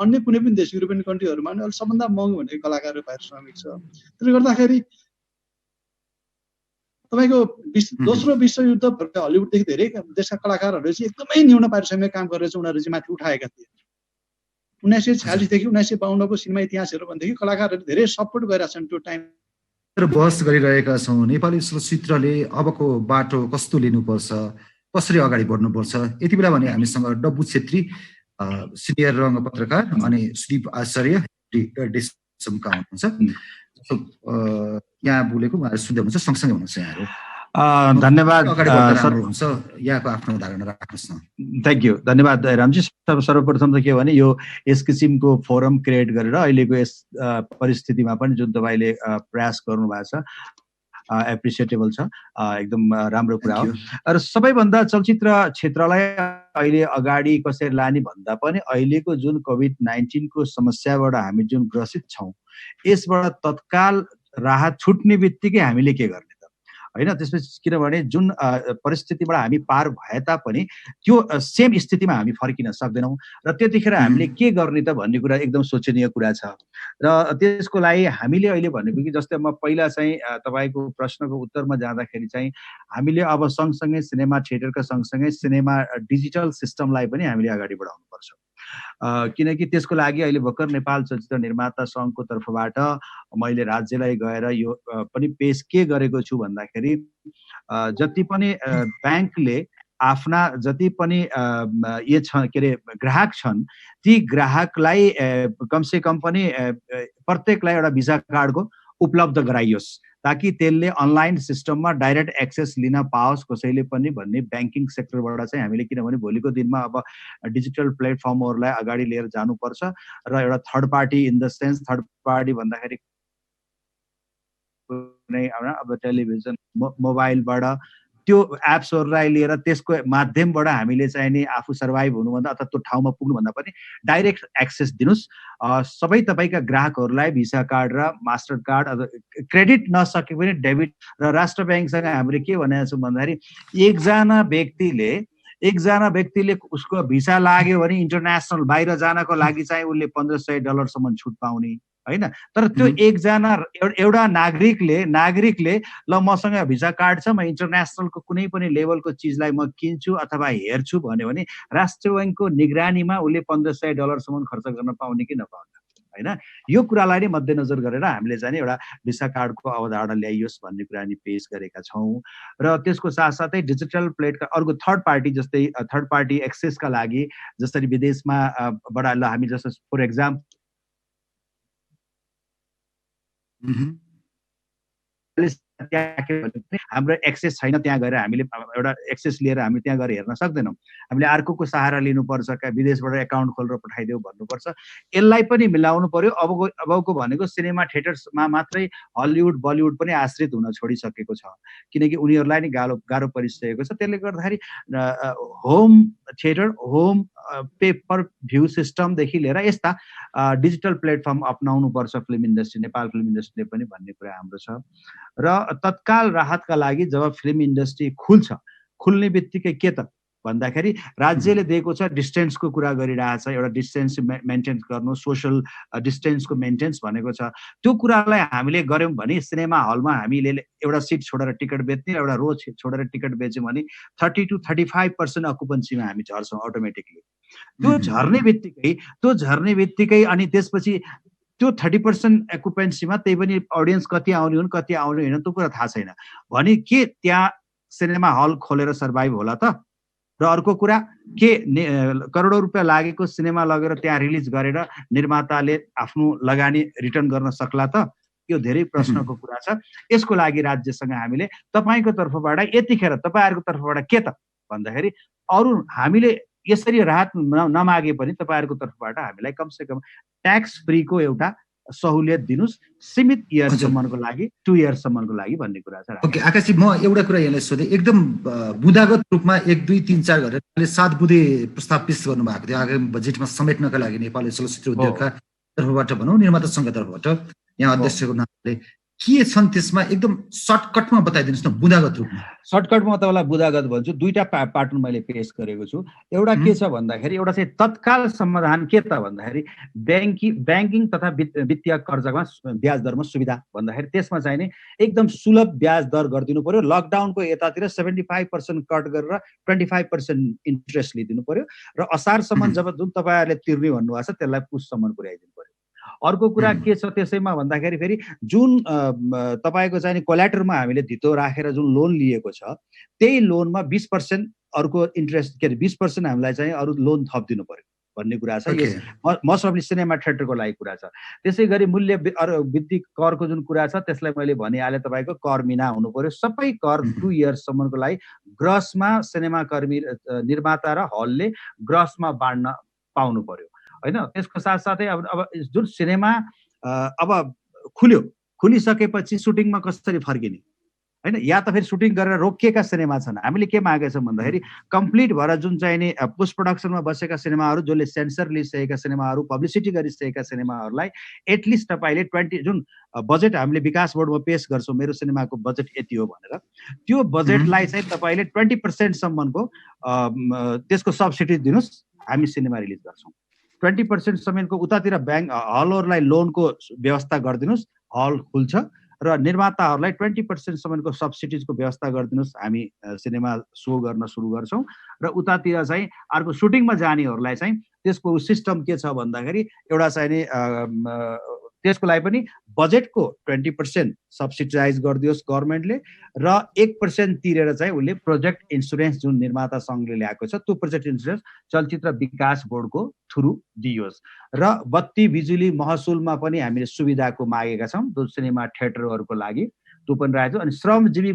अन्य कुनै पनि देश, युरोपियन कन्ट्रीहरूमा पनि सबभन्दा महँगो भनेको कलाकारको पारिश्रमिक छ। त्यसले गर्दाखेरि तपाईँको दोस्रो विश्वयुद्ध हलिउडदेखि धेरै देशका कलाकारहरूले चाहिँ एकदमै न्यून पारिश्रमिक काम गरेर चाहिँ उनीहरू चाहिँ माथि उठाएका थिए। 1946 देखि 1952 को सिनेमा इतिहास हेर्यो भनेदेखि कलाकारहरूले धेरै सपोर्ट गरेका छन् त्यो टाइम। बहस गरिरहेका छौँ नेपाली चलचित्रले अबको बाटो कस्तो लिनुपर्छ, कसरी अगाडि बढ्नुपर्छ। यति बेला भने हामीसँग डब्बु छेत्री सिनियर रङ्ग पत्रकार अनि सुदीप आचार्य डेसमका हुनुहुन्छ। यहाँ बोलेको उहाँहरू सुन्दै हुनुहुन्छ, सँगसँगै हुनुहुन्छ यहाँहरू। धन्यवाद सर, यहाँको आफ्नो धारणा राख्नुहोस् न। थ्याङ्क यू, धन्यवाद रामजी। सर्वप्रथम त के भने यो यस किसिमको फोरम क्रिएट गरेर अहिलेको यस परिस्थितिमा पनि जुन तपाईँले प्रयास गर्नुभएको छ एप्रिसिएटेबल छ, एकदम राम्रो कुरा हो। र सबैभन्दा चलचित्र क्षेत्रलाई अहिले अगाडि कसरी लाने भन्दा पनि अहिलेको जुन कोभिड-19 को समस्याबाट हामी जुन ग्रसित छौँ, यसबाट तत्काल राहत छुट्ने बित्तिकै हामीले के गर्ने त होइन। त्यसपछि किनभने जुन परिस्थितिबाट हामी पार भए तापनि त्यो सेम स्थितिमा हामी फर्किन सक्दैनौँ र त्यतिखेर हामीले के गर्ने त भन्ने कुरा एकदम सोचनीय कुरा छ। र त्यसको लागि हामीले अहिले भनेको कि जस्तै म पहिला चाहिँ तपाईँको प्रश्नको उत्तरमा जाँदाखेरि चाहिँ हामीले अब सँगसँगै सिनेमा थिएटरका सँगसँगै सिनेमा डिजिटल सिस्टमलाई पनि हामीले अगाडि बढाउनुपर्छ। किनकि त्यसको लागि अहिले भर्खर नेपाल चलचित्र निर्माता सङ्घको तर्फबाट मैले राज्यलाई गएर यो पनि पेश के गरेको छु भन्दाखेरि जति पनि ब्याङ्कले आफ्ना जति पनि ये छ के अरे ग्राहक छन्, ती ग्राहकलाई कमसे कम पनि प्रत्येकलाई एउटा भिसा कार्डको उपलब्ध गराइयोस् ताकि त्यसले अनलाइन सिस्टममा डाइरेक्ट एक्सेस लिन पाओस् कसैले पनि भन्ने ब्याङ्किङ सेक्टरबाट चाहिँ हामीले, किनभने भोलिको दिनमा अब डिजिटल प्लेटफर्महरूलाई अगाडि लिएर जानुपर्छ र एउटा third party in the sense third party भन्दाखेरि अब टेलिभिजन मोबाइलबाट त्यो एप्सहरूलाई लिएर त्यसको माध्यमबाट हामीले चाहिँ नि आफू सर्भाइभ हुनुभन्दा अथवा त्यो ठाउँमा पुग्नुभन्दा पनि डाइरेक्ट एक्सेस दिनुहोस्। सबै तपाईँका ग्राहकहरूलाई भिसा कार्ड र मास्टर कार्ड अथवा क्रेडिट नसके पनि डेबिट र राष्ट्र ब्याङ्कसँग हामीले के भनेको छौँ भन्दाखेरि एकजना व्यक्तिले उसको भिसा लाग्यो भने इन्टरनेसनल बाहिर जानको लागि चाहिँ उसले $1500 छुट पाउने होइन। तर त्यो एकजना एउटा नागरिकले ल मसँग भिसा कार्ड छ, म इन्टरनेसनलको कुनै पनि लेभलको चिजलाई म किन्छु अथवा हेर्छु भन्यो भने राष्ट्र ब्याङ्कको निगरानीमा उसले $1500 खर्च गर्न पाउने कि नपाउने होइन। यो कुरालाई नै मध्यनजर गरेर हामीले चाहिँ एउटा भिसा कार्डको अवधारणा ल्याइयोस् भन्ने कुरा नि पेश गरेका छौँ। र त्यसको साथसाथै डिजिटल प्लेटका अर्को थर्ड पार्टी जस्तै थर्ड पार्टी एक्सेसका लागि जसरी विदेशमा बाट ल हामी जस्तो फर एक्जाम्पल हाम्रो एक्सेस छैन, त्यहाँ गएर हामीले एउटा एक्सेस लिएर हामी त्यहाँ गएर हेर्न सक्दैनौँ। हामीले अर्कोको सहारा लिनुपर्छ, क्या विदेशबाट एकाउन्ट खोलेर पठाइदेऊ भन्नुपर्छ। यसलाई पनि मिलाउनु पर्यो। अबको भनेको सिनेमा थिएटर्समा मात्रै हलिउड बलिउड पनि आश्रित हुन छोडिसकेको छ, किनकि उनीहरूलाई नि गाह्रो परिसकेको छ। त्यसले गर्दाखेरि home theatre, home pay per view सिस्टमदेखि लिएर यस्ता डिजिटल प्लेटफर्म अपनाउनुपर्छ फिल्म इन्डस्ट्री, नेपाल फिल्म इन्डस्ट्रीले पनि भन्ने कुरा हाम्रो छ। र तत्काल राहतका लागि जब फिल्म इन्डस्ट्री खुल्ने बित्तिकै के त भन्दाखेरि राज्यले दिएको छ डिस्टेन्सको कुरा गरिरहेछ, एउटा डिस्टेन्स मेन्टेन गर्नु, सोसल डिस्टेन्सको मेन्टेन्स भनेको छ। त्यो कुरालाई हामीले गऱ्यौँ भने सिनेमा हलमा हामीले एउटा सिट छोडेर टिकट बेच्ने, एउटा रो छोडेर टिकट बेच्यौँ भने 30 to 35% अकुपेन्सीमा हामी झर्छौँ अटोमेटिकली। त्यो झर्ने बित्तिकै अनि त्यसपछि त्यो 30% अकुपेन्सीमा त्यही पनि अडियन्स कति आउने हुन् कति आउने होइन त्यो कुरा थाहा छैन भने के त्यहाँ सिनेमा हल खोलेर सर्भाइभ होला त? र अर्को कुरा के करोडौँ रुपियाँ लागेको सिनेमा लगेर त्यहाँ रिलिज गरेर निर्माताले आफ्नो लगानी रिटर्न गर्न सक्ला त? यो धेरै प्रश्नको कुरा छ। यसको लागि राज्यसँग हामीले तपाईँको तर्फबाट यतिखेर तपाईँहरूको तर्फबाट के त भन्दाखेरि अरू हामीले यसरी राहत नमागे पनि तपाईँहरूको तर्फबाट हामीलाई कमसेकम ट्याक्स फ्रीको एउटा सहुलियत दिनुस् सीमित इयरसम्मको लागि 2 इयर्ससम्मको लागि भन्ने कुरा छ। ओके आकाशजी, म एउटा कुरा यहाँलाई सोधेँ, एकदम बुँदागत रूपमा 1, 2, 3, 4 गरेर 7 बुँदे प्रस्ताव पेश गर्नुभएको थियो आगामी बजेटमा समेट्नका लागि नेपाली चलचित्र उद्योगका तर्फबाट भनौँ, निर्माता सङ्घका तर्फबाट यहाँ अध्यक्षको नामले के छन् त्यसमा एकदम सर्टकटमा बताइदिनुहोस् न, बुँदागत रूपमा। सर्टकटमा तपाईँलाई बुँदागत भन्छु, दुईटा पाटन मैले पेश गरेको छु। एउटा के छ भन्दाखेरि एउटा चाहिँ तत्काल समाधान के त भन्दाखेरि ब्याङ्किङ तथा वित्तीय कर्जामा ब्याज दरमा सुविधा भन्दाखेरि त्यसमा चाहिँ नि एकदम सुलभ ब्याज दर गरिदिनु पर्यो। लकडाउनको यतातिर 75% कट गरेर 25% इन्ट्रेस्ट लिइदिनु पर्यो र असारसम्म जब जुन तपाईँहरूले तिर्ने भन्नुभएको छ त्यसलाई पुससम्म पुर्याइदिनु पर्यो। अर्को कुरा के छ त्यसैमा भन्दाखेरि फेरि जुन तपाईँको चाहिँ कोल्याटरमा हामीले धितो राखेर जुन लोन लिएको छ त्यही लोनमा 20% अर्को इन्ट्रेस्ट के अरे 20% हामीलाई चाहिँ अरू लोन थपिदिनु पर्यो भन्ने कुरा छ। यस मोस्ट अफ सिनेमा थिएटरको लागि कुरा छ। त्यसै गरी मूल्य वृद्धि करको जुन कुरा छ त्यसलाई मैले भनिहालेँ, तपाईँको कर मिना हुनु पर्यो। सबै कर 2 इयर्ससम्मको लागि ग्रसमा सिनेमा कर्मी निर्माता र हलले ग्रसमा बाँड्न पाउनु पर्यो होइन। त्यसको साथसाथै अब जुन सिनेमा अब खुलिसकेपछि सुटिङमा कसरी फर्किने होइन, या त फेरि सुटिङ गरेर रोकिएका सिनेमा छन्, हामीले के मागेका छौँ भन्दाखेरि कम्प्लिट भएर जुन चाहिँ नि पोस्ट प्रोडक्सनमा बसेका सिनेमाहरू जसले सेन्सर लिइसकेका सिनेमाहरू पब्लिसिटी गरिसकेका सिनेमाहरूलाई एटलिस्ट तपाईँले 20 जुन बजेट हामीले विकास बोर्डमा पेश गर्छौँ, मेरो सिनेमाको बजेट यति हो भनेर, त्यो बजेटलाई चाहिँ तपाईँले 20% सम्मको त्यसको सब्सिडी दिनुहोस्, हामी सिनेमा रिलिज गर्छौँ। 20% समेतको उतातिर ब्याङ्क हलहरूलाई लोनको व्यवस्था गरिदिनुहोस्, हल खुल्छ र निर्माताहरूलाई 20% सम्मको सब्सिडिजको व्यवस्था गरिदिनुहोस्, हामी सिनेमा सो गर्न सुरु गर्छौँ। र उतातिर चाहिँ अर्को सुटिङमा जानेहरूलाई चाहिँ त्यसको सिस्टम के छ भन्दाखेरि एउटा चाहिँ नि त्यसको लागि पनि बजेटको 20% सब्सिडाइज गरिदियोस् गभर्मेन्टले र 1% तिरेर चाहिँ उसले प्रोजेक्ट इन्सुरेन्स जुन निर्माता सङ्घले ल्याएको छ त्यो प्रोजेक्ट इन्सुरेन्स चलचित्र विकास बोर्डको थ्रु दियोस्। र बत्ती बिजुली महसुलमा पनि हामीले सुविधाको मागेका छौँ जो सिनेमा थिएटरहरूको लागि, त्यो पनि राखेको छ। अनि श्रमजीवी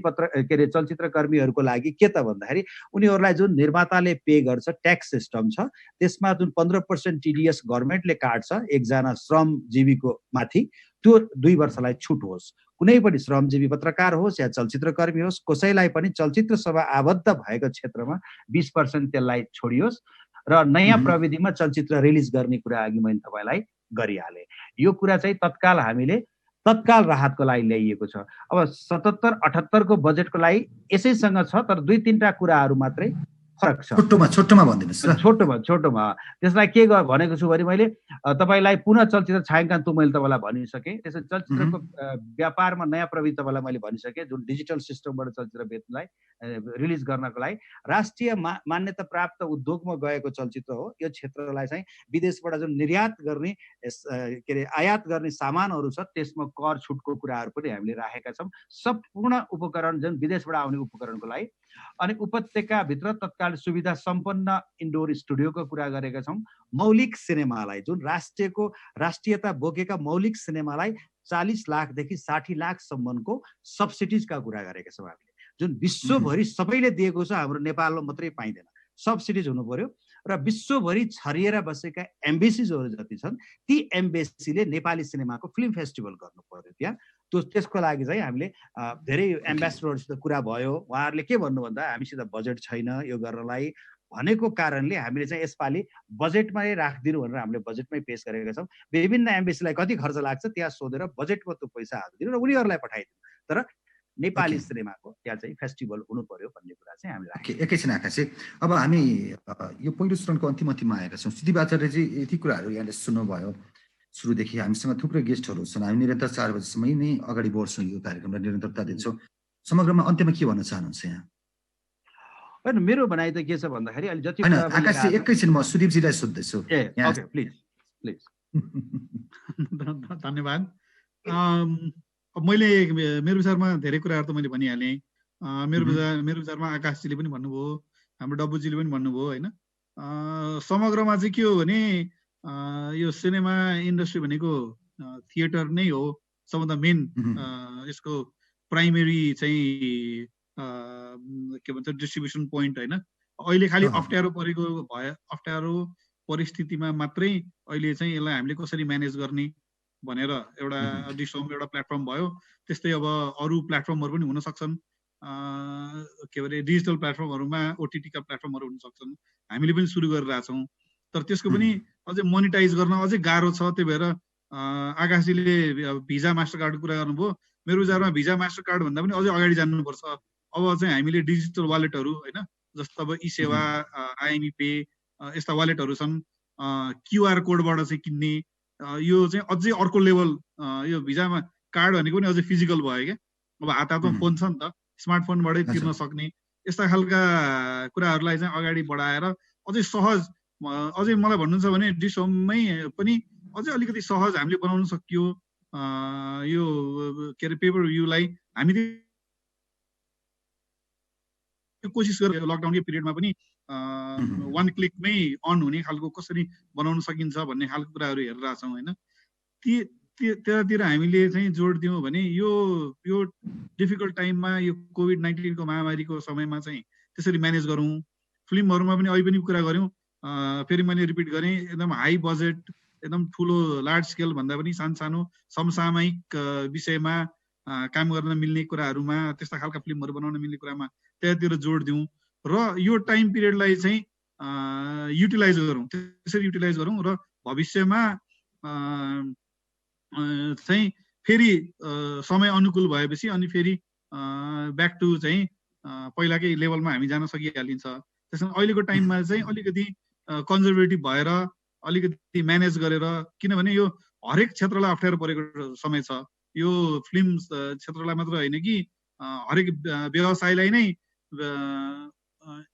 चलचित्र कर्मीहरूको लागि के त भन्दाखेरि उनीहरूलाई जुन निर्माताले पे गर्छ ट्याक्स सिस्टम छ त्यसमा जुन 15% टिडिएस गभर्मेन्टले काट्छ एकजना श्रमजीवीको माथि, त्यो 2 वर्षलाई छुट होस्। कुनै पनि श्रमजीवी पत्रकार होस् या चलचित्र कर्मी होस्, कसैलाई पनि चलचित्र सभा आबद्ध भएको क्षेत्रमा 20% त्यसलाई छोडियोस् र नयाँ प्रविधिमा चलचित्र रिलिज गर्ने कुरा अघि मैले तपाईँलाई गरिहालेँ। यो कुरा चाहिँ तत्काल राहतको लागि ल्याइएको छ। अब 77-78 को बजेटको लागि यसैसँग छ, तर 2-3टा कुराहरू मात्रै फरक छ। छोटोमा भनिदिनुहोस् ल। छोटोमा त्यसलाई के भनेको छु भने मैले तपाईँलाई पुनः चलचित्र छायाङ्कन त मैले तपाईँलाई भनिसकेँ। त्यसै चलचित्रको व्यापारमा नयाँ प्रविधि तपाईँलाई मैले भनिसकेँ, जुन डिजिटल सिस्टमबाट चलचित्र बेच्नलाई रिलिज गर्नको लागि राष्ट्रिय मान्यता प्राप्त उद्योगमा गएको चलचित्र हो। यो क्षेत्रलाई चाहिँ विदेशबाट जुन निर्यात गर्ने आयात गर्ने सामानहरू छ त्यसमा कर छुटको कुराहरू पनि हामीले राखेका छौँ, सम्पूर्ण उपकरण जुन विदेशबाट आउने उपकरणको लागि। अनि उपत्यकाभित्र तत्काल सुविधा सम्पन्न इन्डोर स्टुडियोको कुरा गरेका छौँ। मौलिक सिनेमालाई जुन राष्ट्रियता बोकेका मौलिक सिनेमालाई 40 लाखदेखि 60 लाखसम्मको सब्सिडिजका कुरा गरेका छौँ हामीले, जुन विश्वभरि सबैले दिएको छ, हाम्रो नेपालमा मात्रै पाइँदैन। सब्सिडिज हुनु पर्यो र विश्वभरि छरिएर बसेका एम्बेसीजहरू जति छन् ती एम्बेसीले नेपाली सिनेमाको फिल्म फेस्टिभल गर्नु पर्यो त्यहाँ। त्यसको लागि चाहिँ हामीले धेरै एम्बेसडरसित कुरा भयो, उहाँहरूले के भन्नु भन्दा हामीसित बजेट छैन यो गर्नलाई भनेको कारणले हामीले चाहिँ यसपालि बजेटमै राखिदिनु भनेर हामीले बजेटमै पेश गरेका छौँ। विभिन्न एम्बेसीलाई कति खर्च लाग्छ त्यहाँ सोधेर बजेटमा त्यो पैसा हालिदिनु र उनीहरूलाई पठाइदिनु। तर नेपाली सिनेमाको त्यहाँ चाहिँ फेस्टिभल हुनु पर्यो भन्ने कुरा चाहिँ हामी राखेको ओके, एकैछिन आकाशजी, अब हामी यो पहिलो चरणको अन्तिममा आएका छौँ। सुदीप आचार्यजी यति कुराहरू यहाँले सुन्नुभयो, सुरुदेखि हामीसँग थुप्रै गेस्टहरू छन्, हामी निरन्तर 4 बजीसम्म नै अगाडि बढ्छौँ, यो कार्यक्रमलाई निरन्तरता दिन्छौँ। समग्रमा अन्त्यमा के भन्न चाहनुहुन्छ यहाँ? होइन, मेरो भनाइ त के छ भन्दाखेरि अहिले जति होइन आकाशजी, एकैछिन म सुदीपजीलाई सोध्दैछु। Okay, please please. धन्यवाद। अब मैले मेरो विचारमा धेरै कुराहरू त मैले भनिहालेँ। मेरो विचारमा आकाशजीले पनि भन्नुभयो, हाम्रो डब्बुजीले पनि भन्नुभयो होइन। समग्रमा चाहिँ के हो भने यो सिनेमा इन्डस्ट्री भनेको थिएटर नै हो, सबभन्दा मेन यसको प्राइमेरी चाहिँ के भन्छ डिस्ट्रिब्युसन पोइन्ट होइन। अहिले खालि अप्ठ्यारो परिस्थितिमा मात्रै अहिले चाहिँ यसलाई हामीले कसरी म्यानेज गर्ने भनेर एउटा डिसोम एउटा प्लेटफर्म भयो। त्यस्तै अब अरू प्लेटफर्महरू पनि हुन सक्छन्, के अरे डिजिटल प्लेटफर्महरूमा ओटिटीका प्लेटफर्महरू हुन सक्छन्। हामीले पनि सुरु गरिरहेछौँ, तर त्यसको पनि अझै मोनिटाइज गर्न अझै गाह्रो छ। त्यही भएर आकाशजीले भिजा मास्टर कार्डको कुरा गर्नुभयो। मेरो विचारमा भिजा मास्टर कार्ड भन्दा पनि अझै अगाडि जानुपर्छ। अब चाहिँ हामीले डिजिटल वालेटहरू होइन, जस्तो अब ई सेवा, आइएमई पे यस्ता वालेटहरू छन्। क्युआर कोडबाट चाहिँ किन्ने, यो चाहिँ अझै अर्को लेभल। यो भिजामा कार्ड भनेको पनि अझै फिजिकल भयो क्या। अब हातमा फोन छ नि त, स्मार्टफोनबाटै तिर्न सक्ने यस्ता खालका कुराहरूलाई चाहिँ अगाडि बढाएर अझै सहज, अझै मलाई भन्नुहुन्छ भने डिसोममै पनि अझै अलिकति सहज हामीले बनाउन सकियो। यो के अरे पेपर भ्यूलाई हामी कोसिस गरेर लकडाउनकै पिरियडमा पनि 1 क्लिकमै अन हुने खालको कसरी बनाउन सकिन्छ भन्ने खालको कुराहरू हेरिरहेको छौँ होइन। त्यतातिर हामीले चाहिँ जोड दियौँ भने यो डिफिकल्ट टाइममा, यो कोभिड-19 को महामारीको समयमा चाहिँ त्यसरी म्यानेज गरौँ। फिल्महरूमा पनि अहिले पनि कुरा गऱ्यौँ, फेरि मैले रिपिट गरेँ, एकदम हाई बजेट, एकदम ठुलो लार्ज स्केल भन्दा पनि सानो समसामयिक विषयमा काम गर्न मिल्ने कुराहरूमा, त्यस्ता खालका फिल्महरू बनाउन मिल्ने कुरामा त्यतातिर जोड दिउँ र यो टाइम पिरियडलाई चाहिँ युटिलाइज गरौँ। त्यसरी युटिलाइज गरौँ र भविष्यमा चाहिँ फेरि समय अनुकूल भएपछि अनि फेरि ब्याक टु चाहिँ पहिलाकै लेभलमा हामी जान सकिहालिन्छ। त्यसमा अहिलेको टाइममा चाहिँ अलिकति कन्जर्भेटिभ भएर अलिकति म्यानेज गरेर, किनभने यो हरेक क्षेत्रलाई अप्ठ्यारो परेको समय छ। यो फिल्म क्षेत्रलाई मात्र होइन कि हरेक व्यवसायलाई नै,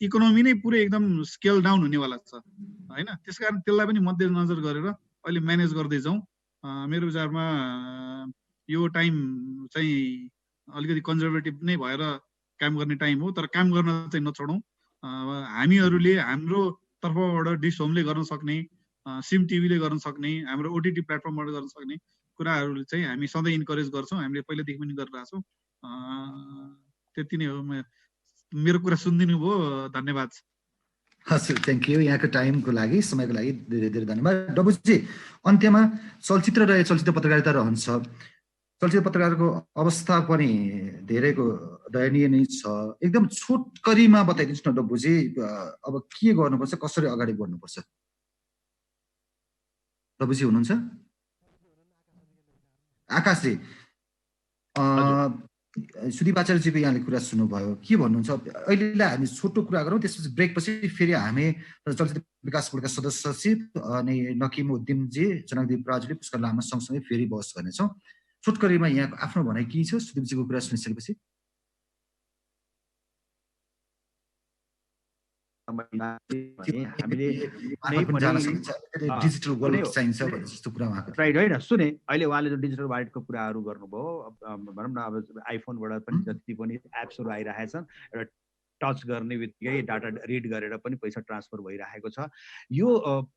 इकोनोमी नै पुरै एकदम स्केल डाउन हुनेवाला छ होइन। त्यसकारण त्यसलाई पनि मध्यनजर गरेर अहिले म्यानेज गर्दै जाउँ। मेरो विचारमा यो टाइम चाहिँ अलिकति कन्जर्भेटिभ नै भएर काम गर्ने टाइम हो, तर काम गर्न चाहिँ नछोडौँ। हामीहरूले हाम्रो तर्फबाट डिसोमले गर्न सक्ने, सिम टिभीले गर्न सक्ने, हाम्रो ओटिटी प्लेटफर्मबाट गर्न सक्ने कुराहरू चाहिँ हामी सधैँ इन्करेज गर्छौँ। हामीले पहिलादेखि पनि गरिरहेको छौँ। त्यति नै हो। मेरो कुरा सुनिदिनु भयो, धन्यवाद। हजुर, थ्याङ्क यू। यहाँको टाइमको लागि, समयको लागि धेरै धेरै धन्यवाद। डब्बुजी, अन्त्यमा चलचित्र र चलचित्र पत्रकारिता रहन्छ। चलचित्र पत्रकारको अवस्था पनि धेरैको दयनीय नै छ। एकदम छोटकरीमा बताइदिनुहोस् न डब्बुजी, अब के गर्नुपर्छ, कसरी अगाडि बढ्नुपर्छ? डब्बुजी हुनुहुन्छ? आकाशजी, सुदीप आचार्यजीको यहाँले कुरा सुन्नुभयो, के भन्नुहुन्छ? अहिलेलाई हामी छोटो कुरा गरौँ, त्यसपछि ब्रेकपछि फेरि हामी चलचित्र विकास बोर्डका सदस्य अनि नकिम उद्दिमजी, जनकदीप राजुले, पुष्कर लामा सँगसँगै फेरि बहस गर्नेछौँ। छोटकरीमा यहाँको आफ्नो भनाइ के छ सुदीपजीको कुरा सुनिसकेपछि? डिजिटल वर्ल्ड चाहिन्छ भन्ने जस्तो कुरा उहाँको राइट होइन। सुने, अहिले उहाँले जो डिजिटल वालेटको कुराहरू गर्नुभयो, भनौँ न अब आइफोनबाट पनि जति पनि एप्सहरू आइरहेछन्, एउटा टच गर्ने बित्तिकै डाटा रिड गरेर पनि पैसा ट्रान्सफर भइरहेको छ। यो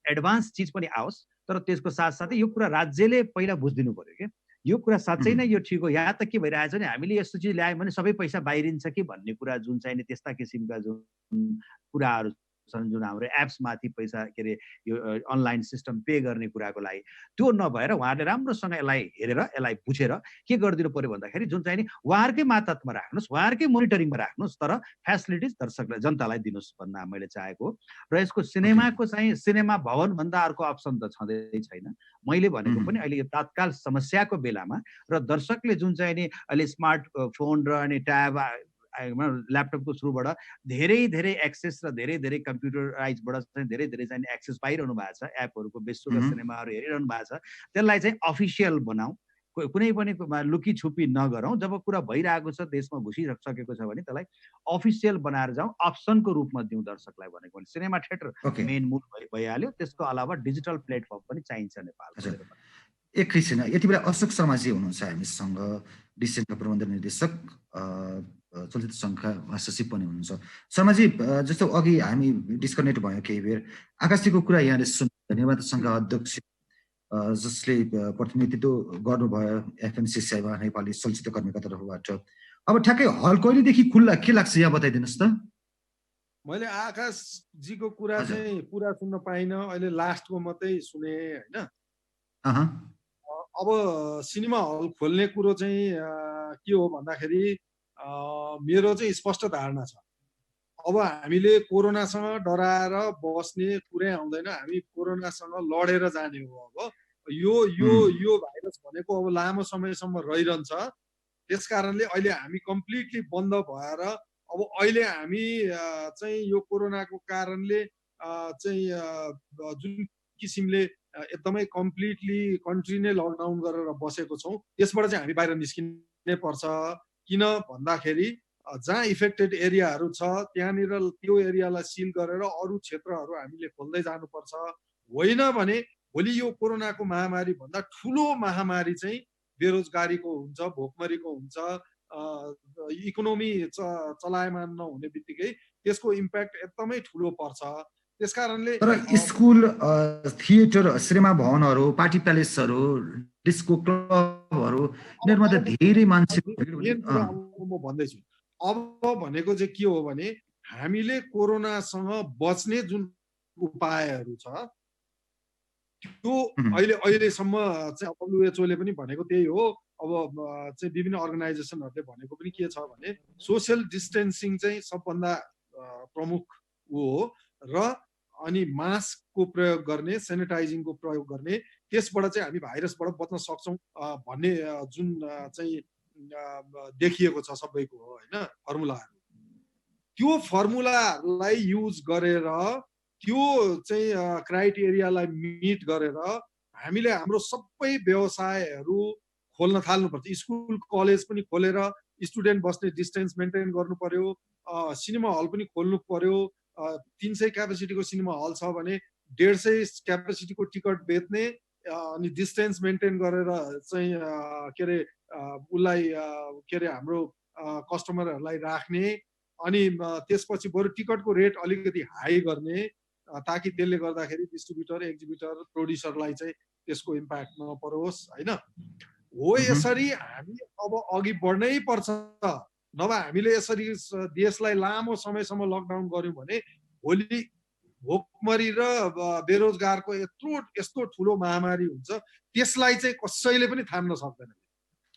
एडभान्स चिज पनि आओस्, तर त्यसको साथसाथै यो कुरा राज्यले पहिला बुझिदिनु पर्यो क्या। यो कुरा साँच्चै नै यो ठिक हो? यहाँ त के भइरहेछ भने हामीले यस्तो चिज ल्यायौँ भने सबै पैसा बाहिरिन्छ कि भन्ने कुरा जुन चाहिँ नि त्यस्ता किसिमका जुन कुराहरू छन् जुन हाम्रो एप्समाथि पैसा के अरे यो अनलाइन सिस्टम पे गर्ने कुराको लागि, त्यो नभएर उहाँहरूले राम्रोसँग यसलाई हेरेर यसलाई बुझेर के गरिदिनु पर्यो भन्दाखेरि जुन चाहिँ नि उहाँहरूकै मातहतमा राख्नुहोस्, उहाँहरूकै मोनिटरिङमा राख्नुहोस्, तर फेसिलिटिज दर्शकलाई जनतालाई दिनुहोस् भन्न मैले चाहेको। र यसको सिनेमाको चाहिँ सिनेमा भवन भन्दा अर्को अप्सन त छँदै छैन। मैले भनेको पनि अहिले यो तात्काल समस्याको बेलामा र दर्शकले जुन चाहिँ नि अहिले स्मार्ट फोन र अनि ट्याब ल्यापटपको थ्रुबाट धेरै एक्सेस र धेरै कम्प्युटराइजबाट चाहिँ धेरै चाहिँ एक्सेस पाइरहनु भएको छ, एपहरूको बेसुका सिनेमाहरू हेरिरहनु भएको छ। त्यसलाई चाहिँ अफिसियल बनाऊ, कुनै पनि लुकी छुपी नगरौँ। जब कुरा भइरहेको छ, देशमा घुसिसकेको छ भने त्यसलाई अफिसियल बनाएर जाउँ, अप्सनको रूपमा दिउँ दर्शकलाई भनेको। भने सिनेमा थिएटर मेन मूल भइहाल्यो, त्यसको अलावा डिजिटल प्लेटफर्म पनि चाहिन्छ नेपालको। एकैछिन यति बेला अशोक शर्माजी हुनुहुन्छ हामीसँग, डिसेन्टका प्रबन्ध निर्देशक, चलचित्र सङ्घका महासचिव पनि हुनुहुन्छ। शर्माजी, जस्तो अघि हामी डिस्कनेक्ट भयो केही बेर, आकाशजीको कुरा यहाँले सुन्नु, निर्माता सङ्घका अध्यक्ष जसले प्रतिनिधित्व गर्नुभयो एफएमसिसिआईमा नेपाली चलचित्र कर्मीका तर्फबाट, अब ठ्याक्कै हल कहिलेदेखि खुल्ला के लाग्छ यहाँ बताइदिनुहोस् त। मैले आकाशजीको कुरा चाहिँ पुरा सुन्न पाइनँ, अहिले लास्टको मात्रै सुने होइन। अब सिनेमा हल खोल्ने कुरो चाहिँ के हो भन्दाखेरि मेरो चाहिँ स्पष्ट धारणा छ। अब हामीले कोरोनासँग डराएर बस्ने कुरै आउँदैन, हामी कोरोनासँग लडेर जाने हो। अब यो भाइरस भनेको अब लामो समयसम्म रहिरहन्छ। त्यस कारणले अहिले हामी कम्प्लिटली बन्द भएर अब अहिले हामी चाहिँ यो कोरोनाको कारणले चाहिँ जुन किसिमले एकदमै कम्प्लिटली कन्ट्री नै लकडाउन गरेर बसेको छौँ, त्यसबाट चाहिँ हामी बाहिर निस्किनै पर्छ। किन भन्दाखेरि जहाँ इफेक्टेड एरियाहरू छ त्यहाँनिर त्यो एरियालाई सिल गरेर अरू क्षेत्रहरू हामीले खोल्दै जानुपर्छ। होइन भने भोलि यो कोरोनाको महामारी भन्दा ठुलो महामारी चाहिँ बेरोजगारीको हुन्छ, भोकमरीको हुन्छ, इकोनोमी चलायमान नहुने बित्तिकै त्यसको इम्प्याक्ट एकदमै ठुलो पर्छ। त्यस कारणले तर स्कुल, थिएटर, सिनेमा भवनहरू, पार्टी प्यालेसहरू, डिस्को क्लबहरू, यिनीहरूमा त धेरै मान्छे म भन्दैछु। अब भनेको चाहिँ के हो भने हामीले कोरोनासँग बच्ने जुन उपायहरू छ त्यो अहिलेसम्म चाहिँ WHO ले पनि भनेको त्यही हो। अब चाहिँ विभिन्न अर्गनाइजेसनहरूले भनेको पनि के छ भने सोसियल डिस्टेन्सिङ चाहिँ सबभन्दा प्रमुख हो र अनि मास्कको प्रयोग गर्ने, सेनिटाइजिङको प्रयोग गर्ने, त्यसबाट चाहिँ हामी भाइरसबाट बच्न सक्छौँ भन्ने जुन चाहिँ देखिएको छ सबैको होइन फर्मुलाहरू, त्यो फर्मुलाहरूलाई युज गरेर त्यो चाहिँ क्राइटेरियालाई मिट गरेर हामीले हाम्रो सबै व्यवसायहरू खोल्न थाल्नुपर्छ। स्कुल कलेज पनि खोलेर स्टुडेन्ट बस्ने डिस्टेन्स मेन्टेन गर्नु पर्यो, सिनेमा हल पनि खोल्नु पर्यो। 300 क्यापेसिटीको सिनेमा हल छ भने 150 क्यापेसिटीको टिकट बेच्ने अनि डिस्टेन्स मेन्टेन गरेर चाहिँ के अरे उसलाई के अरे हाम्रो कस्टमरहरूलाई राख्ने अनि त्यसपछि बरु टिकटको रेट अलिकति हाई गर्ने ताकि त्यसले गर्दाखेरि डिस्ट्रिब्युटर, एक्जिबिटर, प्रोड्युसरलाई चाहिँ त्यसको इम्प्याक्ट नपरोस् होइन। हो यसरी हामी अब अघि बढ्नै पर्छ, नभए हामीले यसरी देशलाई लामो समयसम्म लकडाउन गर्यौँ भने भोलि भोकमरी र बेरोजगारको यस्तो ठुलो महामारी हुन्छ, त्यसलाई चाहिँ कसैले पनि थाम्न सक्दैन।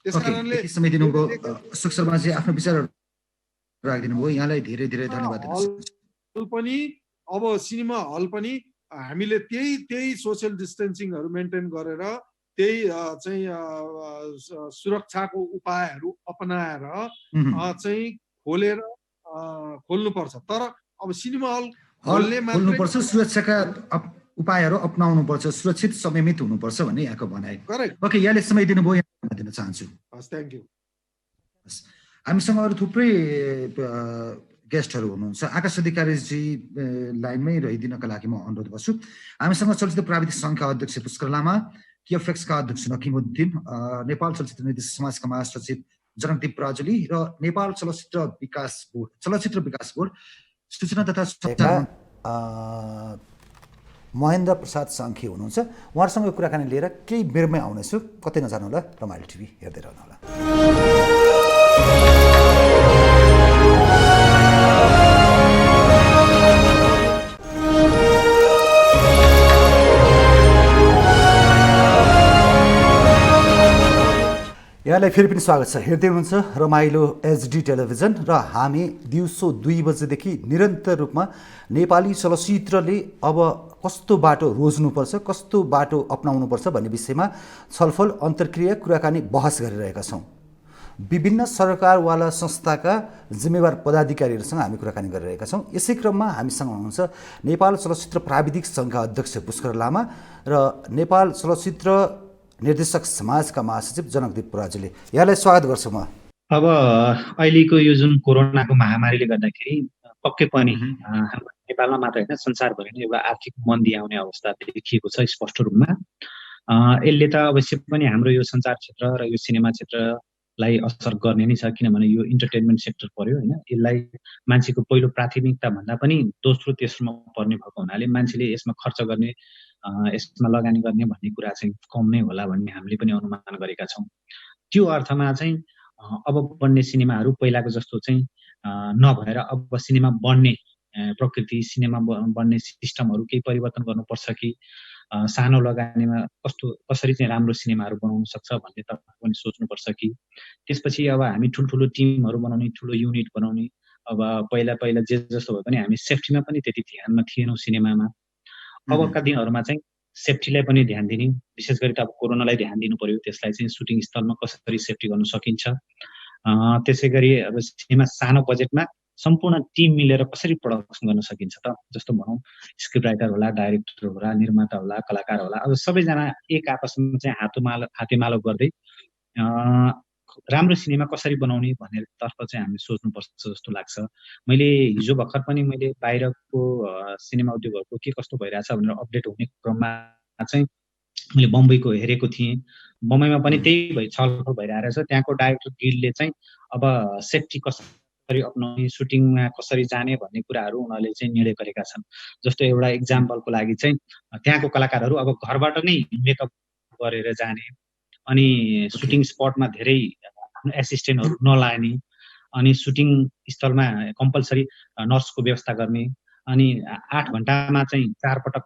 त्यस कारणले समय दिनुभयो अशोक शर्माजी, आफ्नो विचार राखिदिनु भयो, यहाँलाई धेरै धेरै धन्यवाद। पनि अब सिनेमा हल पनि हामीले त्यही सोसियल डिस्टेन्सिङहरू मेन्टेन गरेर त्यही चाहिँ सुरक्षाको उपायहरू अपनाएर चाहिँ खोल्नुपर्छ। तर अब सिनेमा हल खोल्नुपर्छ, सुरक्षाका उपायहरू अपनाउनुपर्छ, सुरक्षित संयमित हुनुपर्छ भन्ने यहाँको भनाइ। ओके, यहाँले समय दिनुभयो, यहाँ दिन चाहन्छु। Thank you. हामीसँग अरू थुप्रै गेस्टहरू हुनुहुन्छ। आकाश अधिकारीजी लाइनमै रहिदिनका लागि म अनुरोध गर्छु। हामीसँग चलचित्र प्राविधिक सङ्घका अध्यक्ष पुष्कर लामा, KFX का अध्यक्ष नकिमुद्दिन, नेपाल चलचित्र निर्देशक समाजका महासचिव जनकदीप ब्राजुली र नेपाल चलचित्र विकास बोर्ड सूचना तथा महेन्द्र प्रसाद साङ्खे हुनुहुन्छ। उहाँहरूसँग कुराकानी लिएर केही बेरमै आउनेछु, कतै नजानु होला, रमाइलो टिभी हेर्दै रहनु होला। यहाँलाई फेरि पनि स्वागत छ। हेर्दै हुनुहुन्छ रमाइलो एचडी टेलिभिजन र हामी दिउँसो 2 बजेदेखि निरन्तर रूपमा नेपाली चलचित्रले अब कस्तो बाटो रोज्नुपर्छ, कस्तो बाटो अपनाउनुपर्छ भन्ने विषयमा छलफल, अन्तर्क्रिया, कुराकानी, बहस गरिरहेका छौँ। विभिन्न सरकारवाला संस्थाका जिम्मेवार पदाधिकारीहरूसँग हामी कुराकानी गरिरहेका छौँ। यसै क्रममा हामीसँग हुनुहुन्छ नेपाल चलचित्र प्राविधिक सङ्घका अध्यक्ष पुष्कर लामा र नेपाल चलचित्र निर्देशक समाजका महासचिव जनकदीप पराजुली। यहाँलाई स्वागत गर्छु म। अब अहिलेको यो जुन कोरोनाको महामारीले गर्दाखेरि पक्कै पनि हाम्रो नेपालमा मात्र होइन संसारभरि नै एउटा आर्थिक मन्दी आउने अवस्था देखिएको छ स्पष्ट रूपमा। यसले त अवश्य पनि हाम्रो यो सञ्चार क्षेत्र र यो सिनेमा क्षेत्रलाई असर गर्ने नै छ, किनभने यो इन्टरटेनमेन्ट सेक्टर पर्यो होइन। यसलाई मान्छेको पहिलो प्राथमिकता भन्दा पनि दोस्रो तेस्रोमा पर्ने भएको हुनाले मान्छेले यसमा खर्च गर्ने, यसमा लगानी गर्ने भन्ने कुरा चाहिँ कम नै होला भन्ने हामीले पनि अनुमान गरेका छौँ। त्यो अर्थमा चाहिँ अब बन्ने सिनेमाहरू पहिलाको जस्तो चाहिँ नभएर अब सिनेमा बन्ने प्रकृति, सिनेमा बन्ने सिस्टमहरू केही परिवर्तन गर्नुपर्छ कि सानो लगानीमा कसरी चाहिँ राम्रो सिनेमाहरू बनाउन सक्छ भन्ने तपाईँ पनि सोच्नुपर्छ कि त्यसपछि अब हामी ठुल्ठुलो टिमहरू बनाउने, ठुलो युनिट बनाउने। अब पहिला जे जस्तो भए पनि हामी सेफ्टीमा पनि त्यति ध्यानमा थिएनौँ सिनेमामा। अबका दिनहरूमा चाहिँ सेफ्टीलाई पनि ध्यान दिने, विशेष गरी त अब कोरोनालाई ध्यान दिनु पर्यो। त्यसलाई चाहिँ सुटिङ स्थलमा कसरी सेफ्टी गर्न सकिन्छ, त्यसै गरी अब सिनेमा सानो बजेटमा सम्पूर्ण टिम मिलेर कसरी प्रडक्सन गर्न सकिन्छ त। जस्तो भनौँ स्क्रिप्ट राइटर होला, डाइरेक्टर होला, निर्माता होला, कलाकार होला, अब सबैजना एक आपसमा चाहिँ हातेमालो गर्दै राम्रो सिनेमा कसरी बनाउने भन्ने तर्फ चाहिँ हामी सोच्नुपर्छ जस्तो लाग्छ। मैले हिजो भर्खर पनि मैले बाहिरको सिनेमा उद्योगहरूको के कस्तो भइरहेछ भनेर अपडेट हुने क्रममा चाहिँ मैले बम्बईको हेरेको थिएँ। बम्बईमा पनि त्यही छलफल भइरहेछ। त्यहाँको डाइरेक्टर गिल्डले चाहिँ अब सेफ्टी कसरी अपनाउने, सुटिङमा कसरी जाने भन्ने कुराहरू उनीहरूले चाहिँ निर्णय गरेका छन्। जस्तो एउटा इक्जाम्पलको लागि चाहिँ त्यहाँको कलाकारहरू अब घरबाट नै मेकअप गरेर जाने, अनि सुटिङ स्पटमा धेरै एसिस्टेन्टहरू नलाने, अनि सुटिङ स्थलमा कम्पलसरी नर्सको व्यवस्था गर्ने, अनि 8 घन्टामा चाहिँ 4 पटक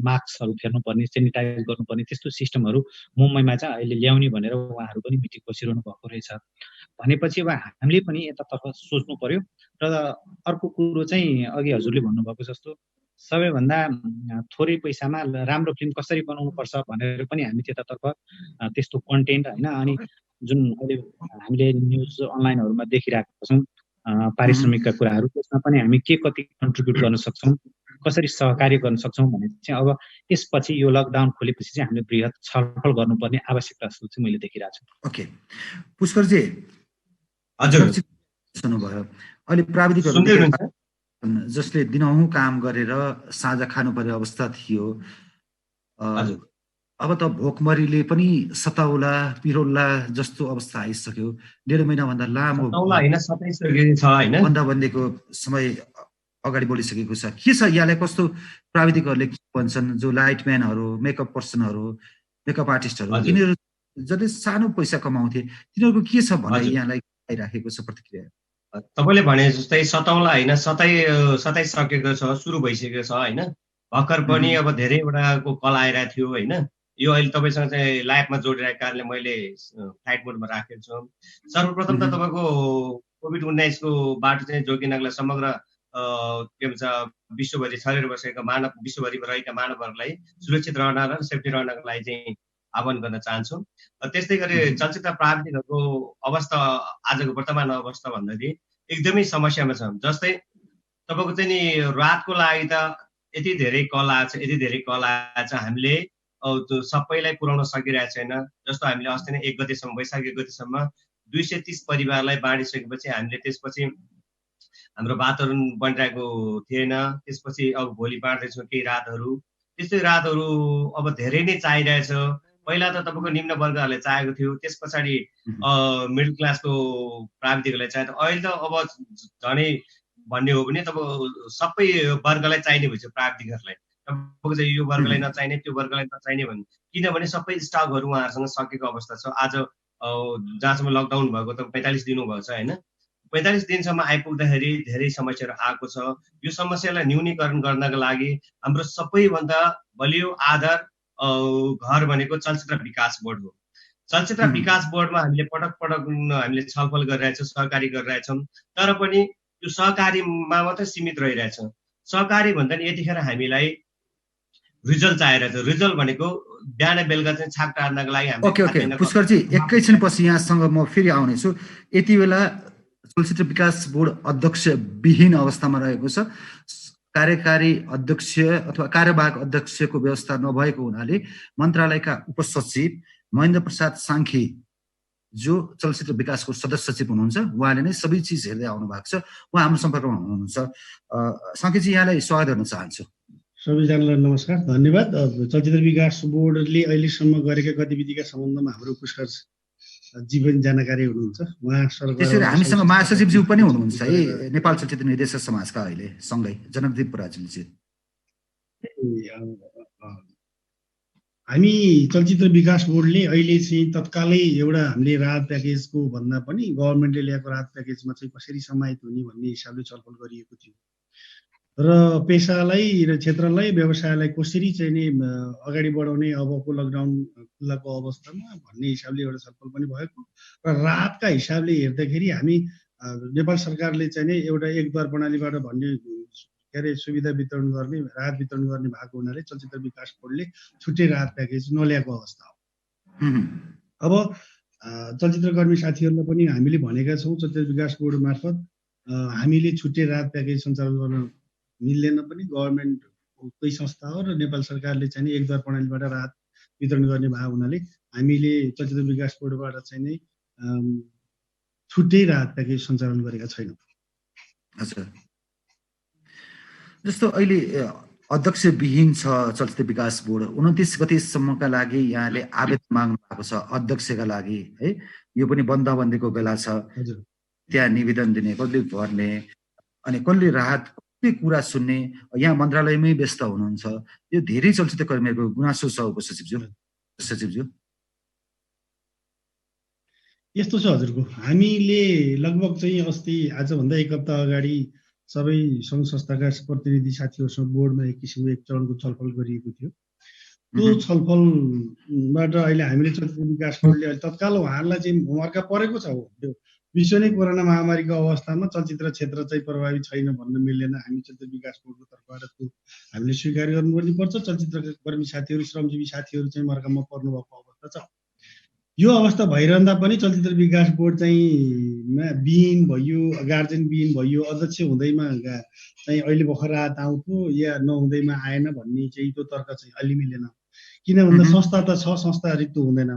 मास्कहरू फेर्नुपर्ने, सेनिटाइज गर्नुपर्ने, त्यस्तो सिस्टमहरू मुम्बईमा चाहिँ अहिले ल्याउने भनेर उहाँहरू पनि मिटिङ बसिरहनु भएको रहेछ। भनेपछि अब हामीले पनि यतातर्फ सोच्नु पर्यो। र अर्को कुरो चाहिँ अघि हजुरले भन्नुभएको जस्तो सबैभन्दा थोरै पैसामा राम्रो फिल्म कसरी बनाउनुपर्छ भनेर पनि हामी त्यतातर्फ त्यस्तो कन्टेन्ट होइन, अनि जुन अहिले हामीले न्युज अनलाइनहरूमा देखिरहेका छौँ पारिश्रमिकका कुराहरू, त्यसमा पनि हामी के कति कन्ट्रिब्युट गर्न सक्छौँ, कसरी सहकार्य गर्न सक्छौँ भने चाहिँ अब यसपछि यो लकडाउन खोलेपछि चाहिँ हामीले बृहत छलफल गर्नुपर्ने आवश्यकता जस्तो चाहिँ मैले देखिरहेको छु। ओके पुष्करजी, हजुर सुन्नुभयो। अहिले प्राविधिकहरू जसले दिनहुँ काम गरेर साँझ खानुपर्ने अवस्था थियो, अब त भोकमरीले पनि सताउला पिरोल्ला जस्तो अवस्था आइसक्यो। 1.5 महिनाभन्दा लामो बन्दाबन्दीको समय अगाडि बढिसकेको छ। के छ यहाँलाई, कस्तो प्राविधिकहरूले के भन्छन्, जो लाइटम्यानहरू, मेकअप पर्सनहरू, मेकअप आर्टिस्टहरू, यिनीहरू जसले सानो पैसा कमाउँथे, तिनीहरूको के छ भनाइ यहाँलाई आइराखेको छ प्रतिक्रिया? तपाईँले भने जस्तै सताउला होइन, सताइसकेको छ, सुरु भइसकेको छ होइन। भर्खर पनि अब धेरैवटाको कल आइरहेको थियो होइन। यो अहिले तपाईँसँग चाहिँ लाइभमा जोडिरहेको कारणले मैले फ्लाइट मोडमा राखेको छु। सर्वप्रथम त तपाईँको कोभिड-19 को बाटो चाहिँ जोगिनको लागि समग्र के भन्छ विश्वभरि छरेर बसेका विश्वभरि रहेका मानवहरूलाई सुरक्षित रहन र सेफ्टी रहनको लागि चाहिँ आह्वान गर्न चाहन्छु। त्यस्तै गरी चलचित्र प्राविधिकहरूको अवस्था आजको वर्तमान अवस्था भन्दाखेरि एकदमै समस्यामा छ। जस्तै तपाईँको चाहिँ नि रातको लागि त यति धेरै कल आएछ, हामीले सबैलाई पुर्याउन सकिरहेको छैन। जस्तो हामीले अस्ति नै 1 गतेसम्म, वैशाख 1 गतेसम्म 230 परिवारलाई बाँडिसकेपछि हामीले त्यसपछि हाम्रो वातावरण बनिरहेको थिएन। त्यसपछि अब भोलि बाँड्दैछौँ केही रातहरू, त्यस्तै रातहरू अब धेरै नै चाहिरहेछ। पहिला त तपाईँको निम्न वर्गहरूलाई चाहिएको थियो, त्यस पछाडि मिडल क्लासको प्राविधिकहरूलाई चाहिएको। अहिले त अब झनै भन्ने हो भने तपाईँ सबै वर्गलाई चाहिने भएछ प्राविधिकहरूलाई। तपाईँको चाहिँ यो वर्गलाई नचाहिने, त्यो वर्गलाई नचाहिने भन्ने, किनभने सबै स्टकहरू उहाँहरूसँग सकेको अवस्था छ। आज जहाँसम्म लकडाउन भएको त 45 दिन भएको छ होइन। 45 दिनसम्म आइपुग्दाखेरि धेरै समस्याहरू आएको छ। यो समस्यालाई न्यूनीकरण गर्नका लागि हाम्रो सबैभन्दा बलियो आधार घर भनेको चलचित्र विकास बोर्ड हो। चलचित्र विकास बोर्डमा हामीले पटक पटक हामीले छलफल गरिरहेछौँ, सहकारी गरिरहेछौँ, तर पनि त्यो सहकारीमा मात्रै सीमित रहिरहेछ। सहकारी भन्दा नि यतिखेर हामीलाई रिजल्ट चाहिरहेछ। रिजल्ट भनेको बिहान बेलुका चाहिँ छाक टार्नको लागि ओके पुष्करजी एकैछिनपछि यहाँसँग म फेरि आउनेछु। यति बेला चलचित्र विकास बोर्ड अध्यक्ष विहीन अवस्थामा रहेको छ। कार्यकारी अध्यक्ष अथवा कार्यवाहक अध्यक्षको व्यवस्था नभएको हुनाले मन्त्रालयका उपसचिव महेन्द्र प्रसाद साङ्खे जो चलचित्र विकासको सदस्य सचिव हुनुहुन्छ, उहाँले नै सबै चिज हेर्दै आउनु भएको छ। उहाँ हाम्रो सम्पर्कमा हुनुहुन्छ। साङ्खेजी, यहाँलाई स्वागत गर्न चाहन्छु। सबैजनालाई नमस्कार, धन्यवाद। चलचित्र विकास बोर्डले अहिलेसम्म गरेका गतिविधिका सम्बन्धमा हाम्रो पुष्कर जी पनि जानकारी हुनुहुन्छ। उहाँ त्यसरी हामीसँग महासचिवज्यू पनि हुनुहुन्छ है, नेपाल चलचित्र निर्देशक समाजका अहिले सँगै जनकदीप पराजुलीजी। हामी चलचित्र विकास बोर्डले अहिले चाहिँ तत्कालै एउटा हामीले राहत प्याकेजको भन्दा पनि गभर्मेन्टले ल्याएको राहत प्याकेजमा चाहिँ कसरी समाहित हुने भन्ने हिसाबले छलफल गरिएको थियो र पेसालाई र क्षेत्रलाई व्यवसायलाई कसरी चाहिँ नि अगाडि बढाउने अबको लकडाउन खुल्लाको अवस्थामा भन्ने हिसाबले एउटा छलफल पनि भएको र राहतका हिसाबले हेर्दाखेरि हामी नेपाल सरकारले चाहिँ नि एउटा एकद्वार प्रणालीबाट भन्ने के अरे सुविधा वितरण गर्ने, राहत वितरण गर्ने भएको हुनाले चलचित्र विकास बोर्डले छुट्टै राहत प्याकेज नल्याएको अवस्था हो। अब चलचित्रकर्मी साथीहरूलाई पनि हामीले भनेका छौँ, चलचित्र विकास बोर्ड मार्फत हामीले छुट्टै राहत प्याकेज सञ्चालन गर्न मिल्दैन पनि। गभर्मेन्टकै संस्था हो र नेपाल सरकारले चाहिँ एकद्वार प्रणालीबाट राहत वितरण गर्ने भएको हुनाले हामीले चलचित्र विकास बोर्डबाट चाहिँ नै छुट्टै राहत प्याकेज सञ्चालन गरेका छैनौँ। हजुर, जस्तो अहिले अध्यक्ष विहीन छ चलचित्र विकास बोर्ड, 29 गतेसम्मका लागि यहाँले आवेदन माग्नु भएको छ अध्यक्षका लागि है। यो पनि बन्दाबन्दीको बेला छ, त्यहाँ निवेदन दिने, कसले भर्ने, अनि कसले राहत, कसले कुरा सुन्ने, यहाँ मन्त्रालयमै व्यस्त हुनुहुन्छ। यो धेरै चलचित्र कर्मीहरूको गुनासो छ उपसचिवज्यू। यस्तो छ हजुरको, हामीले लगभग चाहिँ अस्ति आजभन्दा एक हप्ता अगाडि सबै सङ्घ संस्थाका प्रतिनिधि साथीहरूसँग बोर्डमा एक किसिमको एक चरणको छलफल गरिएको थियो। त्यो छलफलबाट अहिले हामीले चलचित्र विकास बोर्डले अहिले तत्काल उहाँहरूलाई चाहिँ होमवर्कका परेको छ। हो, त्यो विश्व नै कोरोना महामारीको अवस्थामा चलचित्र क्षेत्र चाहिँ प्रभावित छैन भन्न मिल्दैन। हामी चलचित्र विकास बोर्डको तर्फबाट त्यो हामीले स्वीकार गर्नुपर्ने पर्छ। चलचित्रकर्मी साथीहरू, श्रमजीवी साथीहरू चाहिँ मर्कामा पर्नुभएको अवस्था छ। यो अवस्था भइरहँदा पनि चलचित्र विकास बोर्ड चाहिँ विहीन भइयो, गार्जेन विहीन भइयो, अध्यक्ष हुँदैमा चाहिँ अहिले भर्खर राहत आउँथ्यो या नहुँदैमा आएन भन्ने चाहिँ त्यो तर्क चाहिँ अलि मिलेन। किन भन्दा संस्था त छ, संस्था रित्तो हुँदैन।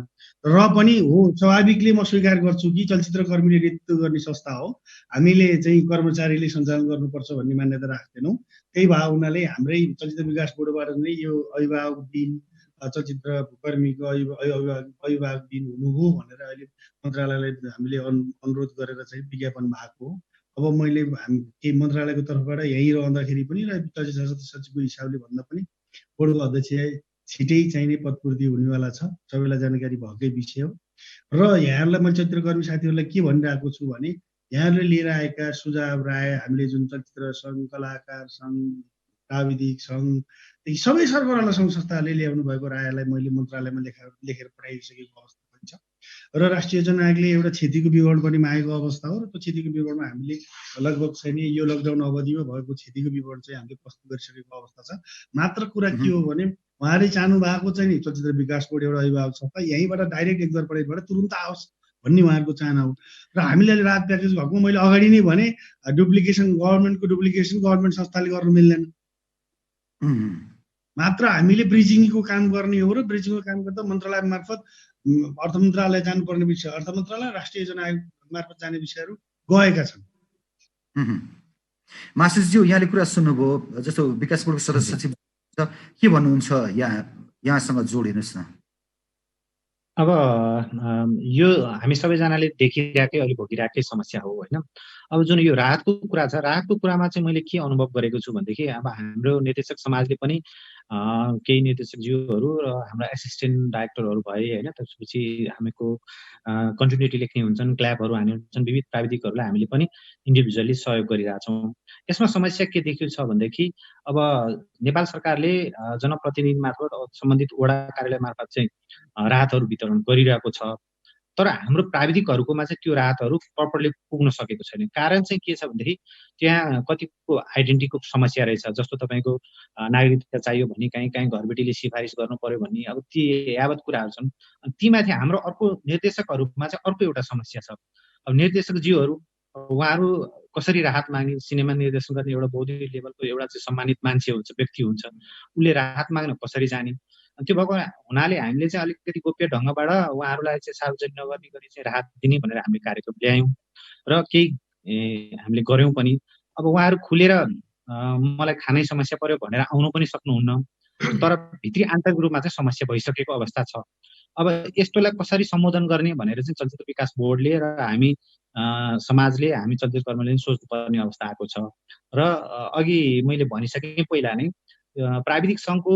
र पनि हो, स्वाभाविकले म स्वीकार गर्छु कि चलचित्रकर्मीले रित्तो गर्ने संस्था हो, हामीले चाहिँ कर्मचारीले सञ्चालन गर्नुपर्छ भन्ने मान्यता राख्दैनौँ। त्यही भएको हुनाले हाम्रै चलचित्र विकास बोर्डबाट नै यो अभिभावक दिन, चलचित्र कर्मीको अभिभावक दिन हुनु हो भनेर अहिले मन्त्रालयलाई हामीले अनुरोध गरेर चाहिँ विज्ञापन भएको हो। अब मैले केही मन्त्रालयको तर्फबाट यहीँ रहँदाखेरि पनि र चलचित्र सचिवको हिसाबले भन्दा पनि बोर्डको अध्यक्ष छिटै चाहिने पदपूर्ति हुनेवाला छ, सबैलाई जानकारी भएकै विषय हो। र यहाँहरूलाई मैले चलचित्रकर्मी साथीहरूलाई के भनिरहेको छु भने, यहाँहरूले लिएर आएका सुझाव राय, हामीले जुन चलचित्र सङ्घ, कलाकार सङ्घ, प्राविधिक सङ्घ, सबै सरकारवाला सङ्घ संस्थाहरूले ल्याउनु भएको रायलाई मैले मन्त्रालयमा लेखेर पठाइसकेको अवस्था पनि छ। र राष्ट्रिय जनआयोगले एउटा क्षतिको विवरण पनि मागेको अवस्था हो र त्यो क्षतिको विवरणमा हामीले लगभग चाहिँ यो लकडाउन अवधिमा भएको क्षतिको विवरण चाहिँ हामीले प्रस्तुत गरिसकेको अवस्था छ। मात्र कुरा के हो भने उहाँले चाहनु भएको चाहिँ नि चलचित्र विकास बोर्ड एउटा अभिभावक संस्था यहीँबाट डाइरेक्ट एकद्वार प्रणालीबाट तुरुन्त आओस् भन्ने उहाँहरूको चाहना हो। र हामीले राहत प्याकेज भएको मैले अगाडि नै भने डुप्लिकेसन, गभर्मेन्टको डुप्लिकेसन गभर्मेन्ट संस्थाले गर्नु मिल्दैन। मात्र हामीले ब्रिजिङको काम गर्ने हो र ब्रिजिङको काम गर्दा मन्त्रालय मार्फत अर्थ मन्त्रालय जानुपर्ने विषय, अर्थ मन्त्रालय, राष्ट्रिय जनआयोग मार्फत जाने विषयहरू गएका छन्। मासिसज्यू, यहाँले कुरा सुन्नुभयो, जस्तो विकास बोर्डको सदस्य सचिव के भन्नुहुन्छ, यहाँसँग जोडिनुहोस् न। अब यो हामी सबैजनाले देखिरहेकै, अहिले भोगिरहेकै समस्या हो होइन। अब जुन यो राहतको कुरा छ, राहतको कुरामा चाहिँ मैले के अनुभव गरेको छु भनेदेखि, अब हाम्रो निर्देशक समाजले पनि केही निर्देशकज्यूहरू र हाम्रा एसिस्टेन्ट डाइरेक्टरहरू भए होइन, त्यसपछि हामीको कन्टिन्युटी लेख्ने हुन्छन्, क्ल्यापहरू हान्ने हुन्छन्, विविध प्राविधिकहरूलाई हामीले पनि इन्डिभिजुअली सहयोग गरिरहेछौँ। यसमा समस्या के देखियो छ भनेदेखि अब नेपाल सरकारले जनप्रतिनिधि मार्फत सम्बन्धित वडा कार्यालय मार्फत चाहिँ राहतहरू वितरण गरिरहेको छ, तर हाम्रो प्राविधिकहरूकोमा चाहिँ त्यो राहतहरू प्रपरली पुग्न सकेको छैन। कारण चाहिँ के छ भनेदेखि त्यहाँ कतिको आइडेन्टिटीको समस्या रहेछ, जस्तो तपाईँको नागरिकता चाहियो भने कहीँ घरबेटीले सिफारिस गर्नु पर्यो भन्ने अब ती यावत कुराहरू छन्। अनि तीमाथि हाम्रो अर्को निर्देशकहरूमा चाहिँ अर्को एउटा समस्या छ। अब निर्देशकज्यूहरू उहाँहरू कसरी राहत माग्ने, सिनेमा निर्देशन गर्ने एउटा बौद्धिक लेभलको एउटा चाहिँ सम्मानित मान्छे हुन्छ, व्यक्ति हुन्छ, उसले राहत माग्न कसरी जाने? त्यो भएको हुनाले हामीले चाहिँ अलिकति गोप्य ढङ्गबाट उहाँहरूलाई चाहिँ सार्वजनिक नगर्ने गरी चाहिँ राहत दिने भनेर हामीले कार्यक्रम ल्यायौँ र केही हामीले गऱ्यौँ पनि। अब उहाँहरू खुलेर मलाई खानै समस्या पर्यो भनेर आउनु पनि सक्नुहुन्न, तर भित्री आन्तरिक रूपमा चाहिँ समस्या भइसकेको अवस्था छ। अब यस्तोलाई कसरी सम्बोधन गर्ने भनेर चाहिँ चलचित्र विकास बोर्डले र हामी समाजले, हामी चलचित्र कर्मीले सोच्नुपर्ने अवस्था आएको छ। र अघि मैले भनिसकेँ पहिला नै प्राविधिक सङ्घको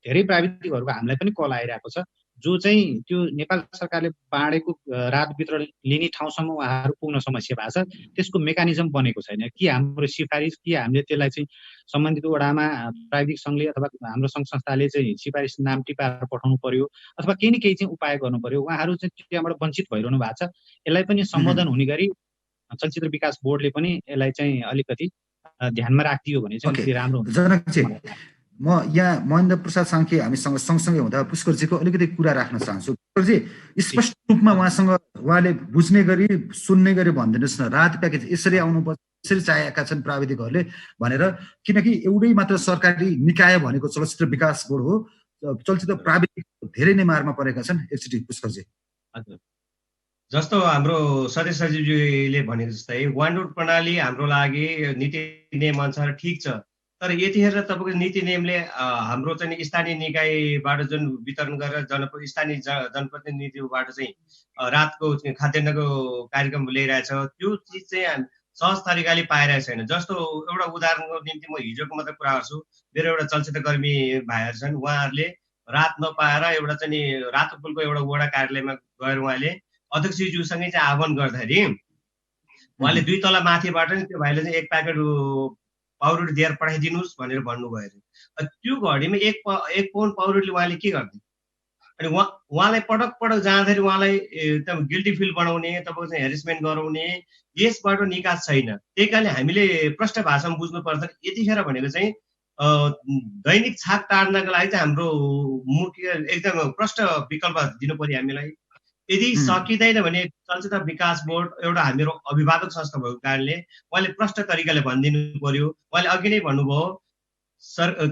धेरै प्राविधिकहरूको हामीलाई पनि कल आइरहेको छ, जो चाहिँ त्यो नेपाल सरकारले बाँडेको राहत वितरण लिने ठाउँसम्म उहाँहरू पुग्न समस्या भएको छ। त्यसको मेकानिजम बनेको छैन कि हाम्रो सिफारिस कि हामीले त्यसलाई चाहिँ सम्बन्धित वडामा प्राविधिक सङ्घले अथवा हाम्रो सङ्घ संस्थाले चाहिँ सिफारिस नाम टिपाएर पठाउनु पर्यो अथवा केही न केही चाहिँ उपाय गर्नु पर्यो। उहाँहरू चाहिँ त्यहाँबाट वञ्चित भइरहनु भएको छ। यसलाई पनि सम्बोधन हुने गरी चलचित्र विकास बोर्डले पनि यसलाई चाहिँ अलिकति ध्यानमा राखिदियो भने चाहिँ अलिकति राम्रो हुन्छ। म यहाँ महेन्द्र प्रसाद साङ्के हामीसँग सँगसँगै हुँदा पुष्करजीको अलिकति कुरा राख्न चाहन्छु। पुष्करजी, स्पष्ट रूपमा उहाँले बुझ्ने गरी सुन्ने गरी भनिदिनुहोस् न, राहत प्याकेज यसरी आउनुपर्छ, यसरी चाहेका छन् प्राविधिकहरूले भनेर, किनकि एउटै मात्र सरकारी निकाय भनेको चलचित्र विकास बोर्ड हो, चलचित्र प्राविधिक धेरै नै मारमा परेका छन्। एकचोटि पुष्करजी। हजुर, जस्तो हाम्रो सदस्य सचिवजीले भनेको जस्तै वान्डोर प्रणाली हाम्रो लागि नीति नियम अनुसार ठिक छ, तर यतिखेर तपाईँको नीति नियमले हाम्रो चाहिँ स्थानीय निकायबाट जुन वितरण गरेर स्थानीय जनप्रतिनिधिबाट चाहिँ रातको खाद्यान्नको कार्यक्रम ल्याइरहेछ, त्यो चिज चाहिँ सहज तरिकाले पाइरहेको छैन। जस्तो एउटा उदाहरणको निम्ति म हिजोको मात्रै कुरा गर्छु। मेरो एउटा चलचित्र कर्मी भाइहरू छन्, उहाँहरूले रात नपाएर एउटा चाहिँ रातो पुलको एउटा वडा कार्यालयमा गएर उहाँले अध्यक्षज्यूसँगै चाहिँ आह्वान गर्दाखेरि उहाँले 2 तला माथिबाट नि त्यो भाइले चाहिँ 1 प्याकेट पाउरुटी दिएर पठाइदिनुहोस् भनेर भन्नुभयो अरे। त्यो घडीमा 1 पाउन्ड पाउरुटीले उहाँले के गर्थे? अनि उहाँलाई पटक जाँदाखेरि उहाँलाई एकदम गिल्टी फिल बनाउने, तपाईँको चाहिँ हेरेसमेन्ट गराउने, यसबाट निकास छैन। त्यही कारणले हामीले प्रष्ट भाषामा बुझ्नुपर्छ। यतिखेर भनेको चाहिँ दैनिक छाक टार्नको लागि चाहिँ हाम्रो मुख्य एकदम प्रष्ट विकल्प दिनु पर्यो हामीलाई। यदि सकिँदैन भने चलचित्र विकास बोर्ड एउटा हाम्रो अभिभावक संस्था भएको कारणले उहाँले प्रष्ट तरिकाले भनिदिनु पर्यो। उहाँले अघि नै भन्नुभयो,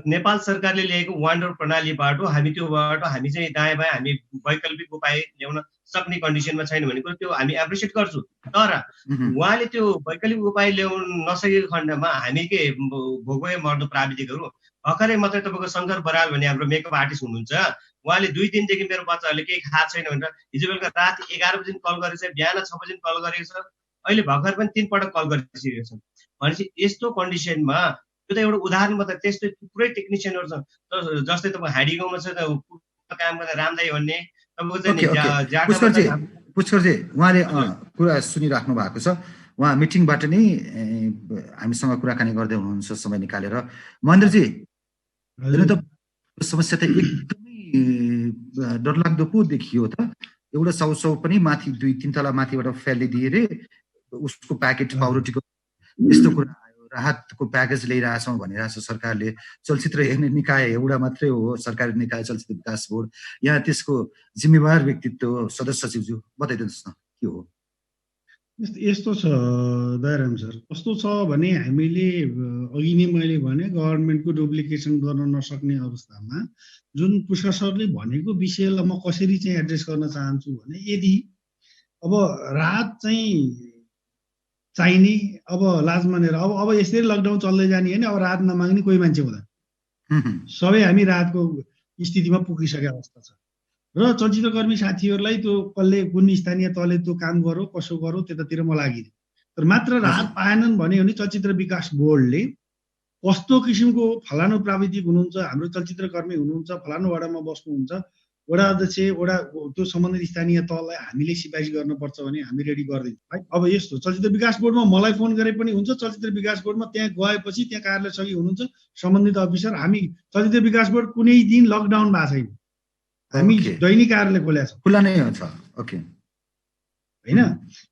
नेपाल सरकारले ल्याएको वान्डोर प्रणालीबाट हामी चाहिँ दायाँ बायाँ हामी वैकल्पिक उपाय ल्याउन सक्ने कन्डिसनमा छैन भने कुरो त्यो हामी एप्रिसिएट गर्छौँ। तर उहाँले त्यो वैकल्पिक उपाय ल्याउन नसकेको खण्डमा हामी के भोगोए मर्नु प्राविधिकहरू। भर्खरै मात्रै तपाईँको शङ्कर बराल भन्ने हाम्रो मेकअप आर्टिस्ट हुनुहुन्छ, उहाँले 2 दिनदेखि मेरो बच्चाहरूले केही खाएको छैन भनेर हिजो बेलुका राति 11 बजी कल गरेको छ, बिहान 6 बजी कल गरेको छ, अहिले भर्खर पनि 3 पटक कल गरिसकेको छ। भनेपछि यस्तो कन्डिसनमा त्यो त एउटा उदाहरण मात्रै, त्यस्तै थुप्रै टेक्निसियनहरू छ। जस्तै तपाईँ हाँडी गाउँमा छ काम गर्ने रामदाई भन्ने, पुष्करजी उहाँले कुरा सुनिराख्नु भएको छ। उहाँ मिटिङबाट नै हामीसँग कुराकानी गर्दै हुनुहुन्छ समय निकालेर। महेन्द्रजी, समस्या त एकदमै डरलाग्दो पो देखियो त। एउटा सौ पनि माथि 2-3 तला माथिबाट फ्यालिदिए रे उसको प्याकेट पाउरोटीको यस्तो कुरा आयो। राहतको प्याकेज ल्याइरहेछौँ भनिरहेछ सरकारले। चलचित्र हेर्ने निकाय एउटा मात्रै हो सरकारी निकाय चलचित्र विकास बोर्ड। यहाँ त्यसको जिम्मेवार व्यक्तित्व सदस्य सचिवज्यू बताइदिनुहोस् न के हो? यस्तो छ दयाराम सर, कस्तो छ भने हामीले अघि नै मैले भने गभर्मेन्टको डुप्लिकेसन गर्न नसक्ने अवस्थामा जुन पुष्कर सरले भनेको विषयलाई म कसरी चाहिँ एड्रेस गर्न चाहन्छु भने, यदि अब राहत चाहिँ चाहिने, अब लाज मानेर अब यसरी लकडाउन चल्दै जाने होइन, अब राहत नमाग्ने कोही मान्छे हुँदैन। सबै हामी राहतको स्थितिमा पुगिसकेको अवस्था छ र चलचित्रकर्मी साथीहरूलाई त्यो कसले कुन स्थानीय तहले त्यो काम गरौँ कसो गरौँ त्यतातिर म लागिदिएँ। तर मात्र राहत पाएनन् भने चलचित्र विकास बोर्डले कस्तो किसिमको फलानु प्राविधिक हुनुहुन्छ, हाम्रो चलचित्रकर्मी हुनुहुन्छ, फलानु वडामा बस्नुहुन्छ, वडा अध्यक्ष वडा त्यो सम्बन्धित स्थानीय तहलाई हामीले सिफारिस गर्नुपर्छ भने हामी रेडी गरिदिन्छौँ है। अब यस्तो चलचित्र विकास बोर्डमा मलाई फोन गरे पनि हुन्छ, चलचित्र विकास बोर्डमा त्यहाँ गएपछि त्यहाँ कार्यालय सही हुनुहुन्छ सम्बन्धित अफिसर, हामी चलचित्र विकास बोर्ड कुनै दिन लकडाउन भएको छैन, हामी दैनिक कार्यालय खोलेका छौँ, खुला नै छ। ओके होइन,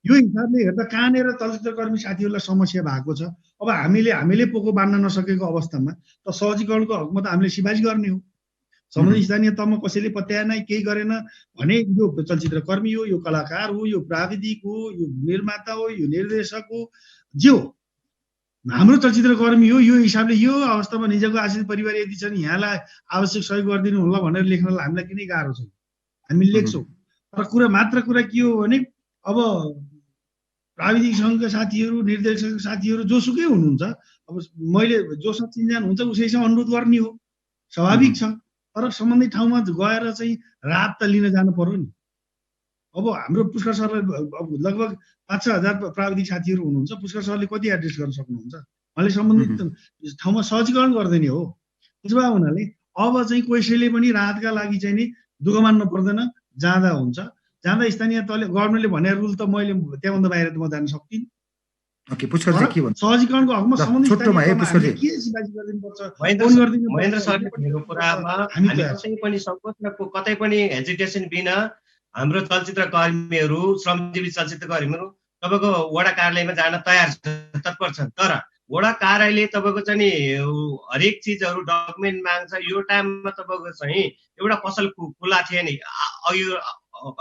यो हिसाबले हेर्दा कहाँनिर चलचित्रकर्मी साथीहरूलाई समस्या भएको छ, अब हामीले पोको बाँध्न नसकेको अवस्थामा त सहजीकरणको हकमा त हामीले सिफारिस गर्ने हो। सम्बन्धित स्थानीय तहमा कसैले पत्याए नै केही गरेन भने यो चलचित्रकर्मी हो, यो कलाकार हो, यो प्राविधिक हो, यो निर्माता हो, यो निर्देशक हो, जे हो हाम्रो चलचित्रकर्मी हो, यो हिसाबले यो अवस्थामा निजको आश्रित परिवार यदि छन् यहाँलाई आवश्यक सहयोग गरिदिनु होला भनेर लेख्नलाई हामीलाई किनै गाह्रो छैन, हामी लेख्छौँ। तर कुरा के हो भने अब प्राविधिक सङ्घका साथीहरू, निर्देशक साथीहरू जोसुकै हुनुहुन्छ, अब मैले जोसँग चिन्जान हुन्छ उसैसँग अनुरोध गर्ने हो, स्वाभाविक छ। तर सम्बन्धित ठाउँमा गएर चाहिँ रात त लिन जानु पर्यो नि। अब हाम्रो पुष्कर सरलाई लगभग 5-6 हजार प्राविधिक साथीहरू हुनुहुन्छ, पुष्कर सरले कति एड्रेस गर्न सक्नुहुन्छ, उहाँले सम्बन्धित ठाउँमा सहजीकरण गरिदिने हो। त्यसो भए हुनाले अब चाहिँ कसैले पनि राहतका लागि चाहिँ नि दुःख मान्नु पर्दैन, जाँदा हुन्छ। जाँदा स्थानीय तहले गभर्नमेन्टले भने रुल त मैले त्यहाँभन्दा बाहिर त म जान सक्दिनँ। ओके पुष्कर के भन्छ सहजीकरणको हकमा सम्बन्धित महेन्द्र सरले भनेको कुरामा हामी कतै पनि हेजिटेसन बिना हाम्रो चलचित्रकर्मीहरू, श्रमजीवी चलचित्रकर्मीहरू तपाईँको वडा कार्यालयमा जान तयार छन्, तत्पर छन्। तर वडा कार्यालय तपाईँको चाहिँ नि हरेक चिजहरू डकुमेन्ट माग्छ। यो टाइममा तपाईँको चाहिँ एउटा पसल खुला थिएन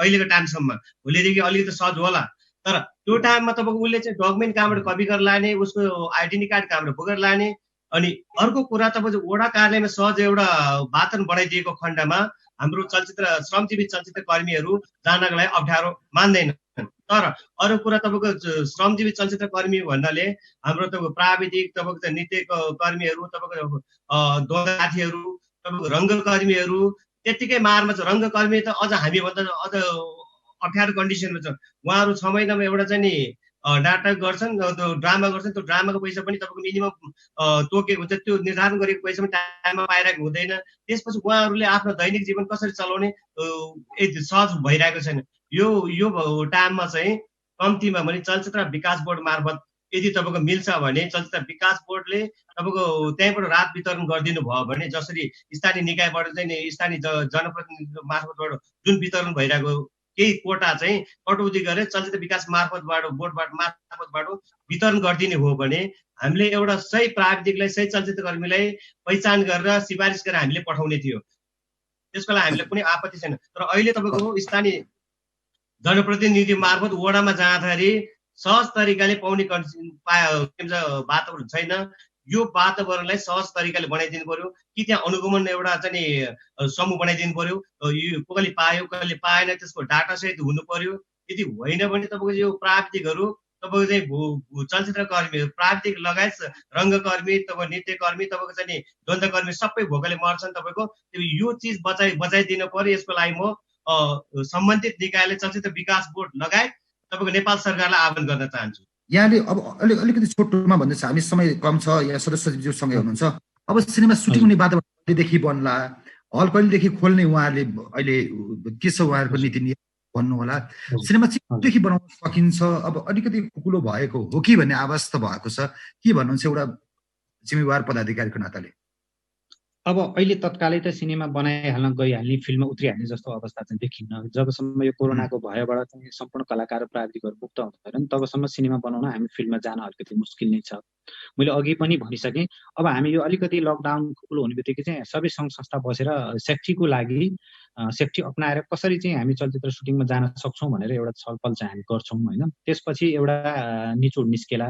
अहिलेको टाइमसम्म, भोलिदेखि अलिकति सहज होला। तर त्यो टाइममा तपाईँको उसले चाहिँ डकुमेन्ट कहाँबाट कपी गरेर लाने, उसको आइडेन्टिटी कार्ड कहाँबाट बोकेर लाने। अनि अर्को कुरा तपाईँको वडा कार्यालयमा सहज एउटा वातावरण बनाइदिएको खण्डमा हाम्रो श्रमजीवी चलचित्र कर्मीहरू जानका लागि अप्ठ्यारो मान्दैन। तर अरू कुरा तपाईँको श्रमजीवी चलचित्र कर्मी भन्नाले हाम्रो तपाईँको प्राविधिक, तपाईँको नृत्य कर्मीहरू, तपाईँको दोधाथीहरू, तपाईँको रङ्गकर्मीहरू त्यत्तिकै मारमा छ। रङ्गकर्मी त अझ हामीभन्दा अझ अप्ठ्यारो कन्डिसनमा छ। उहाँहरू 6 महिनामा एउटा चाहिँ नि नाटक गर्छन्, त्यो ड्रामा गर्छन्, त्यो ड्रामाको पैसा पनि तपाईँको मिनिमम तोकेको हुन्छ, त्यो निर्धारण गरेको पैसा पनि टाइममा पाइरहेको हुँदैन। त्यसपछि उहाँहरूले आफ्नो दैनिक जीवन कसरी चलाउने सहज भइरहेको छैन। यो टाइममा चाहिँ कम्तीमा भने चलचित्र विकास बोर्ड मार्फत यदि तपाईँको मिल्छ भने चलचित्र विकास बोर्डले तपाईँको त्यहीँबाट रात वितरण गरिदिनु भयो भने, जसरी स्थानीय निकायबाट चाहिँ स्थानीय जनप्रतिनिधि मार्फतबाट जुन वितरण भइरहेको केही कोटा चाहिँ कटौती गरेर चलचित्र विकास मार्फतबाट वितरण गरिदिने हो भने हामीले एउटा सही प्राविधिकलाई, सही चलचित्रकर्मीलाई पहिचान गरेर सिफारिस गरेर हामीले पठाउने थियो। त्यसको लागि हामीलाई कुनै आपत्ति छैन। तर अहिले तपाईँको स्थानीय जनप्रतिनिधि मार्फत वडामा जाँदाखेरि सहज तरिकाले पाउने वातावरण छैन। यो वातावरणलाई सहज तरिकाले बनाइदिनु पर्यो कि त्यहाँ अनुगमन एउटा चाहिँ समूह बनाइदिनु पर्यो, कसले पायो कसले पाएन त्यसको डाटा सहित हुनु पर्यो। यदि होइन भने तपाईँको यो प्राविधिकहरू, तपाईँको चाहिँ चलचित्रकर्मीहरू, प्राविधिक लगायत रङ्गकर्मी, तपाईँको नृत्यकर्मी, तपाईँको चाहिँ द्वन्द्वकर्मी सबै भोकले मर्छन्। तपाईँको यो चिज बचाइदिनु पर्यो। यसको लागि म सम्बन्धित निकायले चलचित्र विकास बोर्ड लगायत तपाईँको नेपाल सरकारलाई आह्वान गर्न चाहन्छु। यहाँले अब अलिकति छोटोमा भन्दैछ, हामी समय कम छ, यहाँ सदस्यज्यूसँगै हुनुहुन्छ। अब सिनेमा सुटिङ हुने वातावरण कहिलेदेखि बन्ला, हल कहिलेदेखि खोल्ने उहाँहरूले अहिले के छ उहाँहरूको नीति भन्नु होला। सिनेमा चाहिँ कहिलेदेखि बनाउन सकिन्छ, अब अलिकति खुकुलो भएको हो कि भन्ने आवाज त भएको छ, के भन्नुहुन्छ एउटा जिम्मेवार पदाधिकारीको नाताले? अब अहिले तत्कालै त सिनेमा बनाइहाल्न गइहाल्ने, फिल्ममा उत्रिहाल्ने जस्तो अवस्था चाहिँ देखिन्न। जबसम्म यो कोरोनाको भयबाट चाहिँ सम्पूर्ण कलाकार र प्राविधिकहरू मुक्त हुँदैन तबसम्म सिनेमा बनाउन, हामी फिल्ममा जान अलिकति मुस्किल नै छ। मैले अघि पनि भनिसकेँ, अब हामी यो अलिकति लकडाउन खुकुलो हुने बित्तिकै चाहिँ सबै सङ्घ संस्था बसेर सेफ्टीको लागि सेफ्टी अपनाएर कसरी चाहिँ हामी चलचित्र सुटिङमा जान सक्छौँ भनेर एउटा छलफल चाहिँ हामी गर्छौँ होइन। त्यसपछि एउटा निचोड निस्केला।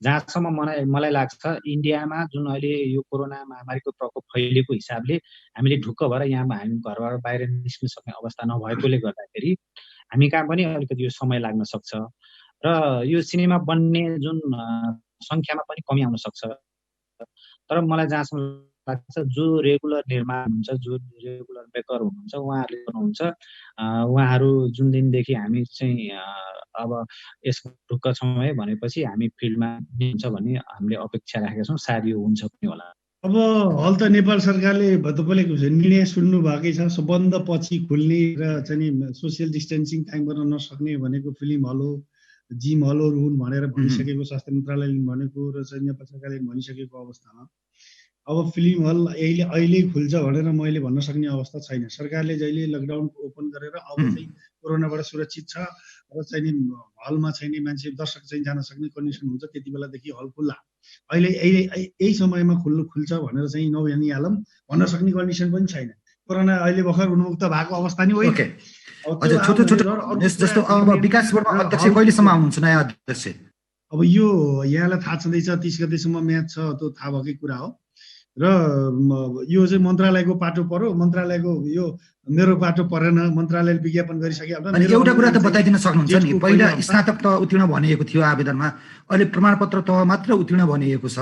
जहाँसम्म मलाई लाग्छ इन्डियामा जुन अहिले यो कोरोना महामारीको प्रकोप फैलिएको हिसाबले हामीले ढुक्क भएर यहाँ हामी घरबाट बाहिर निस्किन सक्ने अवस्था नभएकोले गर्दाखेरि हामी कहाँ पनि अलिकति यो समय लाग्न सक्छ र यो सिनेमा बन्ने जुन सङ्ख्यामा पनि कमी आउन सक्छ। तर मलाई जहाँसम्म लाग्छ जो रेगुलर निर्माण हुन्छ, जो रेगुलर मेकर हुनुहुन्छ, उहाँहरूले गर्नुहुन्छ। उहाँहरू जुन दिनदेखि हामी चाहिँ अब यसमा ढुक्क छौँ है भनेपछि हामी फिल्डमा हुन्छ भन्ने हामीले अपेक्षा राखेका छौँ। सायद यो हुन्छ पनि होला। अब हल त नेपाल सरकारले तपाईँले निर्णय सुन्नु भएकै छ। बन्द पछि खुल्ने र चाहिँ नि सोसियल डिस्टेन्सिङ कायम गर्न नसक्ने भनेको फिल्म हल हो, जिम हलहरू हुन् भनेर भनिसकेको स्वास्थ्य मन्त्रालयले भनेको र चाहिँ नेपाल सरकारले भनिसकेको अवस्थामा अब फिल्म हल अहिले खुल्छ भनेर मैले भन्न सक्ने अवस्था छैन। सरकारले जहिले लकडाउन ओपन गरेर अब चाहिँ कोरोनाबाट सुरक्षित छ र चाहिँ नि हलमा चाहिँ नि मान्छे दर्शक चाहिँ जान सक्ने कन्डिसन हुन्छ, त्यति बेलादेखि हल खुल्ला। अहिले यही समयमा खुल्छ भनेर चाहिँ नभनिहालौँ, भन्न सक्ने कन्डिसन पनि छैन। कोरोना अहिले भर्खर उन्मुक्त भएको अवस्था नि होइन। हजुर, छोटो जस्तो अब विकास बोर्डमा अध्यक्ष कहिलेसम्म आउनुहुन्छ नयाँ अध्यक्ष? अब यो यहाँलाई थाहा छँदैछ 30 गतेसम्म म्याच छ, त्यो थाहा भएकै कुरा हो। र यो चाहिँ मन्त्रालयको पाटो पर्यो, मन्त्रालयको यो मेरो पाटो परेन, मन्त्रालयले विज्ञापन गरिसक्यो। अनि एउटा कुरा त बताइदिन सक्नुहुन्छ नि, पहिला स्नातक तह उत्तीर्ण भनिएको थियो आवेदनमा, अहिले प्रमाणपत्र तह मात्र उत्तीर्ण भनिएको छ।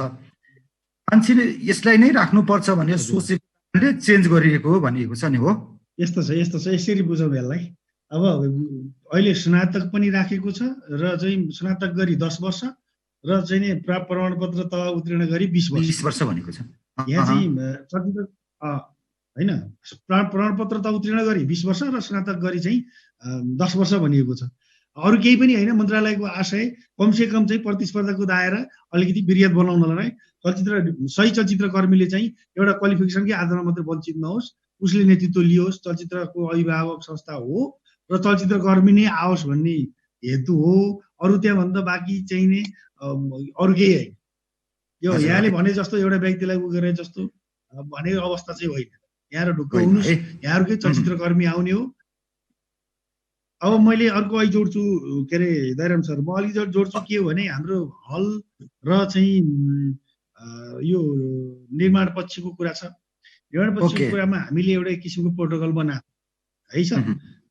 मान्छेले यसलाई नै राख्नुपर्छ भनेर सोचेकोले चेन्ज गरिएको हो भनिएको छ नि। हो यस्तो छ, यसरी बुझौँ यसलाई। अब अहिले स्नातक पनि राखेको छ र चाहिँ स्नातक गरी 10 वर्ष र चाहिँ नि प्रमाणपत्र तह उत्तीर्ण गरी 20 वर्ष भनेको छ। यहाँ चाहिँ चलचित्र होइन, प्रमाणपत्र त उत्तीर्ण गरी 20 वर्ष र स्नातक गरी चाहिँ 10 वर्ष भनिएको छ। अरू केही पनि होइन, मन्त्रालयको आशय कमसे कम चाहिँ प्रतिस्पर्धाको दायरा अलिकति वृहत बनाउनलाई सही चलचित्रकर्मीले चाहिँ एउटा क्वालिफिकेसनकै आधारमा मात्रै वञ्चित नहोस्, उसले नेतृत्व लियोस्, चलचित्रको अभिभावक संस्था हो र चलचित्रकर्मी नै आओस् भन्ने हेतु हो। अरू त्यहाँभन्दा बाँकी चाहिँ नि अरू केही होइन। यो यहाँले भने जस्तो एउटा व्यक्तिलाई उ गरे जस्तो भनेको अवस्था चाहिँ होइन। यहाँ ढुक्क हुनुहोस्, यहाँहरूकै चलचित्रकर्मी आउने हो। अब मैले अर्को अहिले जोड्छु, के अरे दाइराम सर, म अलिक जोड्छु के हो भने हाम्रो हल र चाहिँ यो निर्माण पक्षको कुरा छ। निर्माण पक्षको कुरामा हामीले एउटा किसिमको प्रोटोकल बनाएको है छ।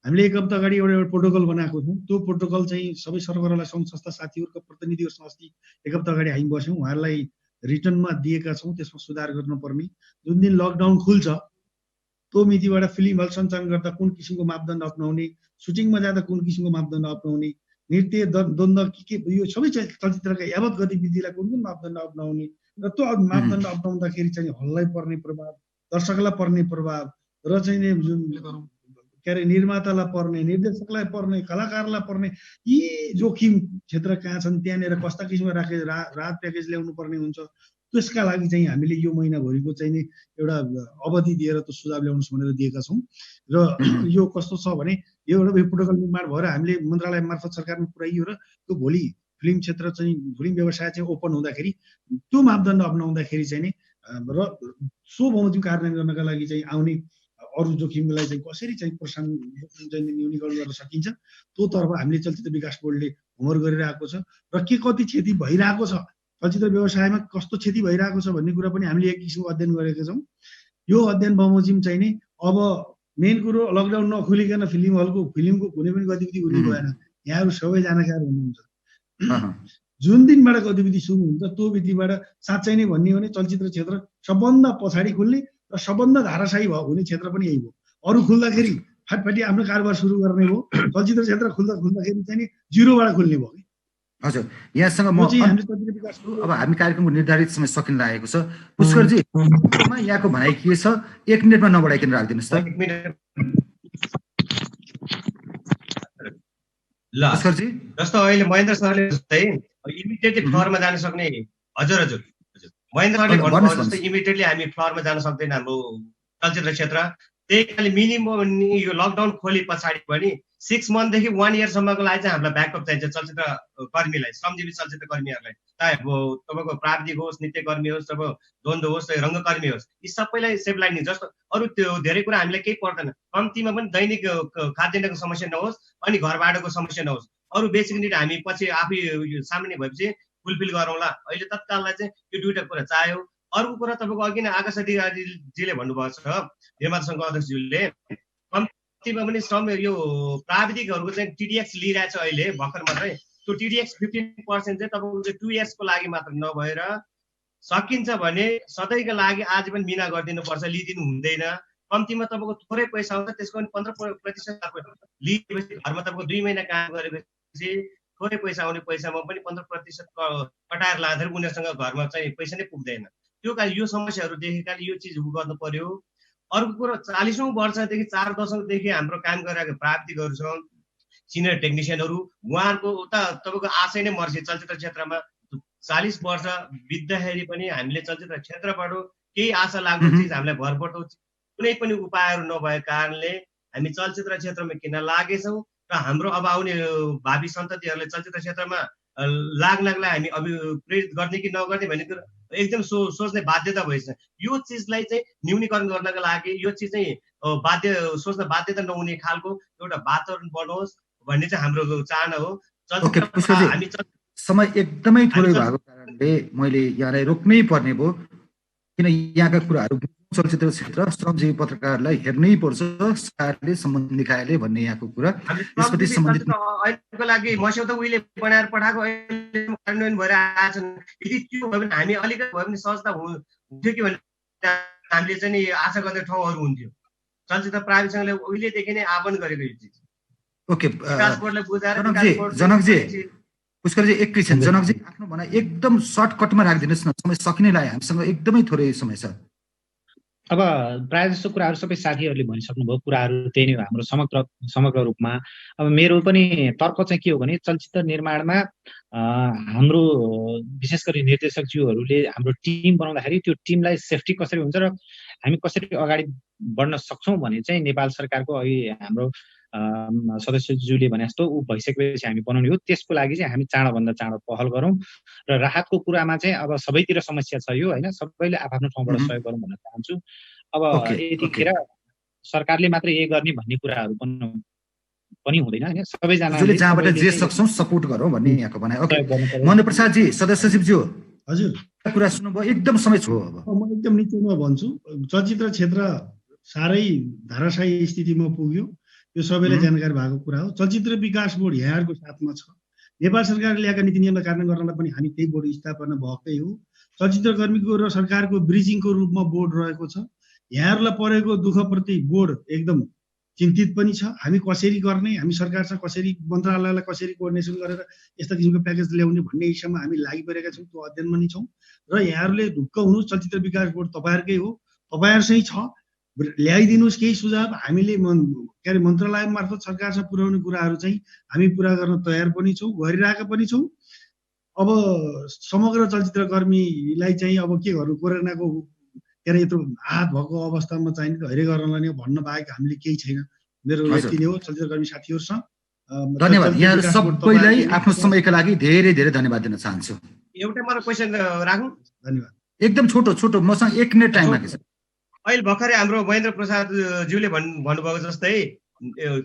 हामीले एक हप्ता अगाडि एउटा प्रोटोकल बनाएको थियौँ। त्यो प्रोटोकल चाहिँ सबै सरकारलाई सङ्घ संस्था साथीहरूका प्रतिनिधिहरूसँग अस्ति एक हप्ता अगाडि हामी बस्यौँ, उहाँहरूलाई रिटर्नमा दिएका छौँ। त्यसमा सुधार गर्नुपर्ने, जुन दिन लकडाउन खुल्छ त्यो मितिबाट फिल्म हल सञ्चालन गर्दा कुन किसिमको मापदण्ड अप्नाउने, सुटिङमा जाँदा कुन किसिमको मापदण्ड अप्नाउने, नृत्य द्वन्द के यो सबै चलचित्रका यावत गतिविधिलाई कुन कुन मापदण्ड अप्नाउने र त्यो मापदण्ड अप्नाउँदाखेरि चाहिँ हललाई पर्ने प्रभाव, दर्शकलाई पर्ने प्रभाव र चाहिँ जुन के अरे निर्मातालाई पर्ने, निर्देशकलाई पर्ने, कलाकारलाई पर्ने यी जोखिम क्षेत्र कहाँ छन्, त्यहाँनिर कस्ता किसिमको राहत प्याकेज ल्याउनु पर्ने हुन्छ। त्यसका लागि चाहिँ हामीले यो महिनाभरिको चाहिँ नि एउटा अवधि दिएर त्यो सुझाव ल्याउनुहोस् भनेर दिएका छौँ। र यो कस्तो छ भने यो एउटा प्रोटोकल निर्माण भएर हामीले मन्त्रालय मार्फत सरकारमा पुर्याइयो र त्यो भोलि फिल्म क्षेत्र चाहिँ फिल्म व्यवसाय चाहिँ ओपन हुँदाखेरि त्यो मापदण्ड अप्नाउँदाखेरि चाहिँ नि र सो बमोजिम कार्यान्वयन गर्नका लागि चाहिँ आउने अरू जोखिमलाई चाहिँ कसरी चाहिँ प्रोत्साहन चाहिँ न्यूनीकरण गर्न सकिन्छ त्योतर्फ हामीले चलचित्र विकास बोर्डले होमवर्क गरिरहेको छ र के कति क्षति भइरहेको छ, चलचित्र व्यवसायमा कस्तो क्षति भइरहेको छ भन्ने कुरा पनि हामीले एक किसिमको अध्ययन गरेका छौँ। यो अध्ययन बमोजिम चाहिँ नि अब मेन कुरो लकडाउन नखुलिकन फिल्मको कुनै पनि गतिविधि हुने भएन। यहाँहरू सबै जानकार हुनुहुन्छ। जुन दिनबाट गतिविधि सुरु हुन्छ त्यो विधिबाट साँच्चै नै भन्ने हो भने चलचित्र क्षेत्र सबभन्दा पछाडि खुल्ने र सबभन्दा धाराशाही हुने क्षेत्र पनि यही हो। अरू खुल्दाखेरि फाटफाटी आफ्नो कारोबार सुरु गर्ने हो, चलचित्र क्षेत्र खुल्दाखेरि चाहिँ नि जिरोबाट खुल्ने भयो। हजुर, यहाँसँग म अब हामी कार्यक्रमको निर्धारित समय सकिन लागेको छ। पुष्करजी, यहाँको भनाइ के छ? 1 मिनटमा नबढाइकन राखिदिनुहोस् त। ल, जस्तो अहिले महेन्द्र सरले जस्तै इमिडिएटली फ्लोरमा जान सक्ने, हजुर महेन्द्र सरले भन्नुभयो जस्तै इमिडिएटली हामी फ्लोरमा जान सक्दैन हाम्रो चलचित्र क्षेत्र। त्यही कारणले मिनिमम यो लकडाउन खोले पछाडि पनि 6 मन्थदेखि 1 इयरसम्मको लागि चाहिँ हामीलाई ब्याकअप चाहिन्छ चलचित्र कर्मीलाई, श्रमजीवी चलचित्र कर्मीहरूलाई। चाहे तपाईँको प्राविधिक होस्, नृत्यकर्मी होस्, तपाईँ द्वन्द होस्, रङ्गकर्मी होस्, यी सबैलाई सेभ लाइन जस्तो अरू त्यो धेरै कुरा हामीलाई केही पर्दैन। कम्तीमा पनि दैनिक खाद्यान्नको समस्या नहोस् अनि घर भाडाको समस्या नहोस्। अरू बेसिक निड हामी पछि आफै सामान्य भएपछि फुलफिल गरौँला। अहिले तत्काललाई चाहिँ यो दुईवटा कुरा चाहियो। अर्को कुरा तपाईँको अघि नै आकाश अधिकारीजीले भन्नुभएको छ, निर्माता सङ्घको अध्यक्षज्यूले कम्तीमा पनि श्रम यो प्राविधिकहरूको चाहिँ टिडिएक्स लिइरहेछ अहिले भर्खर मात्रै। त्यो टिडिएक्स 15% चाहिँ तपाईँको 2 इयर्सको लागि मात्र नभएर सकिन्छ भने सधैँका लागि आज पनि बिना गरिदिनुपर्छ, लिइदिनु हुँदैन। कम्तीमा तपाईँको थोरै पैसा आउँछ, त्यसको पनि 15% लिएपछि घरमा तपाईँको 2 महिना काम गरेपछि थोरै पैसा आउने पैसामा पनि 15% कटाएर लाँदाखेरि उनीहरूसँग घरमा चाहिँ पैसा नै पुग्दैन। त्यो कारण यो समस्याहरू देखेकाले यो चिज गर्नु पर्यो। अर्को कुरो 40औं वर्षदेखि 4 दशकदेखि हाम्रो काम गरिरहेको प्राविधिकहरू छन्, सिनियर टेक्निसियनहरू, उहाँहरूको उता तपाईँको आशै नै मर्छ चलचित्र क्षेत्रमा। 40 वर्ष बित्दाखेरि पनि हामीले चलचित्र क्षेत्रबाट केही आशा लाग्दो चिज हामीलाई भरपर्दो कुनै पनि उपायहरू नभएको कारणले हामी चलचित्र क्षेत्रमा किन लागेछौँ र हाम्रो अब आउने भावी सन्ततिहरूले चलचित्र क्षेत्रमा लाग्नलाई हामी प्रेरित गर्ने कि नगर्ने भन्ने कुरो एकदम सोच्ने बाध्यता भइसक्यो। यो चिजलाई चाहिँ न्यूनीकरण गर्नका लागि यो चिज चाहिँ सोच्न बाध्यता नहुने खालको एउटा वातावरण बनोस् भन्ने चाहिँ हाम्रो चाहना हो। हामी समय एकदमै थोरै भएको कारणले मैले यहाँलाई रोक्नै पर्ने भयो, किन यहाँका कुराहरू चलचित्र क्षेत्र श्रमजीवी पत्रकारलाई हेर्नै पर्छ, सरकारले सम्बन्धित निकायले भन्ने यहाँको कुरा यसपछि सम्बन्धित अहिलेको लागि मस्यौदा उहिले बनाएर पठाएको अहिले कार्यान्वयन भएर आएछन्। यदि त्यो भयो भने हामी अलिकति भयो भने सहजता हुन्थ्यो कि भन्ने हामीले चाहिँ आशा गर्ने ठाउँहरू हुन्थ्यो। चलचित्र प्राविधिक सङ्घले उहिलेदेखि नै आह्वान गरेको यो चिज। ओके विकास बोर्डले बुझाएर जनकजी पुष्करजी एकैछिन, जनकजी आफ्नो भनाइ एकदम सर्टकटमा राखिदिनुहोस् न, समय सकिने लाग्यो, हामीसँग एकदमै थोरै समय छ। अब प्रायः जस्तो कुराहरू सबै साथीहरूले भनिसक्नुभयो, कुराहरू त्यही नै हो हाम्रो समग्र रूपमा। अब मेरो पनि तर्क चाहिँ के हो भने चलचित्र निर्माणमा हाम्रो विशेष गरी निर्देशकज्यूहरूले हाम्रो टिम बनाउँदाखेरि त्यो टिमलाई सेफ्टी कसरी हुन्छ र हामी कसरी अगाडि बढ्न सक्छौँ भने चाहिँ नेपाल सरकारको अहिले हाम्रो सदस्यज्यूले भने जस्तो ऊ भइसकेपछि हामी बनाउने हो। त्यसको लागि चाहिँ हामी चाँडोभन्दा चाँडो पहल गरौँ र राहतको कुरामा चाहिँ अब सबैतिर समस्या छ यो होइन, सबैले आफ्नो ठाउँबाट सहयोग गरौँ भन्न चाहन्छु। अब यतिखेर सरकारले मात्रै यही गर्ने भन्ने कुराहरू पनि हुँदैन होइन, सबैजनाले जहाँबाट जे सक्छौँ सपोर्ट गरौँ भन्ने यहाँको भनाइ। ओके महेन्द्र प्रसादजी सदस्यज्यू हजुर कुरा सुन्नुभयो, एकदम समय छ। अब म एकदम निचोमा भन्छु, चलचित्र क्षेत्र साह्रै धाराशायी स्थितिमा पुग्यो, यो सबैलाई जानकारी भएको कुरा हो। चलचित्र विकास बोर्ड यहाँहरूको साथमा छ, नेपाल सरकारले ल्याएका नीति नियमलाई कार्यान्वयन गर्नलाई पनि हामी त्यही बोर्ड स्थापना भएकै हो। चलचित्र कर्मीको र सरकारको ब्रिजिङको रूपमा बोर्ड रहेको छ। यहाँहरूलाई परेको दुःखप्रति बोर्ड एकदम चिन्तित पनि छ। हामी कसरी गर्ने, हामी सरकारसँग कसरी मन्त्रालयलाई कसरी कोअर्डिनेसन गरेर यस्ता किसिमको प्याकेज ल्याउने भन्ने विषयमा हामी लागिपरेका छौँ, त्यो अध्ययनमा नि छौँ। र यहाँहरूले ढुक्क हुनुहोस्, चलचित्र विकास बोर्ड तपाईँहरूकै हो, तपाईँहरूसँग छ, ल्याइदिनुहोस् केही सुझाव। हामीले के अरे मन्त्रालय मार्फत सरकारसँग पुर्याउने कुराहरू चाहिँ हामी पुरा गर्न तयार पनि छौँ, गरिरहेका पनि छौँ। अब समग्र चलचित्र कर्मीलाई चाहिँ अब के गर्नु, कोरोनाको के अरे यत्रो आहत भएको अवस्थामा चाहिँ धैर्य गर्नलाई नै भन्न बाहेक हामीले केही छैन। मेरो यति नै हो चलचित्र कर्मी साथीहरूसँग। धन्यवाद, यहाँहरू सबैलाई आफ्नो समयका लागि धेरै धेरै धन्यवाद दिन चाहन्छु। एउटा मलाई क्वेसन राखौँ। धन्यवाद। एकदम छोटो छोटो, मसँग 1 मिनट टाइम बाँकी छ। अहिले भर्खरै हाम्रो महेन्द्र प्रसाद ज्यूले भन्नुभएको जस्तै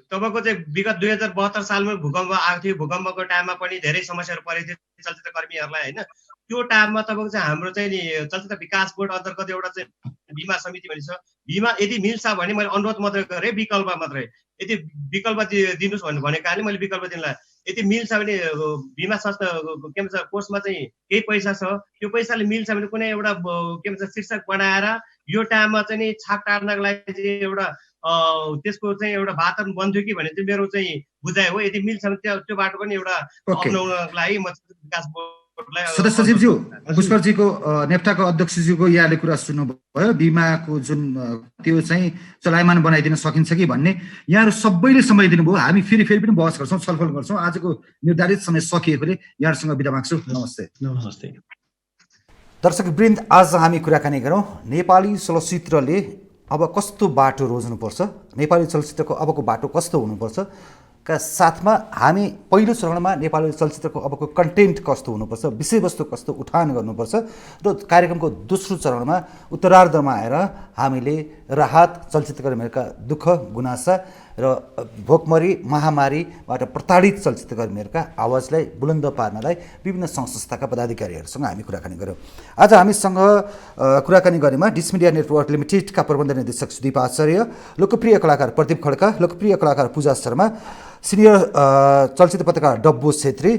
तपाईँको चाहिँ विगत 2072 सालमा भूकम्प आएको थियो। भूकम्पको टाइममा पनि धेरै समस्याहरू परेको थियो चलचित्र कर्मीहरूलाई होइन। त्यो टाइममा तपाईँको चाहिँ हाम्रो चाहिँ नि चलचित्र विकास बोर्ड अन्तर्गत एउटा चाहिँ बिमा समिति भन्ने छ। बिमा यदि मिल्छ भने मैले अनुरोध मात्रै गरेँ, विकल्प मात्रै, यदि विकल्प दिनुहोस् भनेको कारणले मैले विकल्प दिनलाई। यदि मिल्छ भने बिमा संस्था के भन्छ कोषमा चाहिँ केही पैसा छ, त्यो पैसाले मिल्छ भने कुनै एउटा के भन्छ शीर्षक बनाएर यो टाइममा चाहिँ नि छाक टार्नको लागि चाहिँ एउटा त्यसको चाहिँ एउटा वातावरण बन्थ्यो कि भन्ने चाहिँ मेरो चाहिँ बुझाइ हो। यदि मिल्छ भने त्यो बाटो पनि एउटा अपनाउनको लागि म विकास बोर्डलाई सदस्यज्यू पुष्करजीको नेप्टाको अध्यक्षज्यूको यहाँले कुरा सुन्नुभयो, बिमाको जुन त्यो चाहिँ चलायमान बनाइदिन सकिन्छ कि भन्ने। यहाँहरू सबैले समय दिनुभयो, हामी फेरि पनि बहस गर्छौँ, छलफल गर्छौँ। आजको निर्धारित समय सकिएकोले यहाँहरूसँग बिदा माग्छु। नमस्ते। नमस्ते दर्शकवृन्द, आज हामी कुराकानी गरौँ नेपाली चलचित्रले अब कस्तो बाटो रोज्नुपर्छ, नेपाली चलचित्रको अबको बाटो कस्तो हुनुपर्छ का साथमा हामी पहिलो चरणमा नेपाली चलचित्रको अबको कन्टेन्ट कस्तो हुनुपर्छ, विषयवस्तु कस्तो उठान गर्नुपर्छ र कार्यक्रमको दोस्रो चरणमा उत्तरार्धमा आएर हामीले राहत, चलचित्रकर्मीहरूका दुःख गुनासा र भोकमरी महामारीबाट प्रताडित चलचित्रकर्मीहरूका आवाजलाई बुलन्द पार्नलाई विभिन्न सङ्घ-संस्थाका पदाधिकारीहरूसँग हामी कुराकानी गऱ्यौँ। आज हामीसँग कुराकानी गरेमा डिस मिडिया नेटवर्क लिमिटेडका प्रबन्ध निर्देशक सुदीप आचार्य, लोकप्रिय कलाकार प्रदीप खड्का, लोकप्रिय कलाकार पूजा शर्मा, सिनियर चलचित्र पत्रकार डब्बु छेत्री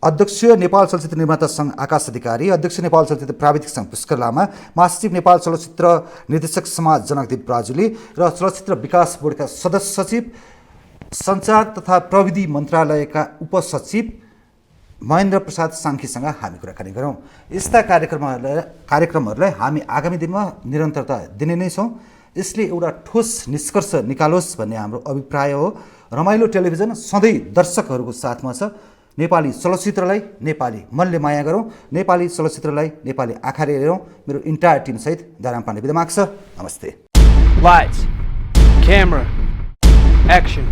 अध्यक्ष नेपाल चलचित्र निर्माता सङ्घ आकाश अधिकारी, अध्यक्ष नेपाल चलचित्र प्राविधिक सङ्घ पुष्कर लामा, महासचिव नेपाल चलचित्र निर्देशक समाज जनकदीप ब्राजुली र चलचित्र विकास बोर्डका सदस्य सचिव, सञ्चार तथा प्रविधि मन्त्रालयका उपसचिव महेन्द्र प्रसाद साङ्खीसँग हामी कुराकानी गरौँ। यस्ता कार्यक्रमहरूलाई हामी आगामी दिनमा निरन्तरता दिने नै छौँ। यसले एउटा ठोस निष्कर्ष निकालोस् भन्ने हाम्रो अभिप्राय हो। रमाइलो टेलिभिजन सधैँ दर्शकहरूको साथमा छ। नेपाली चलचित्रलाई नेपाली मनले माया गरौँ, नेपाली चलचित्रलाई नेपाली आँखाले हेरौँ। मेरो इन्टायर टिमसहित दाराम पाण्डे बिदा माग्छ। नमस्ते। Lights, camera, action.